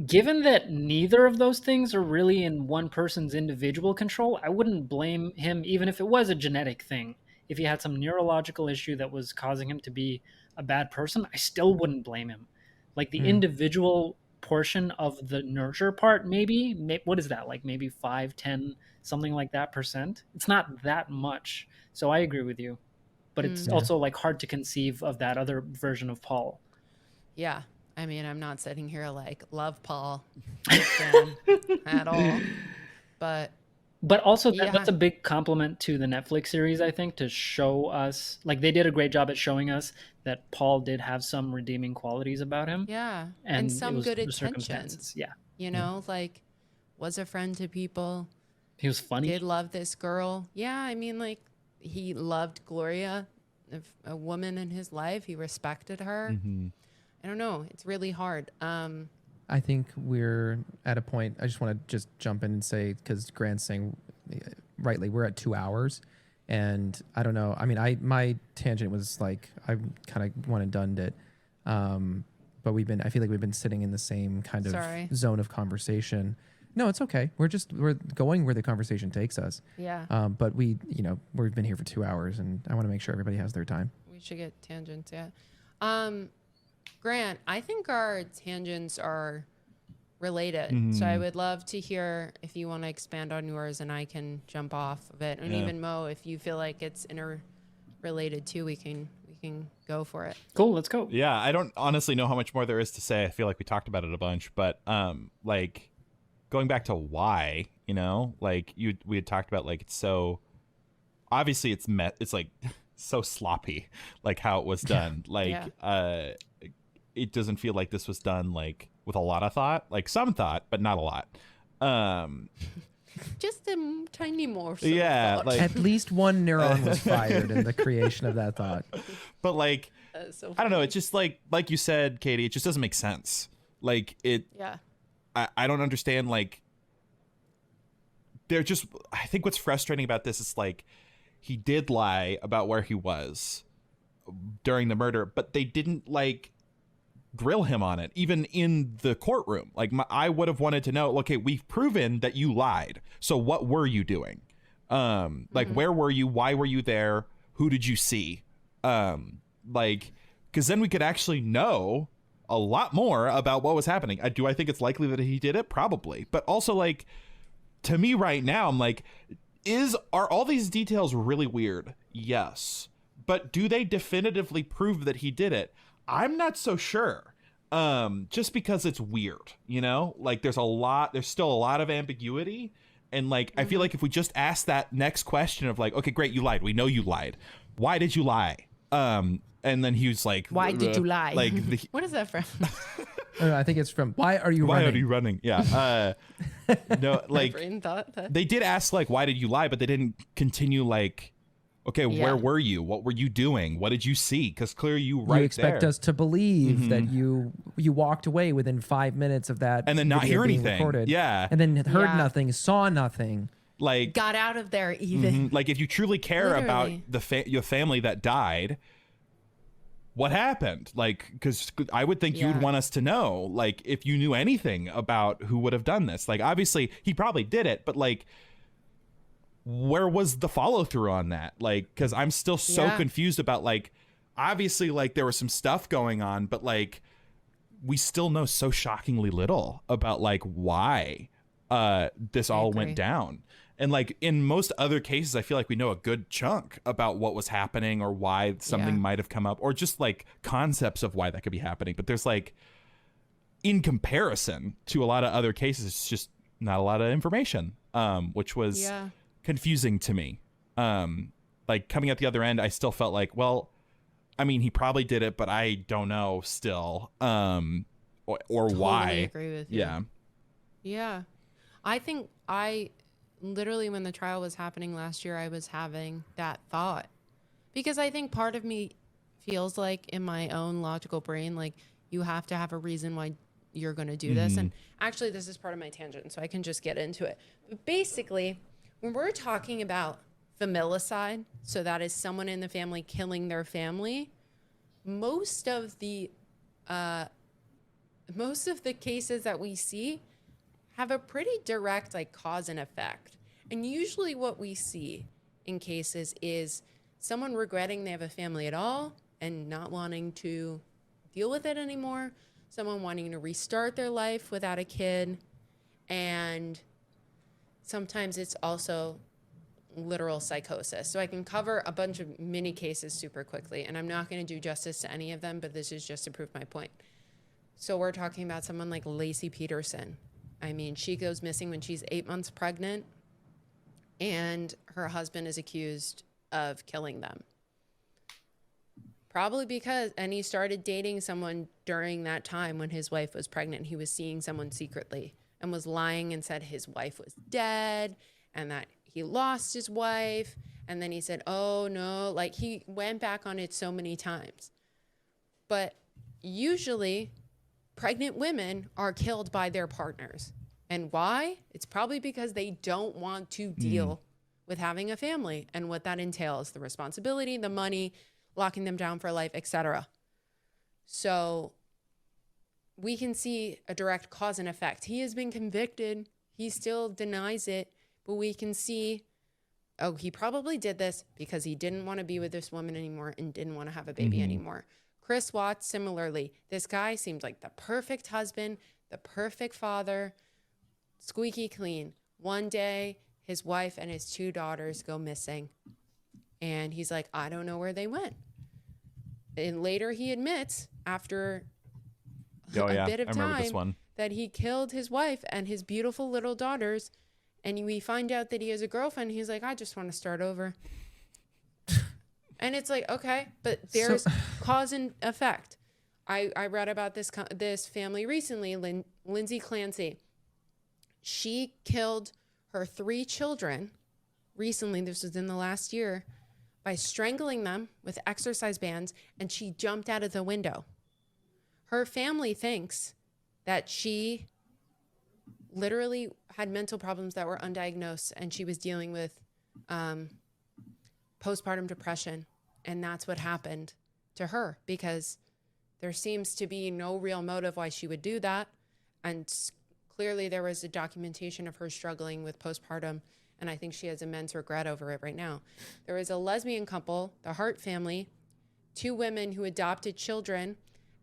given that neither of those things are really in one person's individual control, I wouldn't blame him even if it was a genetic thing. If he had some neurological issue that was causing him to be a bad person, I still wouldn't blame him. Like, the individual portion of the nurture part, maybe what is that, like maybe 5-10 something like that %? It's not that much. So I agree with you, but it's also, like, hard to conceive of that other version of Paul. Yeah, I mean, I'm not sitting here like love Paul at all, but also that's a big compliment to the Netflix series, I think, to show us, like, they did a great job at showing us that Paul did have some redeeming qualities about him. Yeah, and some good intentions. Yeah, like, was a friend to people. He was funny. Did love this girl. Yeah, I mean, like, he loved Gloria, a woman in his life. He respected her. I don't know. It's really hard. I think we're at a point. I just want to just jump in and say, because Grant's saying rightly, we're at 2 hours, and I don't know. I mean, my tangent was like, I kind of one and done it, but I feel like we've been sitting in the same kind of zone of conversation. No, it's okay. We're going where the conversation takes us. Yeah. But we've been here for 2 hours, and I want to make sure everybody has their time. We should get tangents, yeah. Grant, I think our tangents are related. So I would love to hear if you want to expand on yours, and I can jump off of it. And even Mo, if you feel like it's interrelated too, we can go for it. Cool, let's go. Yeah, I don't honestly know how much more there is to say. I feel like we talked about it a bunch, but like going back to why, like we had talked about, like, it's so obviously it's like so sloppy, like how it was done. Like it doesn't feel like this was done like with a lot of thought, like some thought, but not a lot. Just a tiny more. Like at least one neuron was fired in the creation of that thought. But like, so I don't know. It's just like you said, Katie, it just doesn't make sense. Like it. Yeah. I don't understand. Like, I think what's frustrating about this is like, he did lie about where he was during the murder, but they didn't like grill him on it, even in the courtroom. Like, I would have wanted to know, okay, we've proven that you lied. So what were you doing? Like, where were you? Why were you there? Who did you see? Like, because then we could actually know a lot more about what was happening. Do I think it's likely that he did it? Probably. But also, like, to me right now, I'm like, are all these details really weird? Yes. But do they definitively prove that he did it? I'm not so sure. Just because it's weird, like there's still a lot of ambiguity. And like, I feel like if we just ask that next question of like, okay, great, you lied. We know you lied. Why did you lie? And then he was like, why did you lie? Like, what is that from? I think it's from, why are you running? Yeah. No, like, My brain thought that. they did ask like, why did you lie? But they didn't continue like, okay, where were you? What were you doing? What did you see? Because clearly you expect there. us to believe that you walked away within 5 minutes of that, and then not hear being anything. recorded, Yeah, and then heard Yeah. nothing, saw nothing. Like, Got out of there even. like if you truly care about Literally. your family that died, what happened? Like, because I would think you'd want us to know, like, if you knew anything about who would have done this. Like, obviously he probably did it, but like, where was the follow through on that? Like, because I'm still so confused about, like, obviously, like, there was some stuff going on, but like, we still know so shockingly little about like why this all went down. And like in most other cases, I feel like we know a good chunk about what was happening or why something might have come up, or just like concepts of why that could be happening. But there's like, in comparison to a lot of other cases, it's just not a lot of information, which was confusing to me. Like coming at the other end, I still felt like, well, I mean, he probably did it, but I don't know still, or Totally why. agree with you. Yeah. I think literally when the trial was happening last year, I was having that thought, because I think part of me feels like in my own logical brain, like you have to have a reason why you're going to do this. And actually this is part of my tangent, so I can just get into it. But basically, when we're talking about familicide, so that is someone in the family killing their family, most of the cases that we see have a pretty direct like cause and effect. And usually what we see in cases is someone regretting they have a family at all and not wanting to deal with it anymore, someone wanting to restart their life without a kid, and sometimes it's also literal psychosis. So I can cover a bunch of mini cases super quickly, and I'm not going to do justice to any of them, but this is just to prove my point. So we're talking about someone like Lacey Peterson. I mean, she goes missing when she's 8 months pregnant, and her husband is accused of killing them. Probably and he started dating someone during that time when his wife was pregnant. He was seeing someone secretly and was lying and said his wife was dead and that he lost his wife. And then he said, oh no, like he went back on it so many times. But usually pregnant women are killed by their partners. And why? It's probably because they don't want to deal with having a family and what that entails, the responsibility, the money, locking them down for life, etc. So we can see a direct cause and effect. He has been convicted. He still denies it, but we can see, oh, he probably did this because he didn't want to be with this woman anymore and didn't want to have a baby anymore. Chris Watts, similarly, this guy seemed like the perfect husband, the perfect father, squeaky clean. One day, his wife and his 2 daughters go missing. And he's like, I don't know where they went. And later he admits, after a bit of I remember this time, one. that he killed his wife and his beautiful little daughters. And we find out that he has a girlfriend. He's like, I just want to start over. And it's like, okay, but there's cause and effect. I read about this family recently, Lindsay Clancy. She killed her 3 children recently, this was in the last year, by strangling them with exercise bands, and she jumped out of the window. Her family thinks that she literally had mental problems that were undiagnosed, and she was dealing with postpartum depression, and that's what happened to her, because there seems to be no real motive why she would do that, and clearly there was a documentation of her struggling with postpartum, and I think she has immense regret over it right now. There was a lesbian couple, the Hart family, 2 women who adopted children,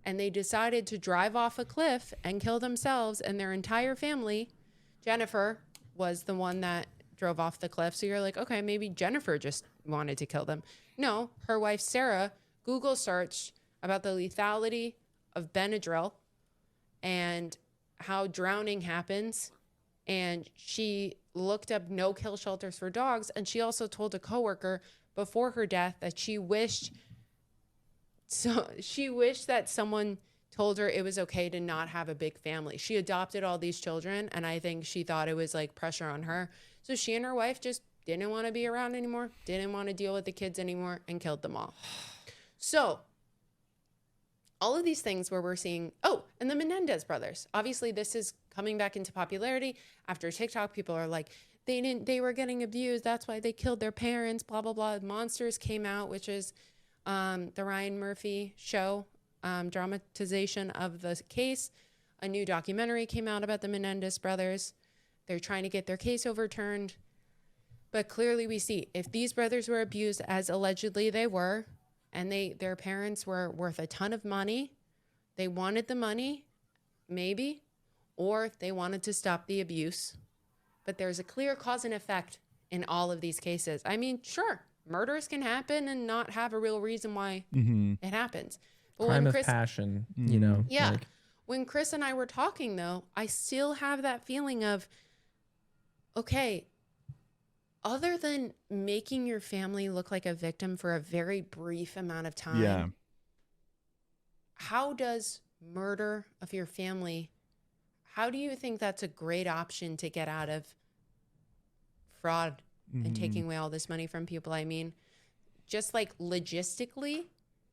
and they decided to drive off a cliff and kill themselves and their entire family. Jennifer was the one that drove off the cliff. So you're like, okay, maybe Jennifer just wanted to kill them. No, her wife, Sarah, Google searched about the lethality of Benadryl and how drowning happens. And she looked up no-kill shelters for dogs. And she also told a coworker before her death that she wished that someone told her it was okay to not have a big family. She adopted all these children, and I think she thought it was like pressure on her. So she and her wife just didn't want to be around anymore, didn't want to deal with the kids anymore, and killed them all. So all of these things where we're seeing, oh, and the Menendez brothers. Obviously, this is coming back into popularity after TikTok. People are like, they were getting abused. That's why they killed their parents, blah, blah, blah. Monsters came out, which is the Ryan Murphy show, dramatization of the case. A new documentary came out about the Menendez brothers. They're trying to get their case overturned. But clearly we see if these brothers were abused as allegedly they were, and their parents were worth a ton of money, they wanted the money, maybe, or they wanted to stop the abuse. But there's a clear cause and effect in all of these cases. I mean, sure, murders can happen and not have a real reason why it happens. But Crime of passion, you know. Yeah. When Chris and I were talking, though, I still have that feeling of, okay, other than making your family look like a victim for a very brief amount of time, how does murder of your family, how do you think that's a great option to get out of fraud and taking away all this money from people? I mean, just like logistically,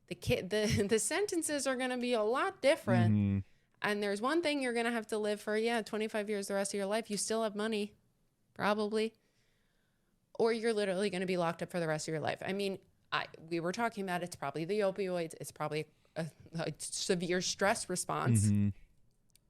the sentences are going to be a lot different. And there's one thing you're going to have to live for, 25 years the rest of your life. You still have money, probably. Or you're literally going to be locked up for the rest of your life. I mean, we were talking about it's probably the opioids. It's probably a severe stress response.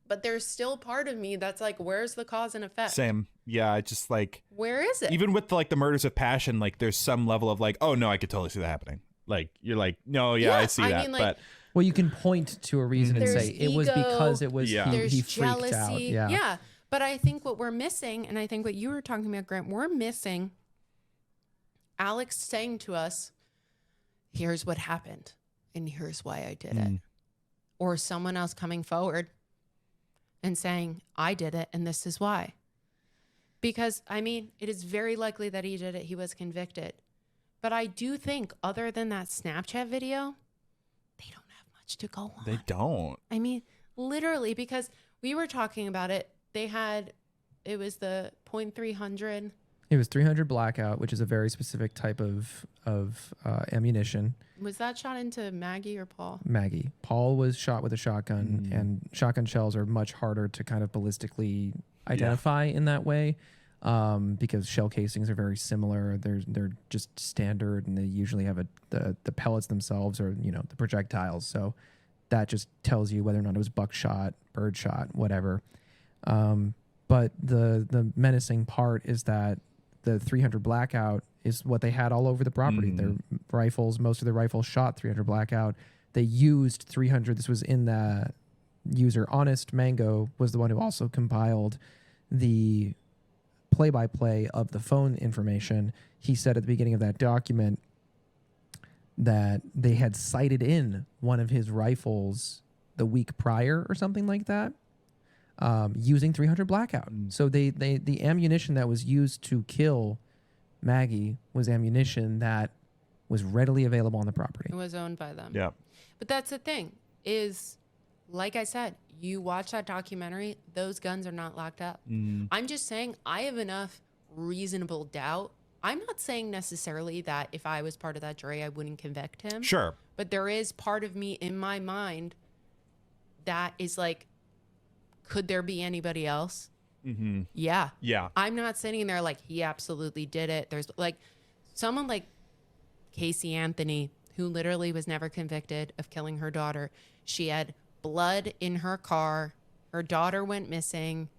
But there's still part of me that's like, where's the cause and effect? Same. Yeah, I just like, where is it? Even with the murders of passion, like there's some level of like, oh no, I could totally see that happening. Like you're like, no, I see that. Mean, like, but well, you can point to a reason and say it was because it was he freaked jealousy. out. Yeah. But I think what we're missing, and I think what you were talking about, Grant, we're missing Alex saying to us, here's what happened and here's why I did it. Or someone else coming forward and saying, I did it and this is why. Because, I mean, it is very likely that he did it. He was convicted. But I do think, other than that Snapchat video, they don't have much to go on. They don't. I mean, literally, because we were talking about it. It was the .300. It was 300 blackout, which is a very specific type of ammunition. Was that shot into Maggie or Paul? Maggie. Paul was shot with a shotgun, and shotgun shells are much harder to kind of ballistically identify in that way, because shell casings are very similar. They're just standard, and they usually have the pellets themselves or the projectiles. So that just tells you whether or not it was buckshot, birdshot, whatever. But the menacing part is that the 300 blackout is what they had all over the property. Their rifles, most of their rifles shot 300 blackout. They used 300. This was in the user. Honest Mango was the one who also compiled the play-by-play of the phone information. He said at the beginning of that document that they had sighted in one of his rifles the week prior or something like that, using 300 blackout. So the ammunition that was used to kill Maggie was ammunition that was readily available on the property. It was owned by them. Yeah. But that's the thing is, like I said, you watch that documentary, those guns are not locked up. I'm just saying I have enough reasonable doubt. I'm not saying necessarily that if I was part of that jury, I wouldn't convict him. Sure. But there is part of me in my mind that is like, could there be anybody else? Yeah. Yeah. I'm not sitting there like, he absolutely did it. There's like someone like Casey Anthony, who literally was never convicted of killing her daughter. She had blood in her car. Her daughter went missing.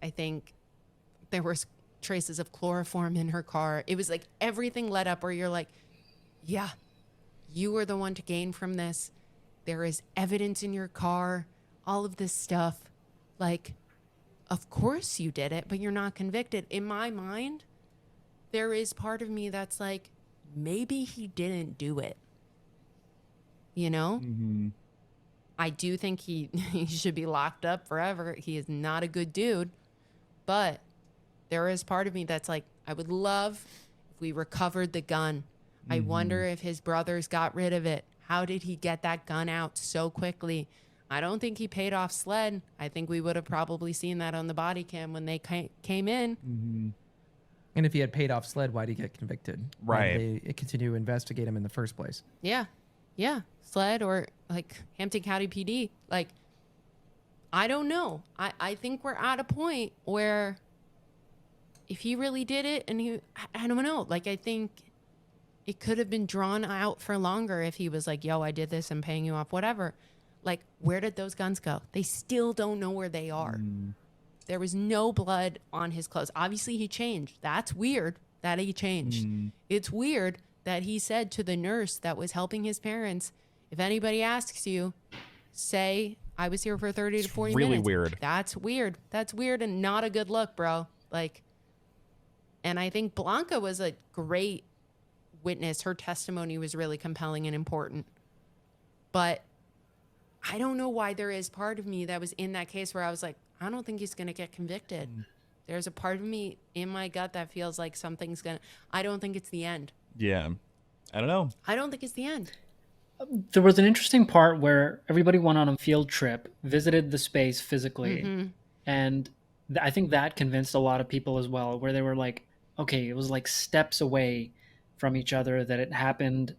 I think there was traces of chloroform in her car. It was like everything led up where you're like, yeah, you were the one to gain from this. There is evidence in your car, all of this stuff. Like, of course you did it, but you're not convicted. In my mind, there is part of me that's like, maybe he didn't do it. You know? I do think he should be locked up forever. He is not a good dude. But there is part of me that's like, I would love if we recovered the gun. I wonder if his brothers got rid of it. How did he get that gun out so quickly? I don't think he paid off Sled. I think we would have probably seen that on the body cam when they came in. And if he had paid off Sled, why'd he get convicted? Right. They continue to investigate him in the first place. Yeah. Yeah. Sled or like Hampton County PD. Like, I don't know. I think we're at a point where if he really did it and I don't know. Like, I think it could have been drawn out for longer if he was like, yo, I did this, I'm paying you off, whatever. Like, where did those guns go? They still don't know where they are. There was no blood on his clothes. Obviously, he changed. That's weird that he changed. It's weird that he said to the nurse that was helping his parents, if anybody asks you, say, I was here for 30 to 40 really minutes. weird. That's weird. That's weird and not a good look, bro. Like, and I think Blanca was a great witness. Her testimony was really compelling and important. But I don't know why there is part of me that was in that case where I was like, I don't think he's going to get convicted. There's a part of me in my gut that feels like something's going to, I don't think it's the end. Yeah. I don't know. I don't think it's the end. There was an interesting part where everybody went on a field trip, visited the space physically, and I think that convinced a lot of people as well, where they were like, okay, it was like steps away from each other, that it happened.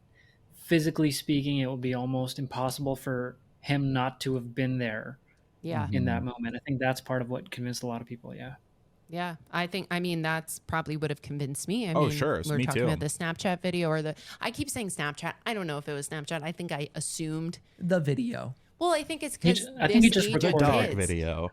Physically speaking, it would be almost impossible for him not to have been there in that moment. I think that's part of what convinced a lot of people. Yeah, I mean, that's probably would have convinced me. I mean, sure. we're Me talking too. about the Snapchat video or I keep saying Snapchat. I don't know if it was Snapchat. I think I assumed. The video. Well, I think it's because I think he just age of recorded Dog kids. video.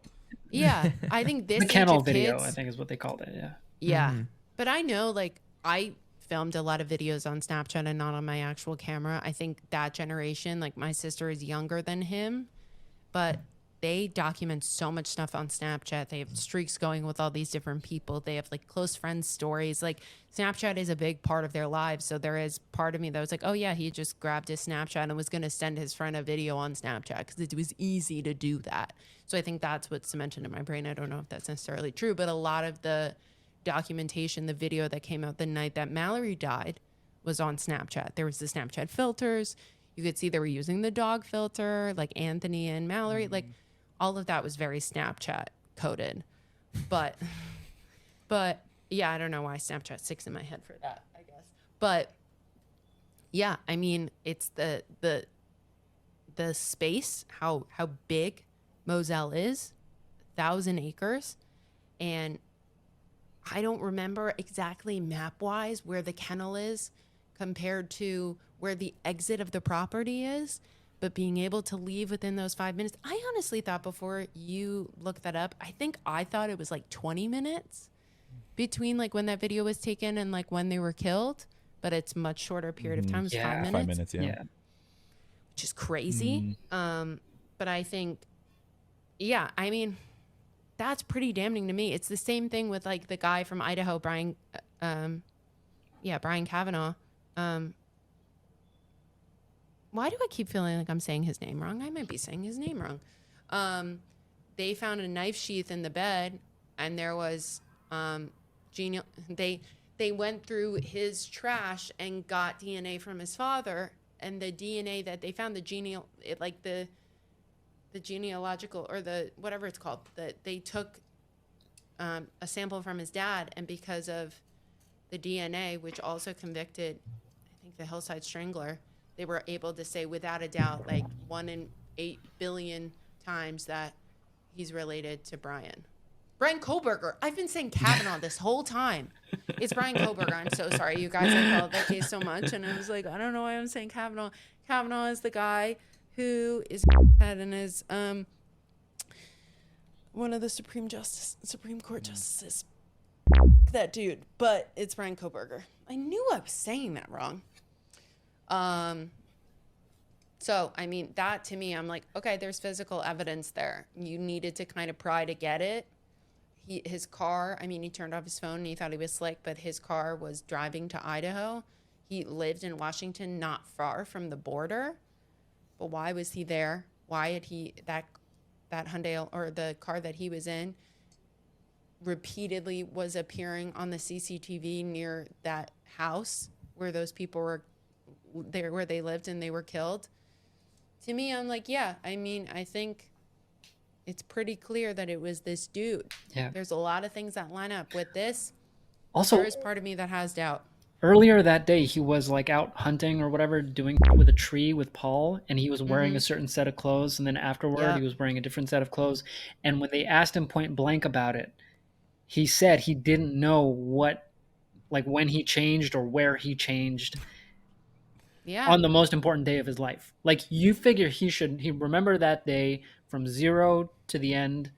Yeah, I think this The age kennel of video, kids, I think is what they called it. Yeah. But I know, like, I filmed a lot of videos on Snapchat and not on my actual camera. I think that generation, like, my sister is younger than him, but they document so much stuff on Snapchat. They have streaks going with all these different people. They have, like, close friends stories. Like, Snapchat is a big part of their lives. So there is part of me that was like, oh, yeah, he just grabbed his Snapchat and was going to send his friend a video on Snapchat because it was easy to do that. So I think that's what's cemented in my brain. I don't know if that's necessarily true, but a lot of the documentation, the video that came out the night that Mallory died was on Snapchat. There was the Snapchat filters. You could see they were using the dog filter, like Anthony and Mallory. Like, all of that was very Snapchat coded. But yeah, I don't know why Snapchat sticks in my head for that, I guess. But yeah, I mean, it's the space, how big Moselle is, 1,000 acres. And I don't remember exactly map-wise where the kennel is compared to where the exit of the property is. but being able to leave within those 5 minutes, I honestly thought before you looked that up, I thought it was like 20 minutes between like when that video was taken and like when they were killed, but it's much shorter period of time. It's 5 minutes. 5 minutes, yeah. Which is crazy. But I think, yeah, I mean, that's pretty damning to me. It's the same thing with like the guy from Idaho, Brian Kavanaugh. Why do I keep feeling like I'm saying his name wrong? I might be saying his name wrong. They found a knife sheath in the bed, and there was they went through his trash and got DNA from his father, and the DNA that they found, the genealogical, or the whatever it's called, that they took a sample from his dad, and because of the DNA, which also convicted, I think, the Hillside Strangler, they were able to say without a doubt, like 1 in 8 billion times, that he's related to Brian Koberger. I've been saying Kavanaugh this whole time. It's Brian Koberger. I'm so sorry, you guys. I followed that case so much, and I was like, I don't know why I'm saying Kavanaugh. Kavanaugh is the guy who is head and is one of the Supreme Court justices. That dude, but it's Brian Koberger. I knew I was saying that wrong. So, I mean, that to me, I'm like, okay, there's physical evidence there. You needed to kind of pry to get it. His car, I mean, he turned off his phone and he thought he was slick, but his car was driving to Idaho. He lived in Washington, not far from the border. But why was he there? Why had that Hyundai, or the car that he was in, repeatedly was appearing on the CCTV near that house where those people were there, where they lived and they were killed? To me, I'm like, yeah, I mean, I think it's pretty clear that it was this dude. Yeah. There's a lot of things that line up with this. Also, there is part of me that has doubt. Earlier that day, he was like out hunting or whatever, doing with a tree with Paul, and he was wearing a certain set of clothes, and then afterward he was wearing a different set of clothes. And when they asked him point blank about it, he said he didn't know what, like, when he changed or where he changed. Yeah. On the most important day of his life. Like, you figure he remember that day from zero to the end,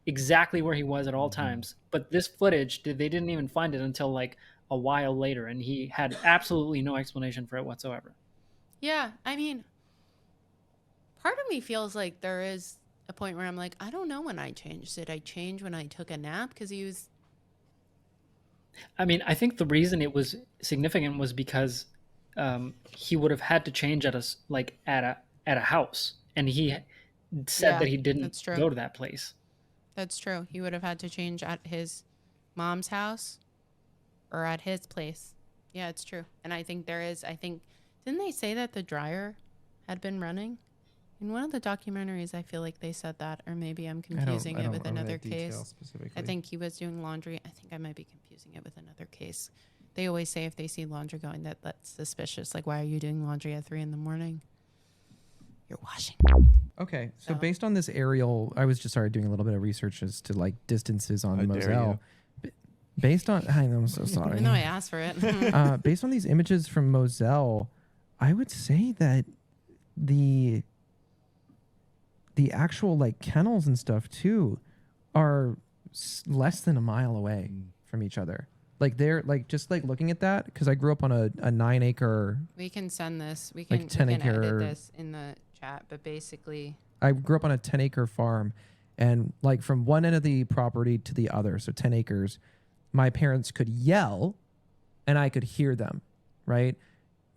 exactly where he was at all times. But this footage, they didn't even find it until like a while later, and he had absolutely no explanation for it whatsoever. Yeah, I mean, part of me feels like there is a point where I'm like, I don't know when I changed. Did I change when I took a nap? Because he was... I mean, I think the reason it was significant was because he would have had to change at a house, and he said that he didn't go to that place. That's true. He would have had to change at his mom's house or at his place. Yeah, it's true. And I think didn't they say that the dryer had been running? In one of the documentaries, I feel like they said that, or maybe I'm confusing it with another case. I think he was doing laundry. I think I might be confusing it with another case. They always say if they see laundry going, that's suspicious. Like, why are you doing laundry at 3 a.m? You're washing. Okay, so based on this aerial, I was just doing a little bit of research as to like distances on Moselle. Based on, I'm so sorry. Even though I asked for it. Based on these images from Moselle, I would say that the actual like kennels and stuff too are less than a mile away from each other. Like they're like, just like looking at that, because I grew up on a 9-acre. We can send this. We can, like 10-acre. edit this in the chat, but basically, I grew up on a 10-acre farm, and like from one end of the property to the other, so 10 acres, my parents could yell, and I could hear them. Right,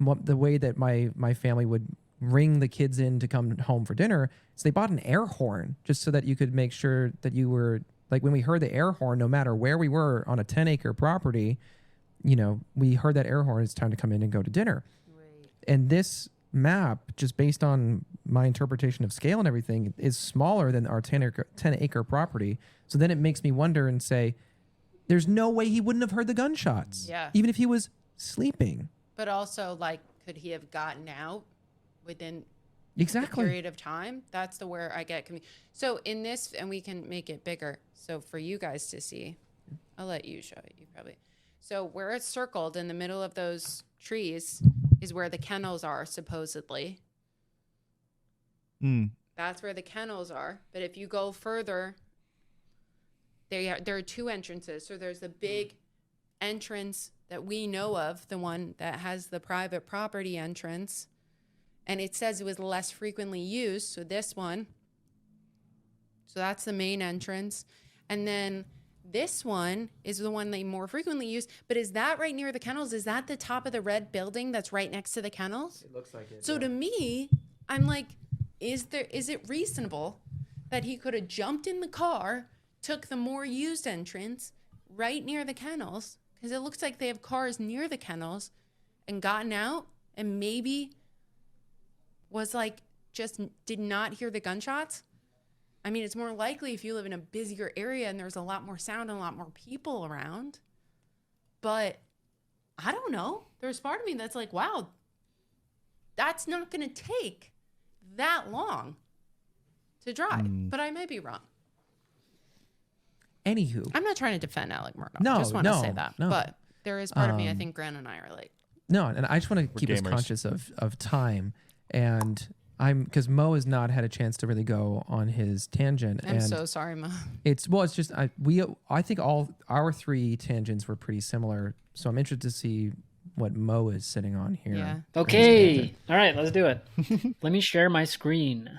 the way that my family would ring the kids in to come home for dinner is they bought an air horn just so that you could make sure that you were. Like when we heard the air horn, no matter where we were on a 10-acre property, you know, we heard that air horn, it's time to come in and go to dinner. Right. And this map, just based on my interpretation of scale and everything, is smaller than our 10-acre property. So then it makes me wonder and say, there's no way he wouldn't have heard the gunshots. Yeah. Even if he was sleeping. But also, like, could he have gotten out within... Exactly. period of time? That's the where I get confused. So in this, and we can make it bigger. So for you guys to see, I'll let you show it. You probably. So where it's circled in the middle of those trees is where the kennels are, supposedly. Mm. That's where the kennels are. But if you go further, there are two entrances. So there's the big entrance that we know of, the one that has the private property entrance. And it says it was less frequently used. So this one. So that's the main entrance. And then this one is the one they more frequently use. But is that right near the kennels? Is that the top of the red building that's right next to the kennels? It looks like it. So to me, I'm like, is it reasonable that he could have jumped in the car, took the more used entrance right near the kennels, because it looks like they have cars near the kennels, and gotten out and maybe was like just did not hear the gunshots? I mean, it's more likely if you live in a busier area and there's a lot more sound and a lot more people around. But I don't know. There's part of me that's like, wow, that's not going to take that long to drive. But I might be wrong. Anywho, I'm not trying to defend Alec Murdaugh. No, I just want to no, say that. no. But there is part of me, I think Grant and I are like, no, and I just want to keep us gamers. conscious of time, and because Mo has not had a chance to really go on his tangent. I'm and so sorry, Ma. it's just I think all our three tangents were pretty similar, so I'm interested to see what Mo is sitting on here. Yeah. Okay. All right, let's do it. Let me share my screen.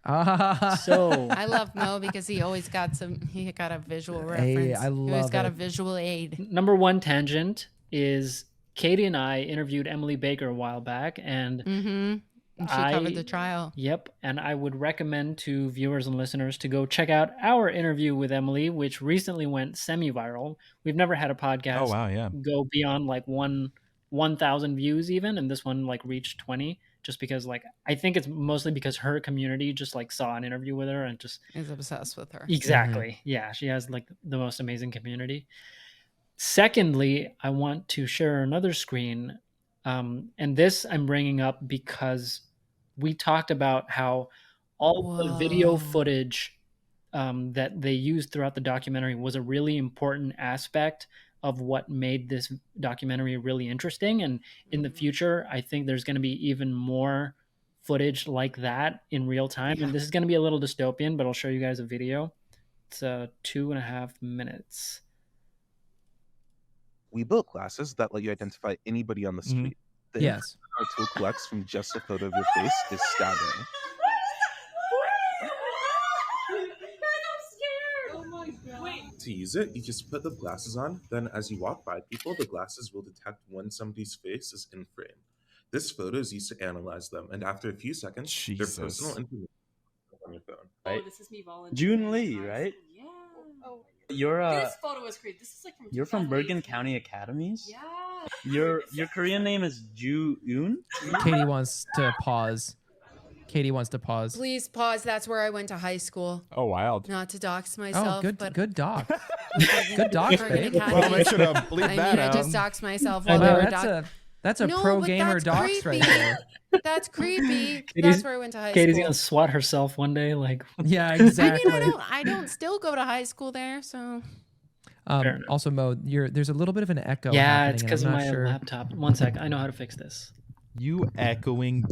So I love Mo because he always got a visual reference. Hey, I He always love got a it. visual aid. number one tangent is Katie and I interviewed Emily Baker a while back, and And she covered the trial. Yep, and I would recommend to viewers and listeners to go check out our interview with Emily, which recently went semi-viral. We've never had a podcast Oh wow, yeah. go beyond like 1,000 views even, and this one like reached 20, just because like I think it's mostly because her community just like saw an interview with her and just Is obsessed with her. exactly. Yeah, she has like the most amazing community. Secondly, I want to share another screen. And this I'm bringing up because we talked about how all the video Whoa. footage that they used throughout the documentary was a really important aspect of what made this documentary really interesting. And in the future, I think there's going to be even more footage like that in real time. And this is going to be a little dystopian, but I'll show you guys a video. It's 2.5 minutes. We built glasses that let you identify anybody on the street. The Yes. our tool collects from just a photo of your face is staggering. To use it, you just put the glasses on, then as you walk by people, the glasses will detect when somebody's face is in frame. This photo is used to analyze them, and after a few seconds, Jesus. their personal information is on your phone. Right? Oh, this is me volunteering. June Lee, right? Yeah. Oh, you're This photo was great. This is like from you're from Bergen 2018. County Academies. Yeah. Your Korean name is Ju Eun. Katie wants to pause. Please pause. That's where I went to high school. Oh wild. Not to dox myself. Oh, good, but good doc. Good docs, Bergen babe. Academy. Well, make sure to bleep I mean, that I out. just doxed myself I while know, they were That's a No, pro but gamer that's docs right creepy. there. That's creepy. Katie's- That's where I went to high Katie's school. gonna swat herself one day, like Yeah, I mean, exactly. I don't still go to high school there, so Fair enough. Also, Mo, there's a little bit of an echo. yeah, happening, it's and because I'm of not my sure. laptop. One sec, I know how to fix this. You echoing.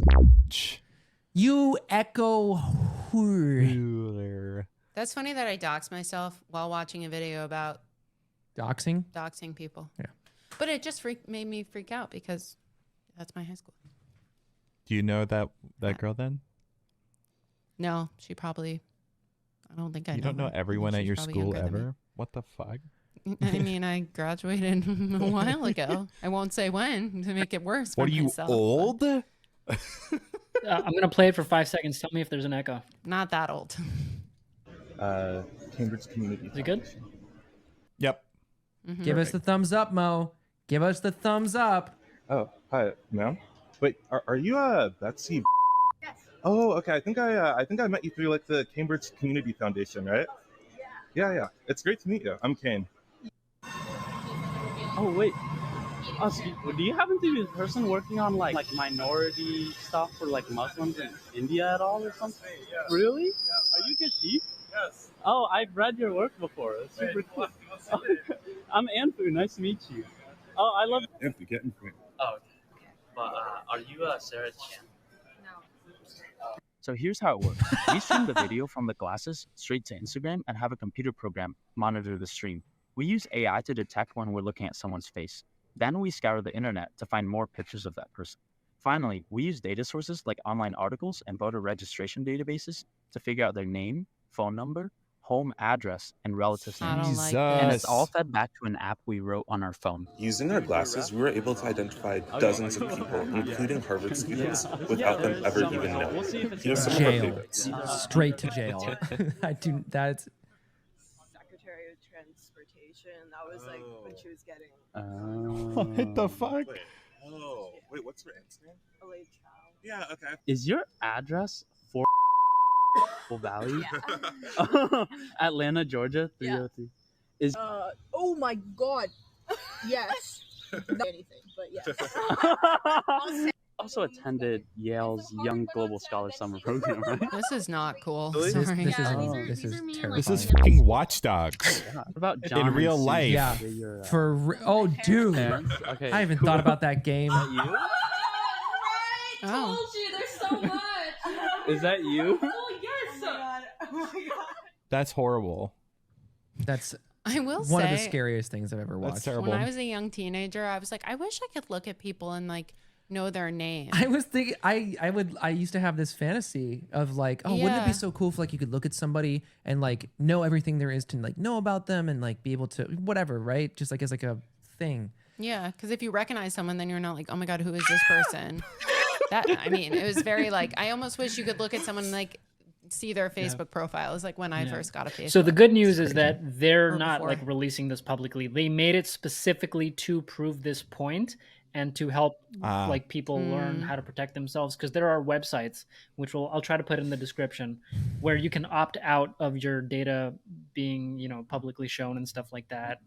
You echo. Whore. that's funny that I doxed myself while watching a video about Doxing. doxing people. Yeah. But it just made me freak out because that's my high school. Do you know that girl then? No, she probably. I don't think I. You don't know her. I think everyone at she's your probably school younger than me. ever? What the fuck? I mean, I graduated a while ago. I won't say when to make it worse. What for are you myself, but old? I'm gonna play it for 5 seconds. Tell me if there's an echo. Not that old. Cambridge Community. Is it good? Yep. Mhm. Give us the thumbs up, Mo. Give us the thumbs up. Oh, hi, ma'am. Wait, are you Betsy? Yes. Oh, okay. I think I met you through like the Cambridge Community Foundation, right? Yeah. It's great to meet you. I'm Kane. Oh wait. Oh, so do you happen to be the person working on like minority stuff for like Muslims in India at all or something? Really? Are you Kashif? Yes. Oh, I've read your work before. It's super cool. I'm Anfu. Nice to meet you. Oh, I love. Anthony, get in frame. Oh, okay. But are you Sarah Chan? So here's how it works. We stream the video from the glasses straight to Instagram and have a computer program monitor the stream. We use AI to detect when we're looking at someone's face. Then we scour the internet to find more pictures of that person. Finally, we use data sources like online articles and voter registration databases to figure out their name, phone number, home address, and relatives' I names. don't like And this. it's all fed back to an app we wrote on our phone. Using our glasses, we were able to identify dozens of people, including Harvard students, without them ever even knowing. We'll see if it's Here's some of our Jail. favorites. Straight to jail. I do. That's Secretary of Transportation. That was like when she was getting What the fuck? Wait, what's her aunt's name? a late child. Yeah, okay. Is your address 4 Valley? Yeah. Atlanta, Georgia, Yeah. 303. Is Oh my God. Yes. Not anything, but yes. also attended Yale's Young Global Scholar Summer Program, right? This is not cool. this, Sorry. this is these are me and, like, This is terrifying. fucking watchdogs. What about John and real Susan? life. Yeah. Are they your, Oh, dude. parents? Okay. I haven't cool. thought about that game. Is that you? I Oh. told you, there's so much. Is that you? Oh, yes. Oh my God. That's horrible. That's I will one say, of the scariest things I've ever watched. That's terrible. when I was a young teenager, I was like, I wish I could look at people and like know their name. I was thinking I used to have this fantasy of like, oh, wouldn't it Yeah. be so cool if like you could look at somebody and like know everything there is to like know about them and like be able to whatever, right? Just like as like a thing. Yeah, because if you recognize someone, then you're not like, oh my God, who is this person? I mean, it was very like, I almost wish you could look at someone and like see their Facebook profile. It was like when I first got a Facebook. So the good news is that they're Or not before. like releasing this publicly. They made it specifically to prove this point and to help like people learn how to protect themselves, because there are websites which I'll try to put in the description where you can opt out of your data being, you know, publicly shown and stuff like that,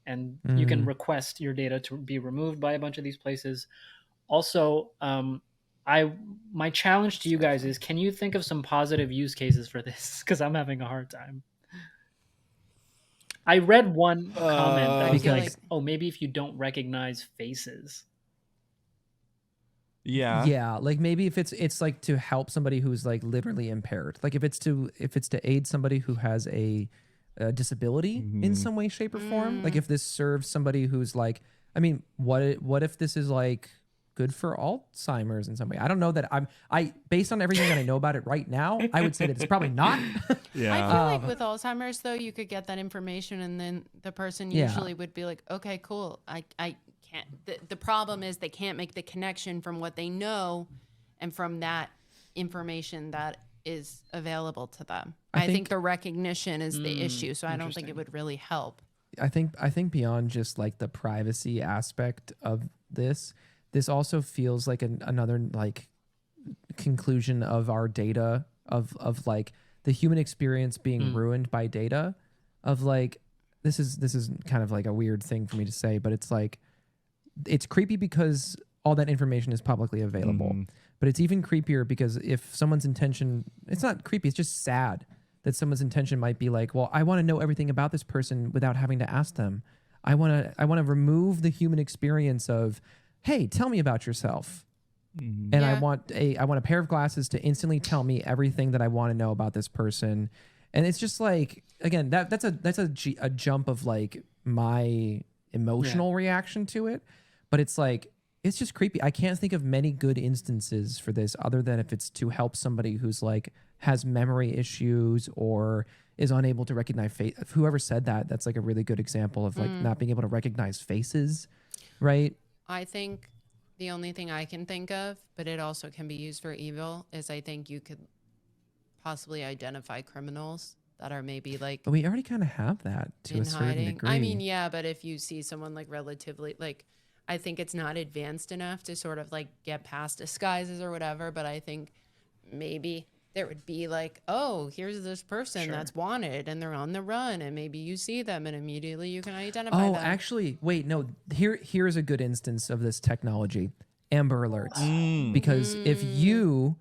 and you can request your data to be removed by a bunch of these places. Also, my challenge to you guys is, can you think of some positive use cases for this? Because I'm having a hard time. I read one comment that was feel like, like- oh, maybe if you don't recognize faces. Yeah. Yeah, like maybe if it's like to help somebody who's like literally impaired. Like if it's to aid somebody who has a disability in some way, shape, or form. Like if this serves somebody who's like, I mean, what if this is like good for Alzheimer's in some way? I don't know that I based on everything that I know about it right now, I would say that it's probably not. Yeah. I feel like with Alzheimer's though, you could get that information and then the person Yeah. usually would be like, okay, cool. I can't. The problem is they can't make the connection from what they know and from that information that is available to them. I think the recognition is the issue. So I don't think it would really help. I think beyond just like the privacy aspect of this also feels like another like conclusion of our data of like the human experience being ruined by data. Of like this is kind of like a weird thing for me to say, but it's like it's creepy because all that information is publicly available. But it's even creepier because if someone's intention, it's not creepy, it's just sad that someone's intention might be like, well, I want to know everything about this person without having to ask them. I want to remove the human experience of, hey, tell me about yourself. And I Yeah. want a pair of glasses to instantly tell me everything that I want to know about this person. And it's just like, again, that's a jump of like my emotional reaction to it. But it's like, it's just creepy. I can't think of many good instances for this other than if it's to help somebody who's like has memory issues or is unable to recognize face. Whoever said that, that's like a really good example of like not being able to recognize faces, right? I think the only thing I can think of, but it also can be used for evil, is I think you could possibly identify criminals that are maybe like But we already kind of have that to a in certain hiding. degree. I mean, yeah, but if you see someone like relatively like, I think it's not advanced enough to sort of like get past disguises or whatever. But I think maybe there would be like, oh, here's this person that's wanted and they're on the run, and maybe you see them and immediately you can identify Oh, them. actually, wait, no. Here's a good instance of this technology: Amber Alerts. Because if you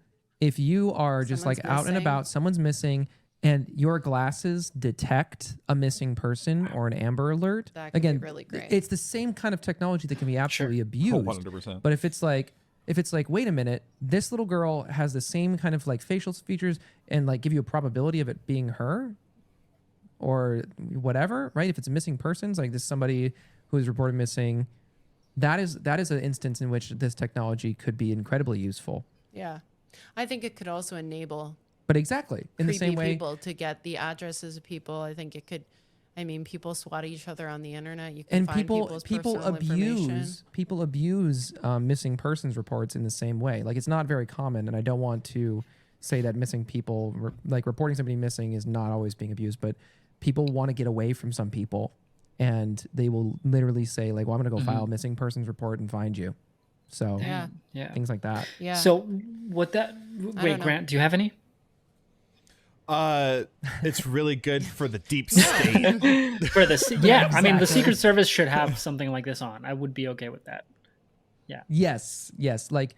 are just Someone's like out and missing. about, someone's missing, and your glasses detect a missing person or an Amber Alert, That could be again, really great. it's the same kind of technology that can be absolutely abused. 100%. But if it's like, If it's like, wait a minute, this little girl has the same kind of like facial features and like give you a probability of it being her or whatever, right? If it's missing persons, like this somebody who is reported missing, that is an instance in which this technology could be incredibly useful. Yeah. I think it could also enable But exactly in the creepy same way, people to get the addresses of people. I think it could. I mean, people swat each other on the internet. You can and find people's personal information. people abuse missing persons reports in the same way. Like it's not very common, and I don't want to say that missing people, like reporting somebody missing, is not always being abused. But people want to get away from some people, and they will literally say like, "Well, I'm going to go file a missing persons report and find you." So Yeah. things like that. Yeah. So what that? don't Wait, know. Grant, do you have any? It's really good for the deep state. For the yeah, I mean, the Exactly. Secret Service should have something like this on. I would be okay with that. Yes, like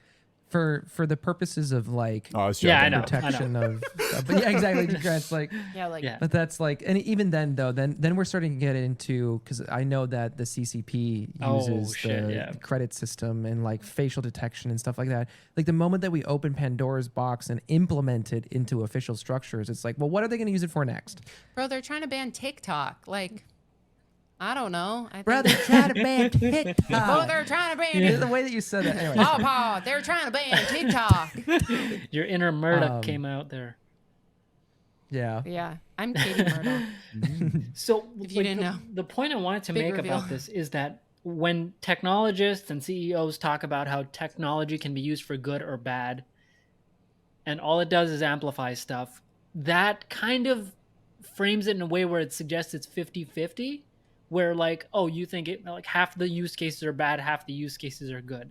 for the purposes of like Oh, I was Yeah, I joking. know. protection of but yeah, exactly. Grant's like, Yeah. Like. Yeah. but that's like, and even then though, then we're starting to get into, because I know that the CCP uses the credit system and like facial detection and stuff like that. Like the moment that we open Pandora's box and implement it into official structures, it's like, well, what are they going to use it for next? Bro, they're trying to ban TikTok. Like, I don't know. I think Brother, try to ban TikTok. Oh, they're trying to ban The it. way that you said that. Anyway, Pawpaw, they're trying to ban TikTok. Your inner Murdaugh came out there. yeah. Yeah, I'm Katie Murdaugh. So If you didn't know. the point I wanted to Big make reveal. about this is that when technologists and CEOs talk about how technology can be used for good or bad, and all it does is amplify stuff, that kind of frames it in a way where it suggests it's 50-50, where like, oh, you think it like half the use cases are bad, half the use cases are good.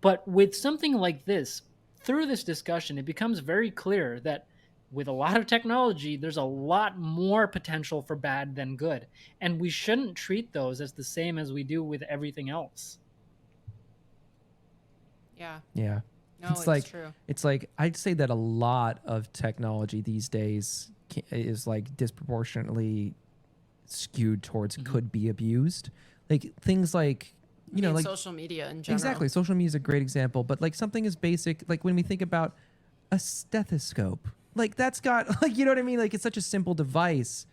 But with something like this, through this discussion, it becomes very clear that with a lot of technology, there's a lot more potential for bad than good. And we shouldn't treat those as the same as we do with everything else. Yeah, Yeah. no, It's it's like- true. It's like, I'd say that a lot of technology these days is like disproportionately skewed towards could be abused. Like things like, you know, mean, like social media in general. exactly, social media is a great example, but like something as basic, like when we think about a stethoscope, like that's got like, you know what I mean? Like it's such a simple device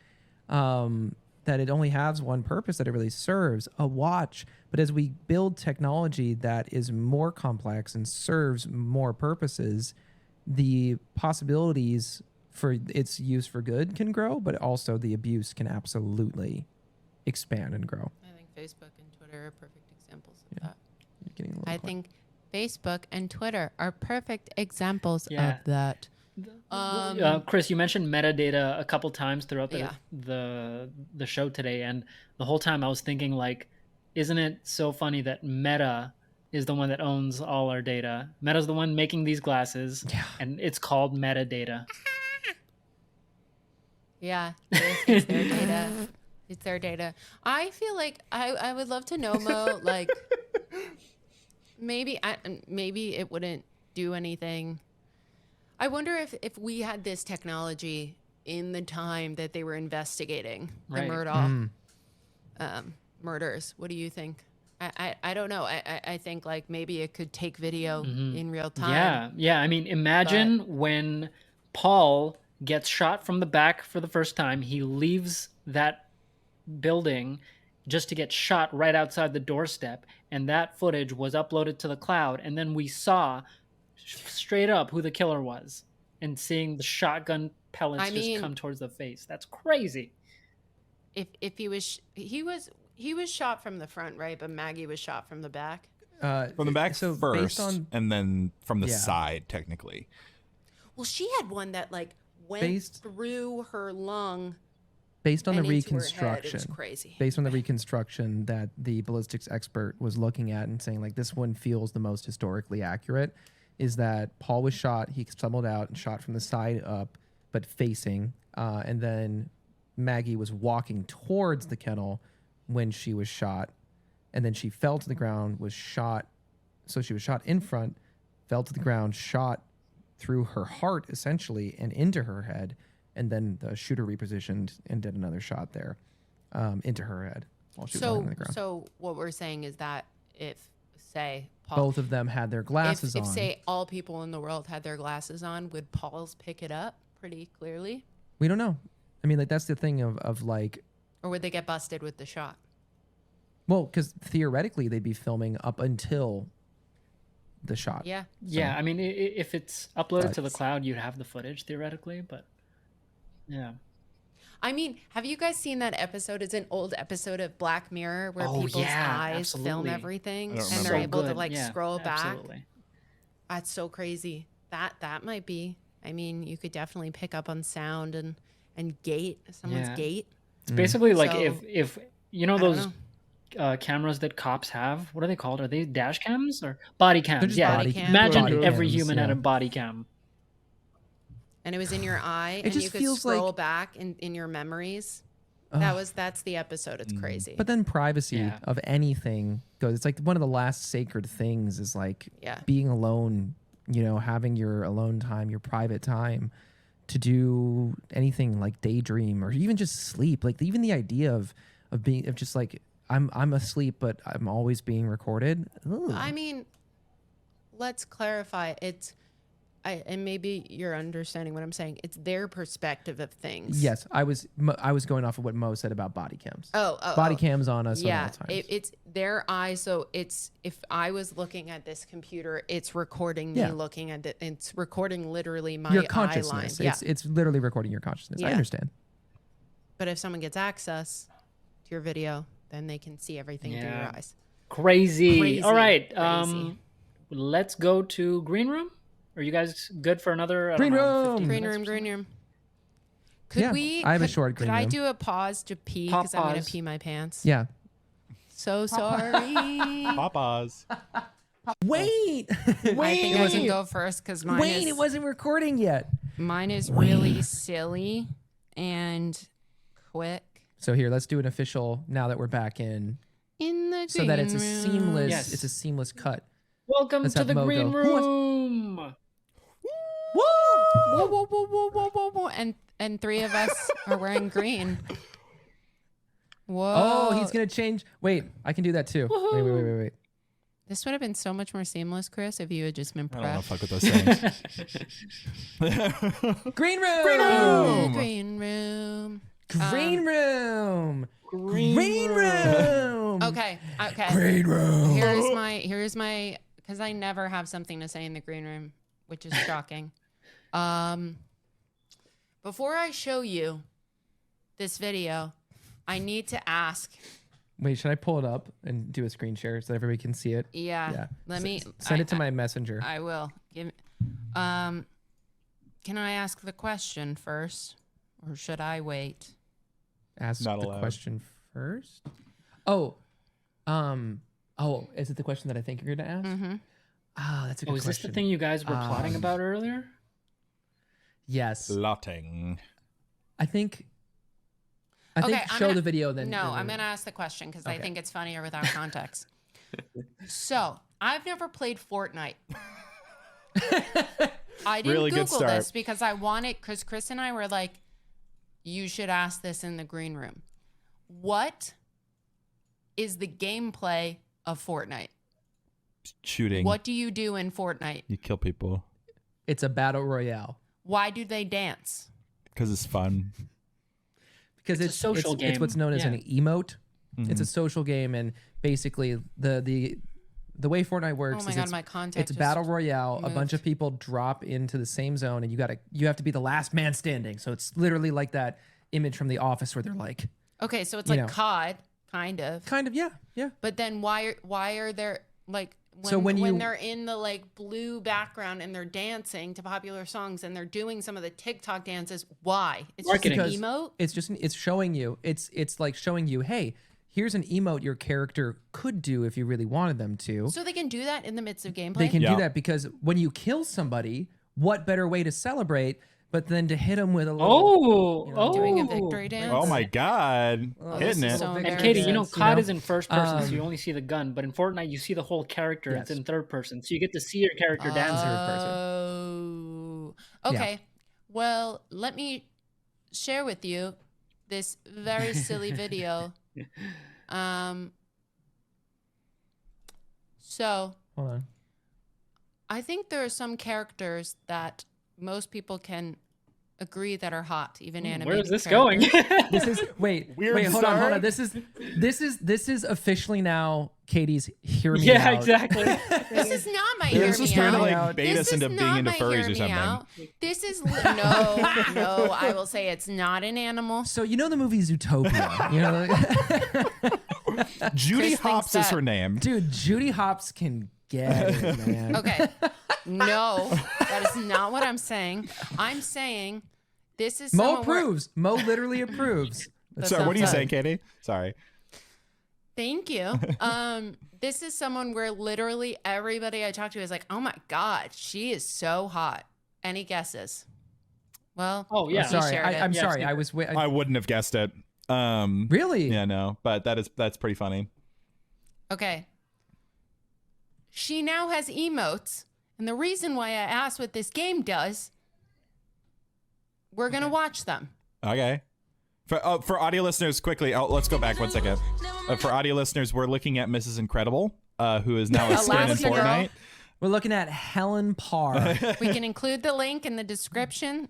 that it only has one purpose that it really serves, a watch. But as we build technology that is more complex and serves more purposes, the possibilities for its use for good can grow, but also the abuse can absolutely expand and grow. I think Facebook and Twitter are perfect examples of that. You're getting a little I quiet. think Facebook and Twitter are perfect examples Yeah. of that. Chris, you mentioned metadata a couple times throughout Yeah. the show today, and the whole time I was thinking, like, isn't it so funny that Meta is the one that owns all our data? Meta's the one making these glasses, and it's called metadata. Yeah, it's their data. It's their data. I feel like I would love to know, Mo, like maybe it wouldn't do anything. I wonder if we had this technology in the time that they were investigating the Right. Murdaugh murders. What do you think? I don't know. I think like maybe it could take video in real time. Yeah. I mean, imagine when Paul gets shot from the back for the first time. He leaves that building just to get shot right outside the doorstep, and that footage was uploaded to the cloud, and then we saw straight up who the killer was, and seeing the shotgun pellets just come towards the face. That's crazy. If he was shot from the front, right? But Maggie was shot from the back. From the back so first, based on and then from the Yeah. side, technically. Well, she had one that like went Based- through her lung. based on the and into her head. It reconstruction, was crazy. based on the reconstruction that the ballistics expert was looking at and saying like this one feels the most historically accurate, is that Paul was shot, he stumbled out and shot from the side up, but facing, and then Maggie was walking towards the kennel when she was shot, and then she fell to the ground, was shot. So she was shot in front, fell to the ground, shot through her heart essentially and into her head, and then the shooter repositioned and did another shot there into her head while she was lying on the ground. So what we're saying is that if say Paul, Both of them had their glasses if on. say all people in the world had their glasses on, would Paul's pick it up pretty clearly? We don't know. I mean, like that's the thing of like, Or would they get busted with the shot? well, because theoretically they'd be filming up until the shot. Yeah. Yeah, I mean, if it's uploaded to the cloud, you'd have the footage theoretically, but yeah. I mean, have you guys seen that episode? It's an old episode of Black Mirror where Oh, people's yeah, eyes film absolutely. everything I don't and they're remember. able to Good, like yeah, scroll back. absolutely. That's so crazy. That might be. I mean, you could definitely pick up on sound and gait, someone's Yeah. gait. It's basically like So, if you know I don't those know. cameras that cops have, what are they called? Are they dash cams or body cams? just Yeah, body cams. imagine Body every cams, human yeah. had a body cam. And it was in your eye, and just you could feels like- scroll back in your memories. That's the episode. It's crazy. But then privacy Yeah. of anything goes. It's like one of the last sacred things is like Yeah. being alone, having your alone time, your private time to do anything like daydream or even just sleep. Like even the idea of just like I'm asleep, but I'm always being recorded. Ooh. I mean, let's clarify. And maybe you're understanding what I'm saying. It's their perspective of things. Yes, I was going off of what Mo said about body cams. Body cams on us. Yeah, at all times. it's their eyes. So if I was looking at this computer, it's recording me Yeah. looking at it. It's recording literally my your eye line. consciousness. Yeah. It's literally recording your consciousness. I Yeah. understand. But if someone gets access to your video, then they can see everything through Yeah. your eyes. Crazy. All right. Crazy. Let's go to green room. Are you guys good for another I don't Green know, room. 15 Green minutes room, or green something? room. Could Yeah, we? I have a could- short green Could I room. do a pause to pee? Pop Because I'm gonna pause. pee my pants. Yeah. So sorry. Papas. Wait. I think I can go first because mine Wait, is it wasn't recording yet. mine is really silly and quick. So here, let's do an official now that we're back in, In the so that it's a green room. seamless. Yes. It's a seamless cut. Welcome Let's to have the Mo green go. Who wants- room. Whoa, whoa, whoa, whoa, whoa, whoa, whoa. And three of us are wearing green. Whoa. Oh, he's gonna change. Wait, I can do that too. Wait. This would have been so much more seamless, Chris, if you had just been I don't know. prepped. Fuck with those things. Green room. Green room. Green room. Green room. Okay. Green room. Here's my because I never have something to say in the green room, which is shocking. Before I show you this video, I need to ask. Wait, should I pull it up and do a screen share so everybody can see it? Yeah. Let me Send it to my messenger. I will. Can I ask the question first, or should I wait? Ask Not the allowed. question first. Is it the question that I think you're gonna ask? Mm-hmm. Oh, that's a good Oh, is question. this the thing you guys were plotting about earlier? Yes. Plotting. I think Okay, show the video then. No, I'm gonna ask the question because I Okay. think it's funnier without context. So I've never played Fortnite. I didn't Really good Google start. this because I wanted because Chris and I were like, you should ask this in the green room. What is the gameplay of Fortnite? Shooting. What do you do in Fortnite? You kill people It's a battle royale Why do they dance? because it's fun. because It's a social It's what's game. known as Yeah. an emote. Mm-hmm. It's a social game, and basically the way Fortnite works Oh my is God, my contact it's just battle royale. A bunch moved. of people drop into the same zone, and you have to be the last man standing. So it's literally like that image from The Office where they're like, Okay, so it's You like know. COD, kind of. yeah. But then why are there like So when they're in the like blue background and they're dancing to popular songs and they're doing some of the TikTok dances, why? It's Marketing. just an emote? It's showing you. It's like showing you, hey, here's an emote your character could do if you really wanted them to. So they can do that in the midst of gameplay? They can Yeah. do that because when you kill somebody, what better way to celebrate but then to hit them with a little Doing a victory dance? Oh my god. this Hitting is it. so And embarrassing. Katie, you know, Dance, COD is in first person, so Um, you only see the gun. But in Fortnite, you see the whole character. Yes. It's in third person, so you get to see your character dancing. Oh. Okay. Well, let me share with you this very silly video. So Hold on. I think there are some characters that most people can agree that are hot, even animated. Where is this characters. going? This is wait, Weird hold on, hold start. on. This is officially now Katie's hear me Yeah, out. exactly. This is not my They're hear just me trying to out. like bait This us into is being not into my furries hear or me something. out. This is no. I will say it's not an animal. So you know the movie Zootopia, you know, Judy Chris Hopps thinks is her that- name. dude, Judy Hopps can get it, man. Okay. No, that is not what I'm saying. I'm saying this is Mo someone where- approves. Mo literally approves. That's Sorry, what are you not saying, Katie? Sorry. Thank you. This is someone where literally everybody I talk to is like, "Oh my god, she is so hot." Any guesses? Well, Oh, yeah. he Sorry, shared it. I'm Yeah, sorry. Steve. I was I wouldn't have guessed it. really. Yeah, no, but that's pretty funny. Okay. She now has emotes, and the reason why I asked what this game does, we're gonna watch them. Okay. For audio listeners, quickly, let's go back 1 second. For audio listeners, we're looking at Mrs. Incredible, who is now a skin in Alaska girl. Fortnite. We're looking at Helen Parr. We can include the link in the description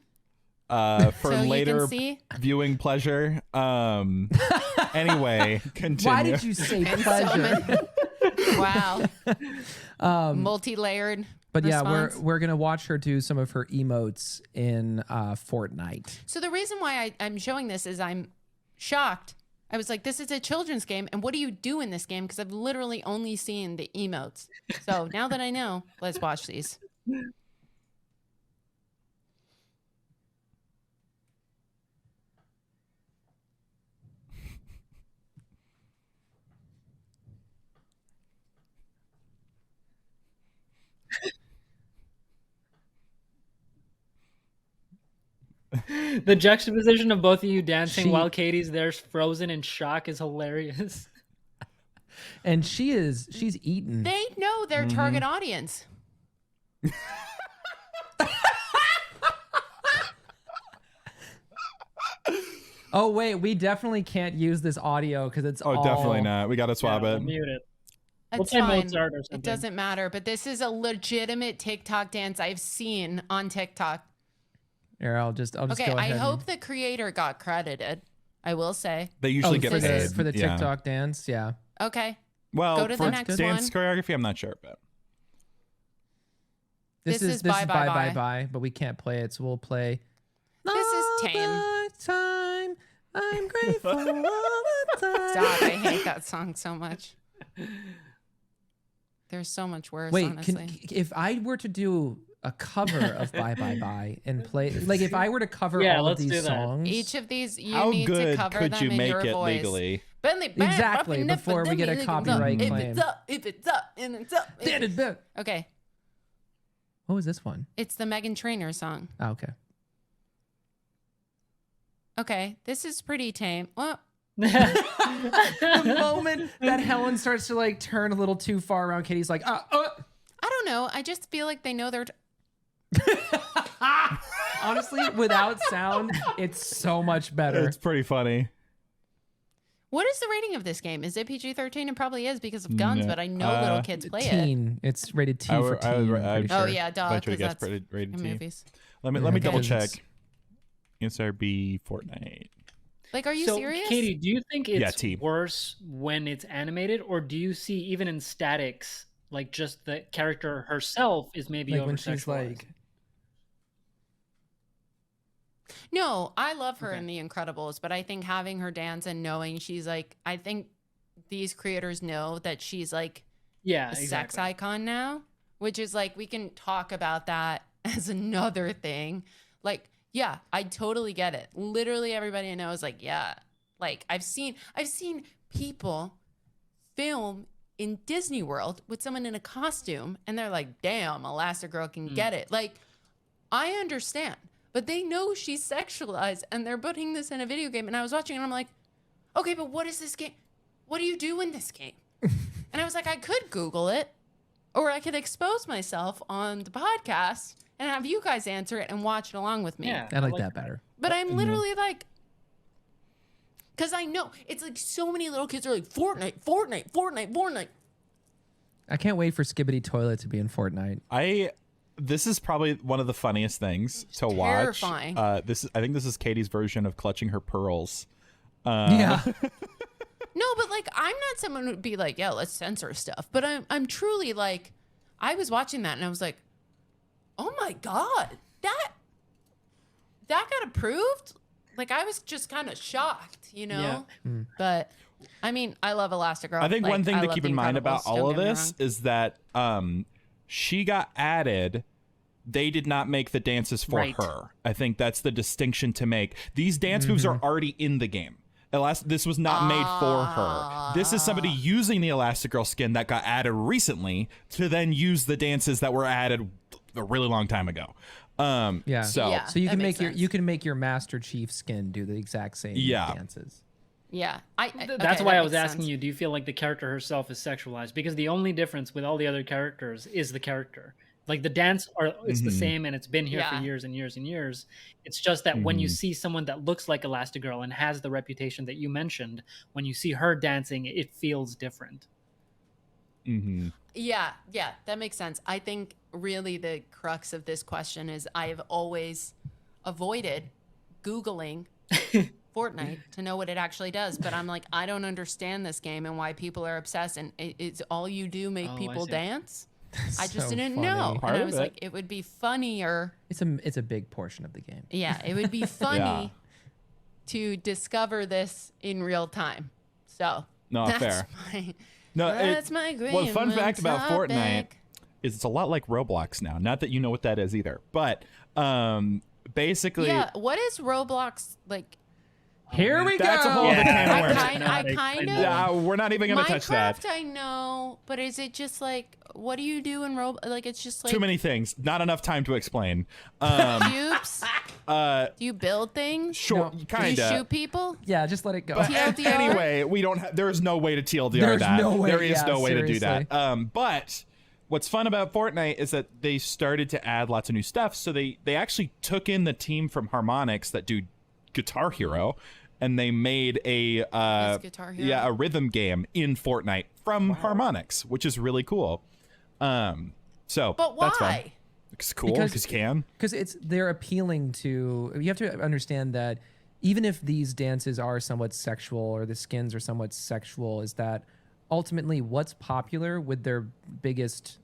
For so later you can see. viewing pleasure. Anyway, continue. Why did you say So pleasure? many- wow. Multi-layered. But yeah, response. we're gonna watch her do some of her emotes in Fortnite. So the reason why I'm showing this is I'm shocked. I was like, this is a children's game, and what do you do in this game? Because I've literally only seen the emotes. So now that I know, let's watch these. The juxtaposition of both of you dancing She- while Katie's there frozen in shock is hilarious. And she's eaten. They know their target audience. Oh wait, we definitely can't use this audio because it's Oh, all... definitely not. We got to swab Yeah, it. mute it. We'll It's play fine. Mozart or It something. doesn't matter, but this is a legitimate TikTok dance I've seen on TikTok. Here, I'll just Okay, go I ahead. hope the creator got credited. I will say. They usually get for paid. the yeah. TikTok dance. Yeah. Okay. Well, Go to the for next dance one. choreography, I'm not sure, but This is Bye, Bye, Bye. Bye, but we can't play it, so we'll play. This is tame. All the time, I'm grateful all the time. Stop. I hate that song so much. There's so much worse, Wait, honestly. if I were to do a cover of Bye Bye Bye and play, like if I were to cover Yeah, all of let's do these that. songs, Each of these, you how need to good cover could them you in make your it voice. legally? Exactly, before we get a copyright If claim. it's up, if it's up, and it's up. Okay, what was this one? it's the Meghan Trainor song. Oh, okay. Okay, this is pretty tame. Well, The moment that Helen starts to like turn a little too far around, Katie's like, I don't know. I just feel like they know they're. honestly, without sound, it's so much better. It's pretty funny. What is the rating of this game? Is it PG-13? It probably is because of guns, No. but I know little kids play it. Teen. It's rated T for teen. I'm pretty Oh sure. yeah, duh. Bet you 'cause guess that's rated in T. movies. Let me Okay. double check. SRB Fortnite. Like, are you So, serious? Katie, do you think Yeah, it's T. worse when it's animated, or do you see even in statics, like just the character herself is maybe Like over when she's like, No, I love her in The Incredibles, but I think having her dance and knowing she's like, I think these creators know that she's like yeah, a sex exactly. icon now, which is like, we can talk about that as another thing. Like, yeah, I totally get it. Literally everybody I know is like, yeah, like I've seen people film in Disney World with someone in a costume and they're like, damn, Elastigirl can get it. Like, I understand, but they know she's sexualized and they're putting this in a video game. And I was watching and I'm like, okay, but what is this game? What do you do in this game? And I was like, I could Google it, or I could expose myself on the podcast and have you guys answer it and watch it along with me. Yeah, I like that better. But I'm literally like, because I know it's like so many little kids are like, Fortnite, Fortnite, Fortnite, Fortnite. I can't wait for Skibbity Toilet to be in Fortnite. This is probably one of the funniest things to terrifying. watch. I think this is Katie's version of clutching her pearls. Yeah. No, but like I'm not someone who'd be like, yeah, let's censor stuff. But I'm truly like, I was watching that and I was like, oh my God, that got approved? Like I was just kind of shocked, you know? Yeah. But I mean, I love Elastigirl. I think Like, one thing I to love keep The in mind about Incredibles, all don't of get me this wrong. is that she got added. They did not make the dances for Right. her. I think that's the distinction to make. These dance moves are already in the game. This was not made for her. This is somebody using the Elastigirl skin that got added recently to then use the dances that were added a really long time ago. Yeah. So Yeah. So you that can makes make sense. you can make your Master Chief skin do the exact same Yeah. dances. Yeah. That's okay, why that I was makes asking sense. you, do you feel like the character herself is sexualized? Because the only difference with all the other characters is the character. Like the dance it's the same and it's been here for Yeah. years and years and years. It's just that when you see someone that looks like Elastigirl and has the reputation that you mentioned, when you see her dancing, it feels different. Yeah, that makes sense. I think really the crux of this question is I've always avoided Googling Fortnite to know what it actually does, but I'm like, I don't understand this game and why people are obsessed, and it's all you do make Oh, I people see. dance. I just So didn't funny. know. Part And I of was it. like, it would be funnier. It's a big portion of the game. Yeah, it would be funny to discover this in real time. So No, that's fair. my No, that's my green. well, fun fact about topic. Fortnite is it's a lot like Roblox now. Not that you know what that is either, but basically, Yeah, what is Roblox like? Here we that's go. a whole other can of worms. I kind of. Yeah, we're not even gonna touch that. Minecraft, I know, but is it just like what do you do in Roblox? Like it's just like Too many things. Not enough time to explain. cubes. Do you build things? Sure, Do you kind of. shoot people? Yeah, just let it go. But TLDR? anyway, we don't. There is no way to TLDR There's that. no way, There is yeah, no way to do seriously. that. But what's fun about Fortnite is that they started to add lots of new stuff. So they actually took in the team from Harmonix that do Guitar Hero, and they made a Guitar Hero? a rhythm game in Fortnite from Harmonix, which is really cool. So But that's fun. why? It's cool Because- because you can. Because they're appealing to. You have to understand that even if these dances are somewhat sexual or the skins are somewhat sexual, is that ultimately what's popular with their biggest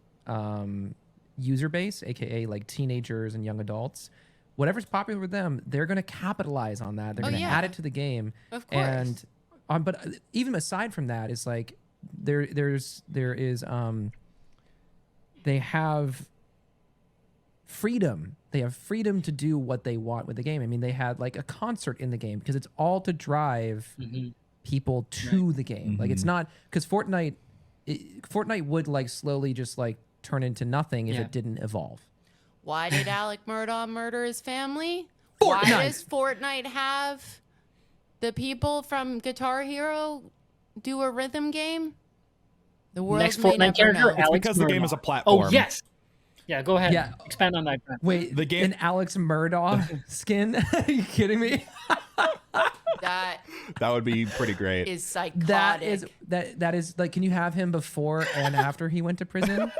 user base, aka like teenagers and young adults. Whatever's popular with them, they're going to capitalize on that. They're Oh, going to yeah. add it to the game. Of course. And but even aside from that, it's like there is they have freedom. They have freedom to do what they want with the game. I mean, they had like a concert in the game because it's all to drive people to the game. Like it's not because Fortnite would like slowly just like turn into nothing if Yeah. it didn't evolve. Why did Alec Murdaugh murder his family? Fortnite. Why does Fortnite have the people from Guitar Hero do a rhythm game? The world Next may Fortnite never character, know. It's Alex because the game is a Murdaugh. platform. Oh, yes. Yeah, go ahead. Yeah. Expand on that. Brent. Wait, The game- an Alex Murdaugh skin? Are you kidding me? That That would be pretty great. is psychotic. That is like, can you have him before and after he went to prison?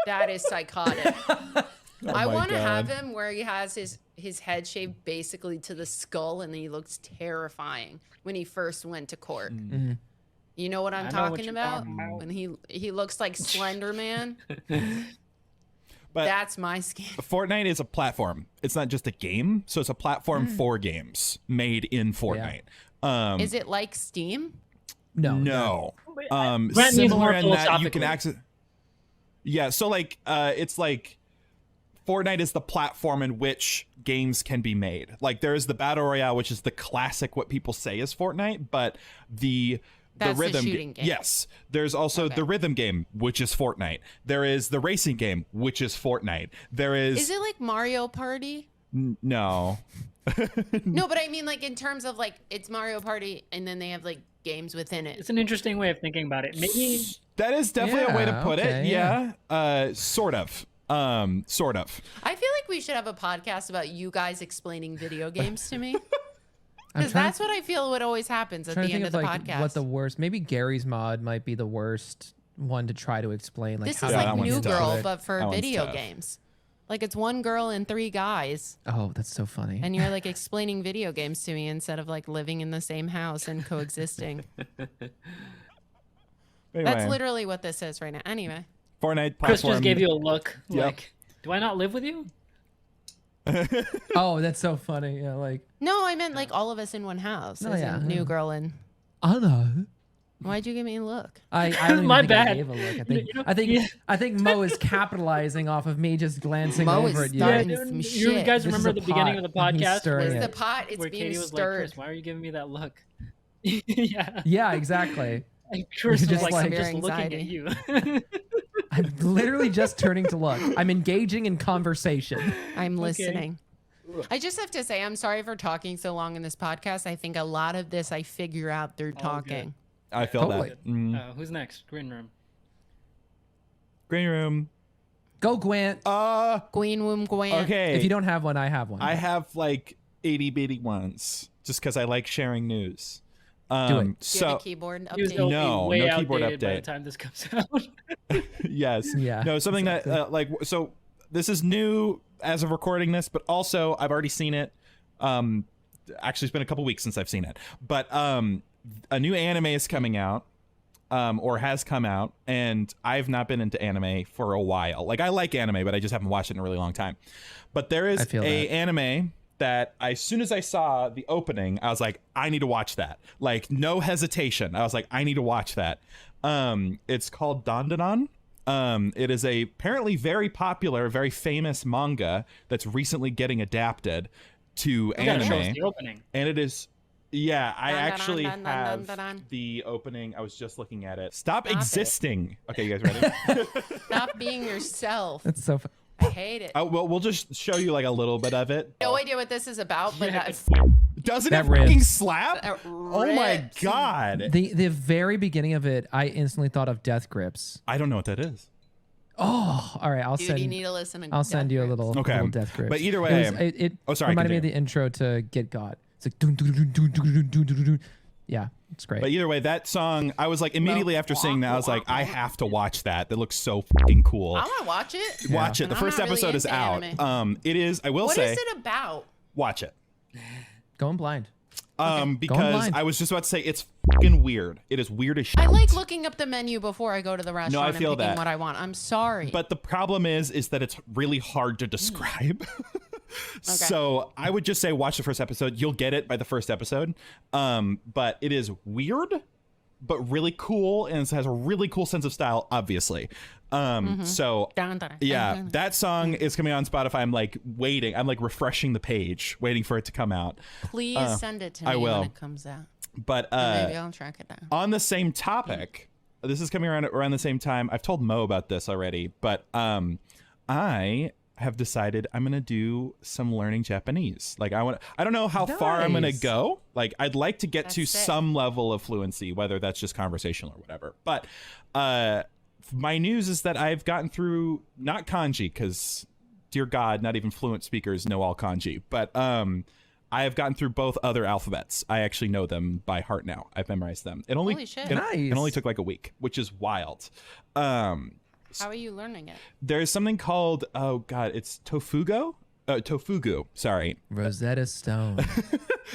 That is psychotic. I my want to have God. him where he has his head shaved basically to the skull, and he looks terrifying when he first went to court. You know what I'm I know what talking you're about? talking about. When he looks like Slender Man. But That's my skin. Fortnite is a platform. It's not just a game, so it's a platform for games made in Fortnite. Is it like Steam? No. Brent needs Similar more in that you can philosophically. access. Yeah, so like it's like Fortnite is the platform in which games can be made. Like there is the Battle Royale, which is the classic what people say is Fortnite, but the That's the rhythm shooting game. Yes. There's also the rhythm game, which is Fortnite. There is the racing game, which is Fortnite. There Is it like Mario Party? no. No, but I mean like in terms of like it's Mario Party and then they have like games within it. It's an interesting way of thinking about it. Maybe That is definitely a way to Yeah, put it. okay, Yeah. Sort of. Sort of. I feel like we should have a podcast about you guys explaining video games to me. I'm Because trying- that's what I feel what always happens at trying the to end think of of the like podcast. what the worst. Maybe Gary's mod might be the worst one to try to explain like This how is to like that one's New tough. Girl, it. but for That one's video tough. games. Like it's one girl and 3 guys, Oh, that's so funny. and you're like explaining video games to me instead of like living in the same house and coexisting. Anyway, That's literally what this is right now. Anyway, Fortnite Chris platform. just gave you a look. Yep. Like, do I not live with you? Oh, that's so funny. Yeah, like no, I meant like all of us in one house. No, as yeah, in New yeah. Girl and. I know. Why'd you give me a look? I don't even My think I bad. gave a look. You know- I think Mo is capitalizing off of me just glancing Mo over is at you. starting Yeah, some you shit. guys This is remember a the beginning of pot, the and he's podcast stirring It's it. the pot. It's where being Katie was stirred. like, "Chris, why are you giving me that look?" Yeah. Yeah, exactly. And Chris You're was just like, "I'm like- just looking at you." I'm literally just turning to look. I'm engaging in conversation. I'm listening. I just have to say, I'm sorry for talking so long in this podcast. I think a lot of this I figure out through talking. I feel Totally. that. Mm. Who's next? Green room. Green room. Go, Gwent. Queen Womb Gwen. Okay. If you don't have one, I have one. I have like itty bitty ones just because I like sharing news. Do it. Do you have So a keyboard News update? will be No, way no keyboard outdated by the update. time this comes out. yes. Yeah, No, something exactly. that like so this is new as of recording this, but also I've already seen it. Actually, it's been a couple weeks since I've seen it, but a new anime is coming out. Or has come out, and I've not been into anime for a while. Like I like anime, but I just haven't watched it in a really long time. But there is I feel a that. anime that as soon as I saw the opening, I was like, I need to watch that. Like no hesitation. I was like, I need to watch that. It's called Dandadan. It is a apparently very popular, very famous manga that's recently getting adapted to You gotta show us anime, the opening. and it is. Yeah, I Dun, dun, actually dun, dun, dun, have dun, dun. the opening. I was just looking at it. Stop Stop it. existing. Okay, you guys ready? Stop being yourself. That's so fun. I hate it. We'll just show you like a little bit of it. No idea what this is about, but Yeah. that's Doesn't That it fucking rips. slap? that Oh my rips. god. The very beginning of it, I instantly thought of Death Grips. I don't know what that is. Oh, all right. I'll Dude, send. you need to listen to I'll send Death you a Grips. little, Okay. little Death Grips. But either way- it Oh, sorry, reminded me of continue. the intro to Get Got. It's like dun, dun, dun, dun, dun, dun, dun, dun, dun. Yeah, it's great. But either way, that song, I was like immediately after seeing that, I was like, I have to watch that. That looks so fucking cool. I want to watch it. Watch it. And The I'm first not really episode is into out. anime. It is. I will What say, is it about? watch it. Going blind. Because blind. I was just about to say it's fucking weird. It is weird as shit. I like looking up the menu before I go to the restaurant I feel and picking that. what I want. I'm sorry. But the problem is that it's really hard to describe. So I would just say watch the first episode. You'll get it by the first episode. But it is weird, but really cool, and it has a really cool sense of style, obviously. So Dun, dun, yeah, dun, dun. that song is coming on Spotify. I'm like waiting. I'm like refreshing the page, waiting for it to come out. Please send it to me I will. when it comes out. But Maybe I'll track it down. on the same topic, this is coming around the same time. I've told Mo about this already, but I have decided I'm gonna do some learning Japanese. Like I don't know how far I'm gonna Nice. go. Like I'd like to get to That's sick. some level of fluency, whether that's just conversational or whatever. But my news is that I've gotten through not kanji, because dear God, not even fluent speakers know all kanji, but I have gotten through both other alphabets. I actually know them by heart now. I've memorized them. It only Holy shit. it Nice. only took like a week, which is wild. How are you learning it? There's something called, oh God, it's Tofugu. Sorry. Rosetta Stone.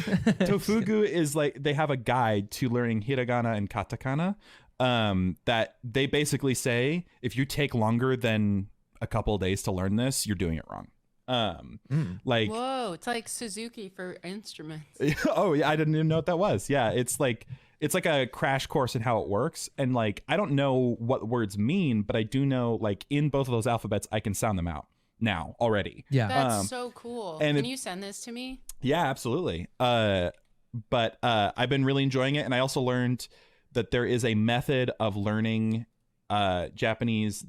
Tofugu is like, they have a guide to learning hiragana and katakana that they basically say, if you take longer than a couple of days to learn this, you're doing it wrong. Like, Whoa, it's like Suzuki for instruments. oh yeah, I didn't even know what that was. Yeah, it's like a crash course in how it works. And like, I don't know what words mean, but I do know like in both of those alphabets, I can sound them out now already. Yeah. That's so cool. and Can it- you send this to me? Yeah, absolutely. But I've been really enjoying it. And I also learned that there is a method of learning Japanese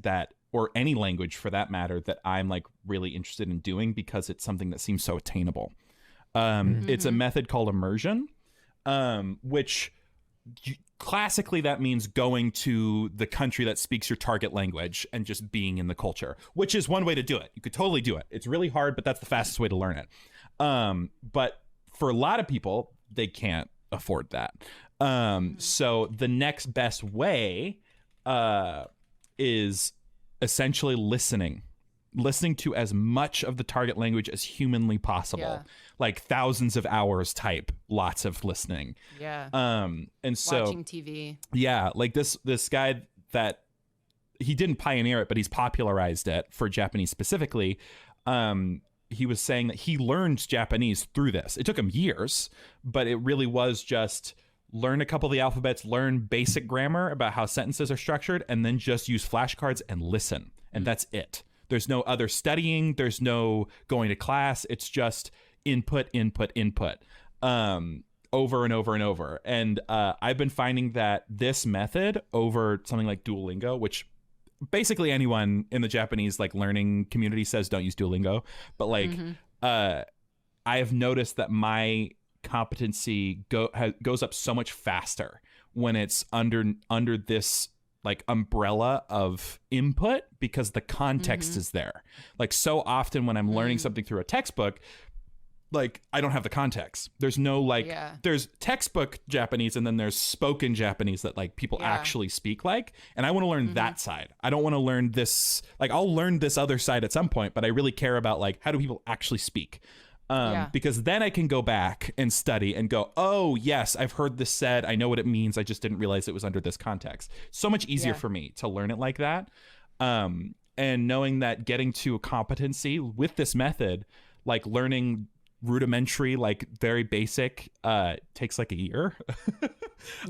or any language for that matter, that I'm like really interested in doing because it's something that seems so attainable. It's a method called immersion, which classically that means going to the country that speaks your target language and just being in the culture, which is one way to do it. You could totally do it. It's really hard, but that's the fastest way to learn it. But for a lot of people, they can't afford that. So the next best way is essentially listening to as much of the target language as humanly possible. Yeah. Like thousands of hours type, lots of listening. Yeah. And so Watching TV. yeah, like this guy that he didn't pioneer it, but he's popularized it for Japanese specifically. He was saying that he learned Japanese through this. It took him years, but it really was just learn a couple of the alphabets, learn basic grammar about how sentences are structured, and then just use flashcards and listen. And that's it. There's no other studying. There's no going to class. It's just input, input, input, over and over and over. And I've been finding that this method over something like Duolingo, which basically anyone in the Japanese like learning community says don't use Duolingo, but like I have noticed that my competency goes up so much faster when it's under this like umbrella of input, because the context is there. Like so often when I'm learning something through a textbook, like I don't have the context. There's no like there's textbook Japanese and then there's spoken Japanese that like people actually speak like, and I want to learn that side. I don't want to learn this, like I'll learn this other side at some point, but I really care about like how do people actually speak. Because then I can go back and study and go, oh yes, I've heard this said, I know what it means, I just didn't realize it was under this context. So much easier for me to learn it like that. And knowing that getting to a competency with this method, like learning rudimentary, like very basic, takes like a year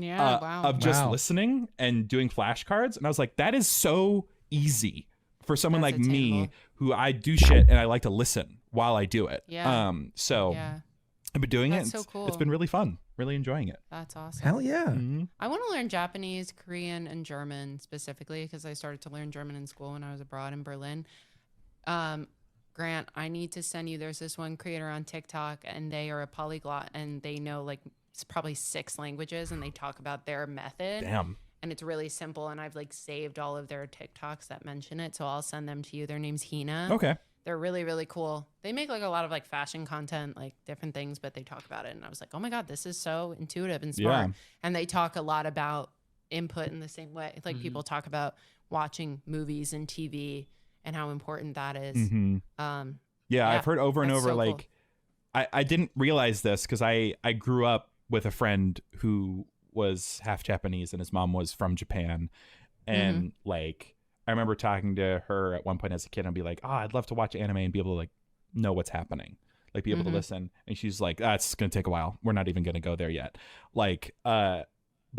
of just listening and doing flashcards. And I was like, that is so easy for someone like me who I do shit and I like to listen while I do it. So I've been doing it. So cool. It's been really fun. Really enjoying it. That's awesome. Hell yeah. I want to learn Japanese, Korean, and German specifically because I started to learn German in school when I was abroad in Berlin. Grant, I need to send you. There's this one creator on TikTok, and they are a polyglot, and they know like it's probably 6 languages, and they talk about their method. Damn. And it's really simple, and I've like saved all of their TikToks that mention it, so I'll send them to you. Their name's Hina. Okay. They're really, really cool. They make like a lot of like fashion content, like different things, but they talk about it. And I was like, oh my God, this is so intuitive and smart. Yeah. And they talk a lot about input in the same way. Like people talk about watching movies and TV and how important that is. Yeah, I've heard over and that's over, so like, cool. I didn't realize this because I grew up with a friend who was half Japanese and his mom was from Japan. And like, I remember talking to her at one point as a kid and be like, I'd love to watch anime and be able to like know what's happening, like be able to listen. And she's like, it's going to take a while. We're not even going to go there yet. Like, but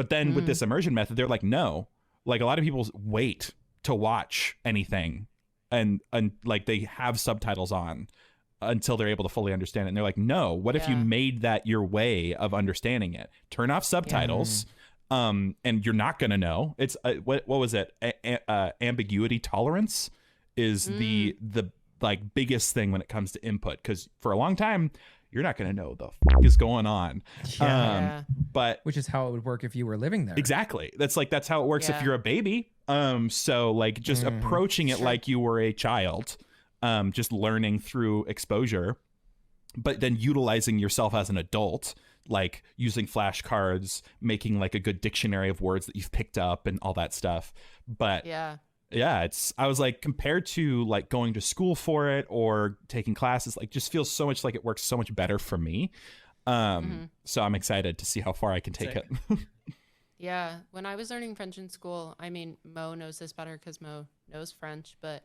then with this immersion method, they're like, no, like a lot of people wait to watch anything and like they have subtitles on until they're able to fully understand it. And they're like, no, what if you made that your way of understanding it? Turn off subtitles. And you're not going to know. It's what was it? Ambiguity tolerance is the like biggest thing when it comes to input. Cause for a long time, you're not going to know the fuck is going on. But which is how it would work if you were living there. Exactly. That's how it works if you're a baby. So like just approaching it like you were a child, just learning through exposure, but then utilizing yourself as an adult, like using flashcards, making like a good dictionary of words that you've picked up and all that stuff. But yeah, I was like, compared to like going to school for it or taking classes, like just feels so much like it works so much better for me. So I'm excited to see how far I can take it. Yeah. When I was learning French in school, I mean, Mo knows this better because Mo knows French, but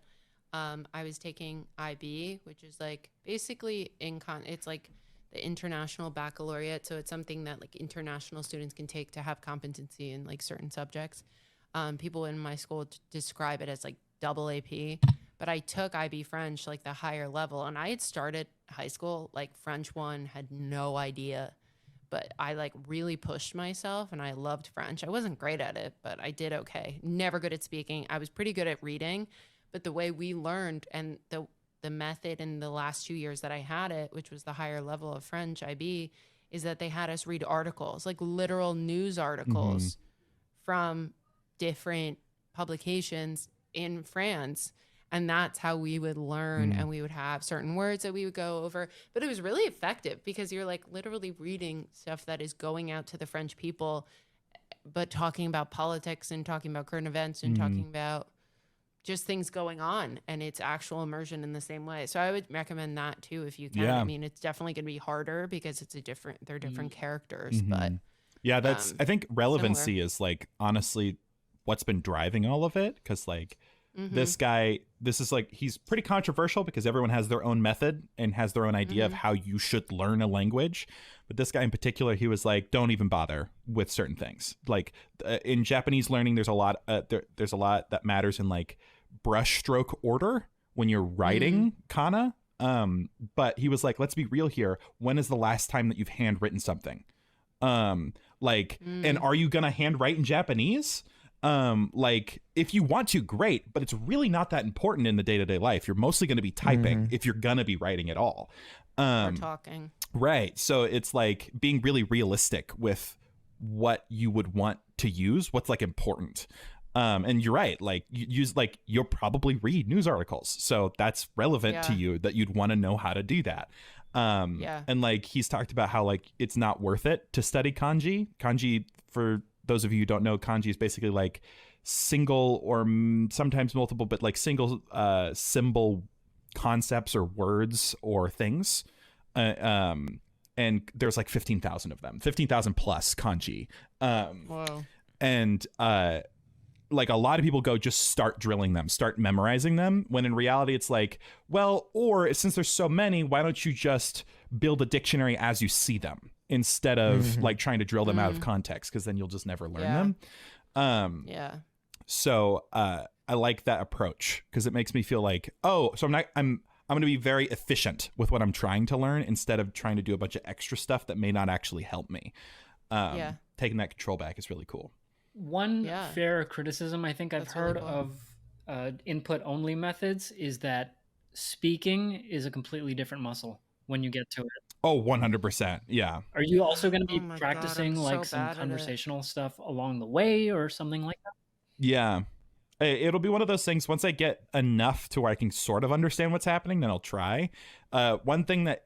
I was taking IB, which is like basically it's like the international baccalaureate. So it's something that like international students can take to have competency in like certain subjects. People in my school describe it as like double AP, but I took IB French, like the higher level. And I had started high school, like French 1, had no idea, but I like really pushed myself and I loved French. I wasn't great at it, but I did okay. Never good at speaking. I was pretty good at reading, but the way we learned and the method in the last 2 years that I had it, which was the higher level of French IB, is that they had us read articles, like literal news articles from different publications in France. And that's how we would learn, and we would have certain words that we would go over. But it was really effective because you're like literally reading stuff that is going out to the French people but talking about politics and talking about current events and talking about just things going on, and it's actual immersion in the same way. So I would recommend that too if you can. Yeah. I mean, it's definitely going to be harder because they're different characters, but Yeah, that's I think relevancy similar. is like honestly what's been driving all of it, because like this guy, this is like, he's pretty controversial because everyone has their own method and has their own idea of how you should learn a language. But this guy in particular, he was like, don't even bother with certain things. Like in Japanese learning, there's a lot there's a lot that matters in like brushstroke order when you're writing kana. But he was like, let's be real here. When is the last time that you've handwritten something? And are you gonna handwrite in Japanese? Like if you want to, great, but it's really not that important in the day-to-day life. You're mostly going to be typing if you're going to be writing at all. Or talking. Right. So it's like being really realistic with what you would want to use, what's like important. And you're right. Like you use, like, you'll probably read news articles. So that's relevant to you, that you'd want to know how to do that. And like he's talked about how like it's not worth it to study kanji. Kanji, for those of you who don't know, kanji is basically like single or sometimes multiple, but like single symbol concepts or words or things. And there's like 15,000 of them, 15,000 plus kanji. Whoa. And like a lot of people go just start drilling them, start memorizing them, when in reality it's like, well, or since there's so many, why don't you just build a dictionary as you see them instead of like trying to drill them out of context, because then you'll just never learn them. So I like that approach because it makes me feel like, oh, so I'm going to be very efficient with what I'm trying to learn instead of trying to do a bunch of extra stuff that may not actually help me. Taking that control back is really cool. One fair criticism I think I've heard of input-only methods is that speaking is a completely different muscle when you get to it. Oh, 100%. Yeah. Are you also going to be God, practicing I'm like so some bad at it. conversational stuff along the way or something like that? Yeah. It'll be one of those things, once I get enough to where I can sort of understand what's happening, then I'll try. One thing that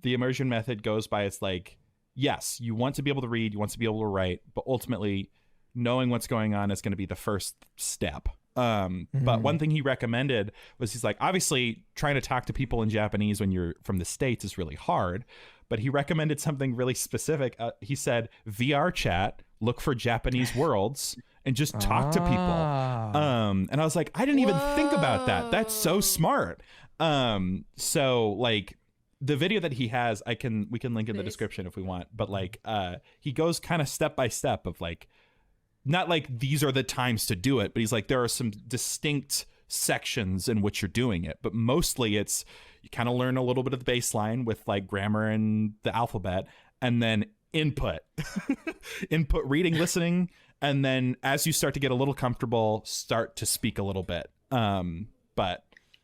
the immersion method goes by is like, yes, you want to be able to read, you want to be able to write, but ultimately knowing what's going on is going to be the first step. But one thing he recommended was, he's like, obviously trying to talk to people in Japanese when you're from the States is really hard, but he recommended something really specific. He said, VR chat, look for Japanese worlds and just talk to people. And I was like, I didn't even think about that. That's so smart. So like the video that he has, we can link in the description if we want, but like, he goes kind of step by step of like, not like these are the times to do it, but he's like, there are some distinct sections in which you're doing it, but mostly it's, you kind of learn a little bit of the baseline with like grammar and the alphabet, and then input, reading, listening. And then as you start to get a little comfortable, start to speak a little bit. But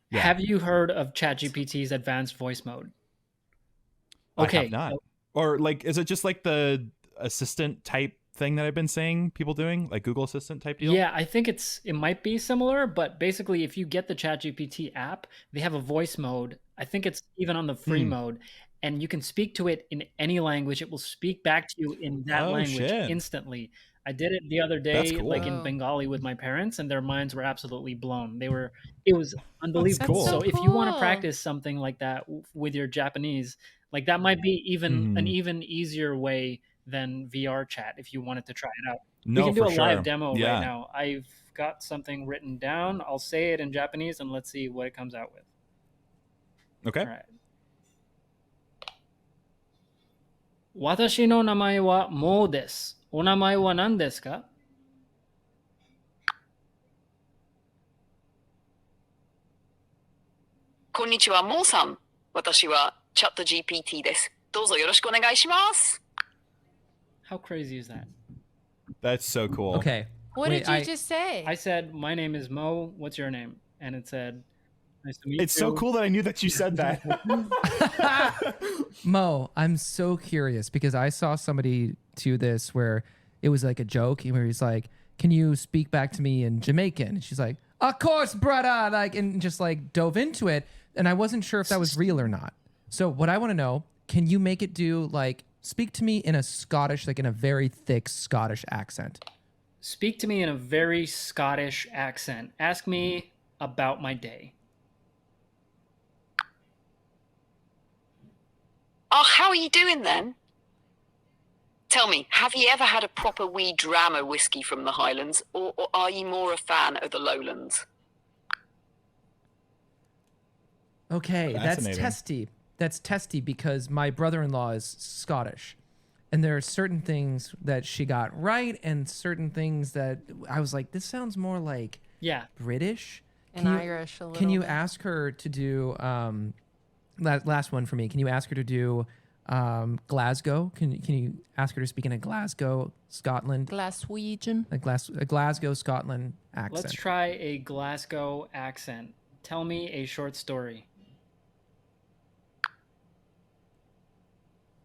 yeah. Have you heard of ChatGPT's advanced voice mode? Okay. I have not. Or like, is it just like the assistant type thing that I've been seeing people doing, like Google Assistant type deal? Yeah, I think it might be similar, but basically if you get the ChatGPT app, they have a voice mode. I think it's even on the free mode, and you can speak to it in any language. It will speak back to you in that language instantly. I did it the other day, like in Bengali with my parents, and their minds were absolutely blown. It was unbelievable. Cool. So if you want to practice something like that with your Japanese, like that might be even an even easier way than VR chat if you wanted to try it out. We can do a live demo right now. I've got something written down. I'll say it in Japanese and let's see what it comes out with. Okay. All right. 私の名前はモーです。お名前は何ですか? こんにちは、モーさん。私はチャット GPT です。どうぞよろしくお願いします。 How crazy is that? That's so cool. Okay. What did you just say? I said, my name is Mo. What's your name? And it said, nice to meet you. It's so cool that I knew that you said that. Mo, I'm so curious because I saw somebody do this where it was like a joke where he's like, can you speak back to me in Jamaican? And she's like, of course, brother. Like, and just like dove into it. And I wasn't sure if that was real or not. So what I want to know, can you make it do like Speak to me in a Scottish, like in a very thick Scottish accent. Speak to me in a very Scottish accent. Ask me about my day. Oh, how are you doing then? Tell me, have you ever had a proper wee drama whiskey from the Highlands, or are you more a fan of the Lowlands? Okay, that's Fascinating. testy. That's testy because my brother-in-law is Scottish. And there are certain things that she got right and certain things that I was like, this sounds more like Yeah. British. And Irish a little Can you bit. ask her to do last one for me? Can you ask her to do Glasgow? Can you ask her to speak in a Glasgow, Scotland, Glaswegian. a Glasgow, Scotland accent? Let's try a Glasgow accent. Tell me a short story.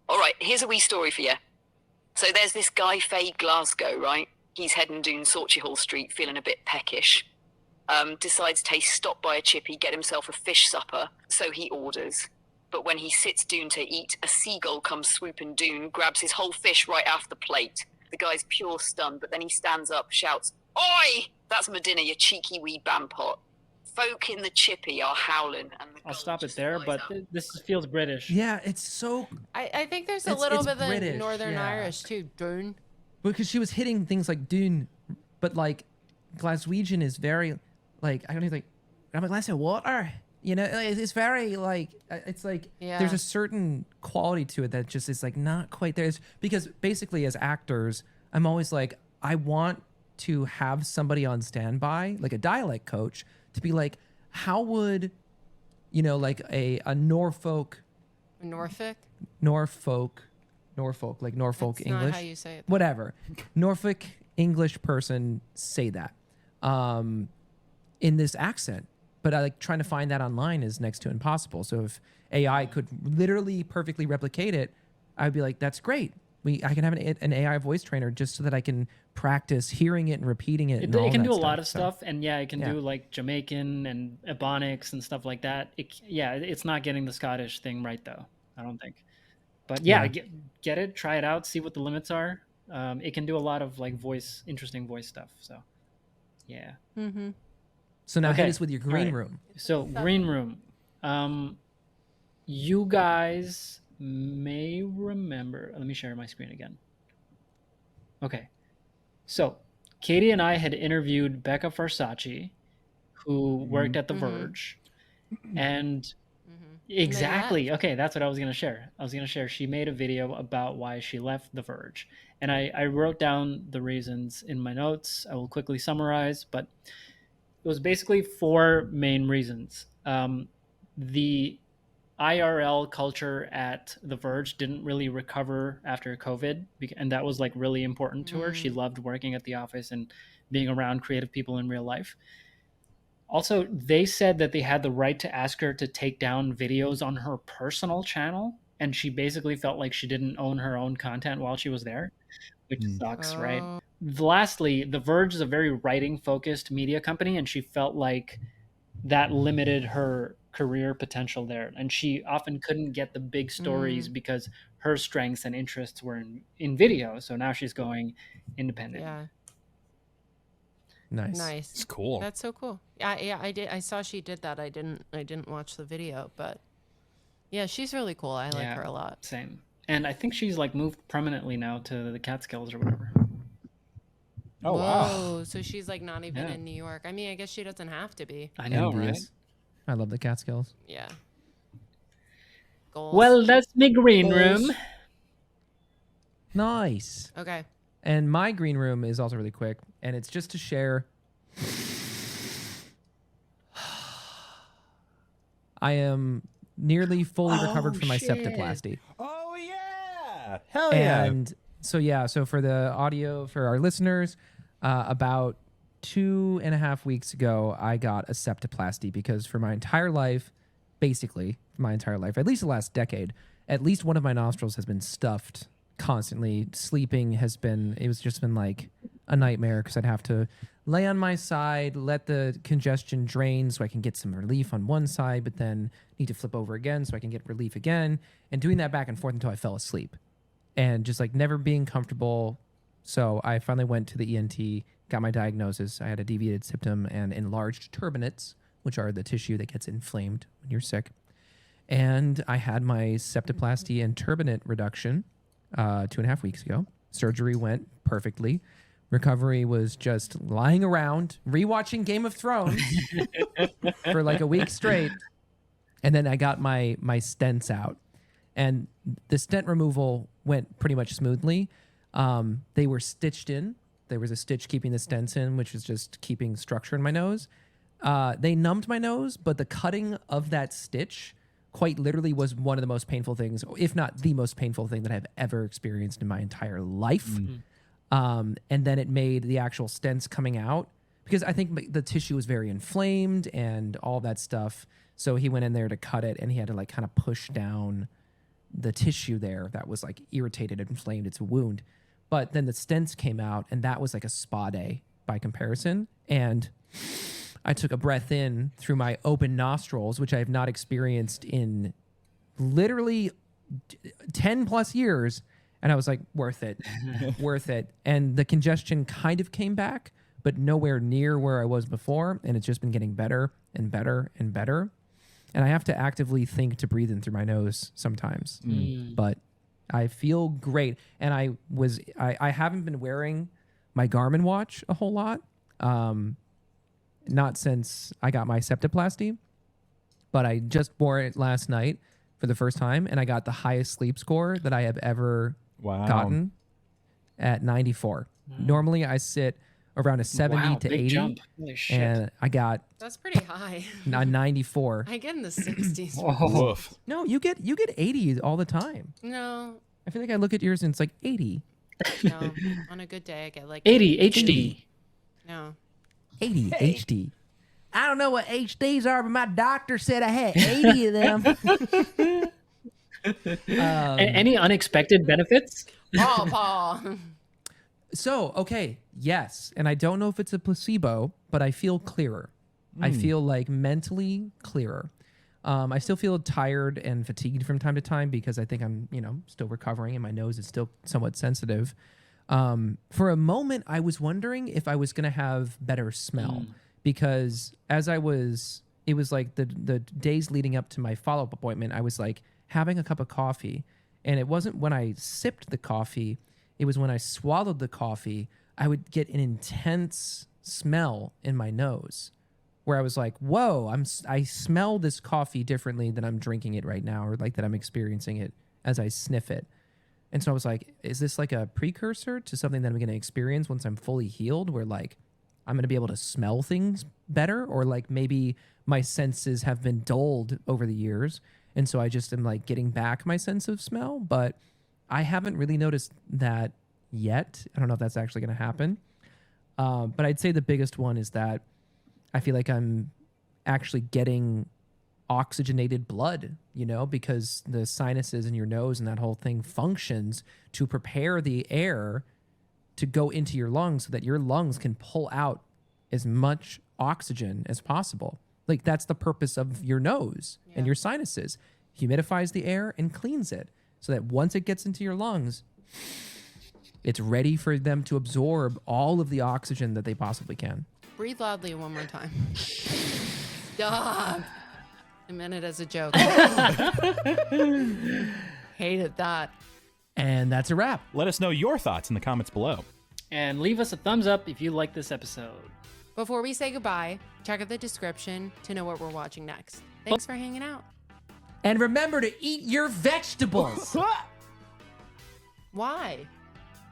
All right, here's a wee story for you. So there's this guy, Faye Glasgow, right? He's heading down Sauchiehall Street, feeling a bit peckish. Decides to stop by a chippy, get himself a fish supper, so he orders. But when he sits down to eat, a seagull comes swooping down, grabs his whole fish right off the plate. The guy's pure stunned, but then he stands up, shouts, "Oi! That's my dinner, you cheeky wee bampot." Folk in the chippy are howling, and the I'll gull stop it just there, flies but up. this feels British. Yeah, it's so I think there's a It's- little it's bit of British, Northern yeah. Irish too. Dune. because she was hitting things like Dune, but like Glaswegian is very like I don't even like I'm a glass of water. You know, it's very like it's like there's Yeah. a certain quality to it that just is like not quite there. It's because basically as actors, I'm always like I want to have somebody on standby, like a dialect coach, to be like, how would like a Norfolk, Norfolk. like Norfolk That's English, not how you say it. whatever, Norfolk English person say that in this accent. But I like trying to find that online is next to impossible. So if AI could literally perfectly replicate it, I'd be like, that's great. I can have an AI voice trainer just so that I can practice hearing it and repeating it. It and all can that do a lot of So- stuff, and yeah, it can Yeah. do like Jamaican and Ebonics and stuff like that. It's not getting the Scottish thing right though, I don't think. But yeah, Yeah. get it, try it out, see what the limits are. It can do a lot of like interesting voice stuff. So yeah. Mm-hmm. So now Okay. hit us with your All green right. room. So green room. You guys may remember. Let me share my screen again. Okay. So Katie and I had interviewed Becca Versace, who worked at The Verge. And exactly. Okay, that's what I was going to share. She made a video about why she left The Verge. And I wrote down the reasons in my notes. I will quickly summarize, but it was basically 4 main reasons. The IRL culture at The Verge didn't really recover after COVID, and that was like really important to her. She loved working at the office and being around creative people in real life. Also, they said that they had the right to ask her to take down videos on her personal channel, and she basically felt like she didn't own her own content while she was there, which sucks, right? Lastly, The Verge is a very writing-focused media company, and she felt like that limited her career potential there, and she often couldn't get the big stories because her strengths and interests were in video. So now she's going independent. Yeah. Nice. It's cool. That's so cool. Yeah, I did. I saw she did that. I didn't watch the video, but yeah, she's really cool. I like her a lot. Same. And I think she's like moved permanently now to the Catskills or whatever. Oh, wow. Whoa, so she's like not even Yeah. in New York. I mean, I guess she doesn't have to be. I know, right? Envious. I love the Catskills. Yeah. Goals. Well, that's my green room. Nice. Okay. And my green room is also really quick, and it's just to share. I am nearly fully recovered from my septoplasty. Oh yeah! Hell yeah! And so for the audio for our listeners, about 2.5 weeks ago, I got a septoplasty because for my entire life, basically my entire life, at least the last decade, at least one of my nostrils has been stuffed constantly. Sleeping it was just been like a nightmare because I'd have to lay on my side, let the congestion drain so I can get some relief on one side, but then need to flip over again so I can get relief again, and doing that back and forth until I fell asleep. and just like never being comfortable. So I finally went to the ENT, got my diagnosis. I had a deviated septum and enlarged turbinates, which are the tissue that gets inflamed when you're sick. And I had my septoplasty and turbinate reduction 2.5 weeks ago. Surgery went perfectly. Recovery was just lying around, rewatching Game of Thrones for like a week straight. And then I got my stents out. And the stent removal went pretty much smoothly. They were stitched in. There was a stitch keeping the stents in, which was just keeping structure in my nose. They numbed my nose, but the cutting of that stitch quite literally was one of the most painful things, if not the most painful thing that I've ever experienced in my entire life. And then it made the actual stents coming out, because I think the tissue was very inflamed and all that stuff. So he went in there to cut it, and he had to like kind of push down the tissue there that was like irritated and inflamed. It's a wound. But then the stents came out, and that was like a spa day by comparison. And I took a breath in through my open nostrils, which I have not experienced in literally 10 plus years. And I was like, worth it, worth it. And the congestion kind of came back, but nowhere near where I was before. And it's just been getting better and better and better. And I have to actively think to breathe in through my nose sometimes. But I feel great. And I haven't been wearing my Garmin watch a whole lot. Not since I got my septoplasty, but I just wore it last night for the first time, and I got the highest sleep score that I have ever gotten at 94. Normally I sit around a 70 to 80, jump. Holy shit. and I got That's pretty high. a 94. I get in the 60s. Woof. No, you get 80 all the time. No, I feel like I look at yours and it's like 80. no. On a good day, I get like 80 HD. No. 80 HD. I don't know what HDs are, but my doctor said I had 80 of them. Any unexpected benefits? Paul. So, okay, yes. And I don't know if it's a placebo, but I feel clearer. I feel like mentally clearer. I still feel tired and fatigued from time to time because I think I'm, still recovering and my nose is still somewhat sensitive. For a moment, I was wondering if I was going to have better smell because it was like the days leading up to my follow-up appointment, I was like having a cup of coffee, and it wasn't when I sipped the coffee, it was when I swallowed the coffee, I would get an intense smell in my nose where I was like, whoa, I smell this coffee differently than I'm drinking it right now, or like that I'm experiencing it as I sniff it. And so I was like, is this like a precursor to something that I'm going to experience once I'm fully healed, where like I'm going to be able to smell things better, or like maybe my senses have been dulled over the years. And so I just am like getting back my sense of smell, but I haven't really noticed that yet. I don't know if that's actually going to happen. But I'd say the biggest one is that I feel like I'm actually getting oxygenated blood, because the sinuses in your nose and that whole thing functions to prepare the air to go into your lungs so that your lungs can pull out as much oxygen as possible. Like that's the purpose of your nose and your sinuses. Humidifies the air and cleans it so that once it gets into your lungs, it's ready for them to absorb all of the oxygen that they possibly can. Breathe loudly one more time. Stop. I meant it as a joke. Hated that. And that's a wrap. Let us know your thoughts in the comments below. And leave us a thumbs up if you like this episode. Before we say goodbye, check out the description to know what we're watching next. Thanks for hanging out. And remember to eat your vegetables. Why?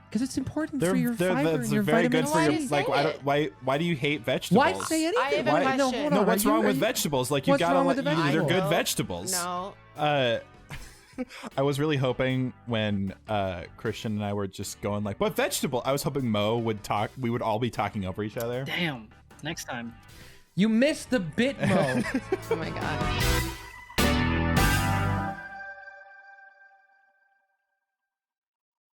Because it's important for your fiber and your very vitamins. good for Why your did you say why do you hate vegetables? Why say anything? I have a Why- question. No, hold No, on. what's Are wrong with you- vegetables? Like you what's gotta wrong with let the they're vegetables? good vegetables. No. I was really hoping when Christian and I were just going like, what vegetable? I was hoping Mo would talk. We would all be talking over each other. Damn. Next time. You missed the bit, Mo. Oh my God.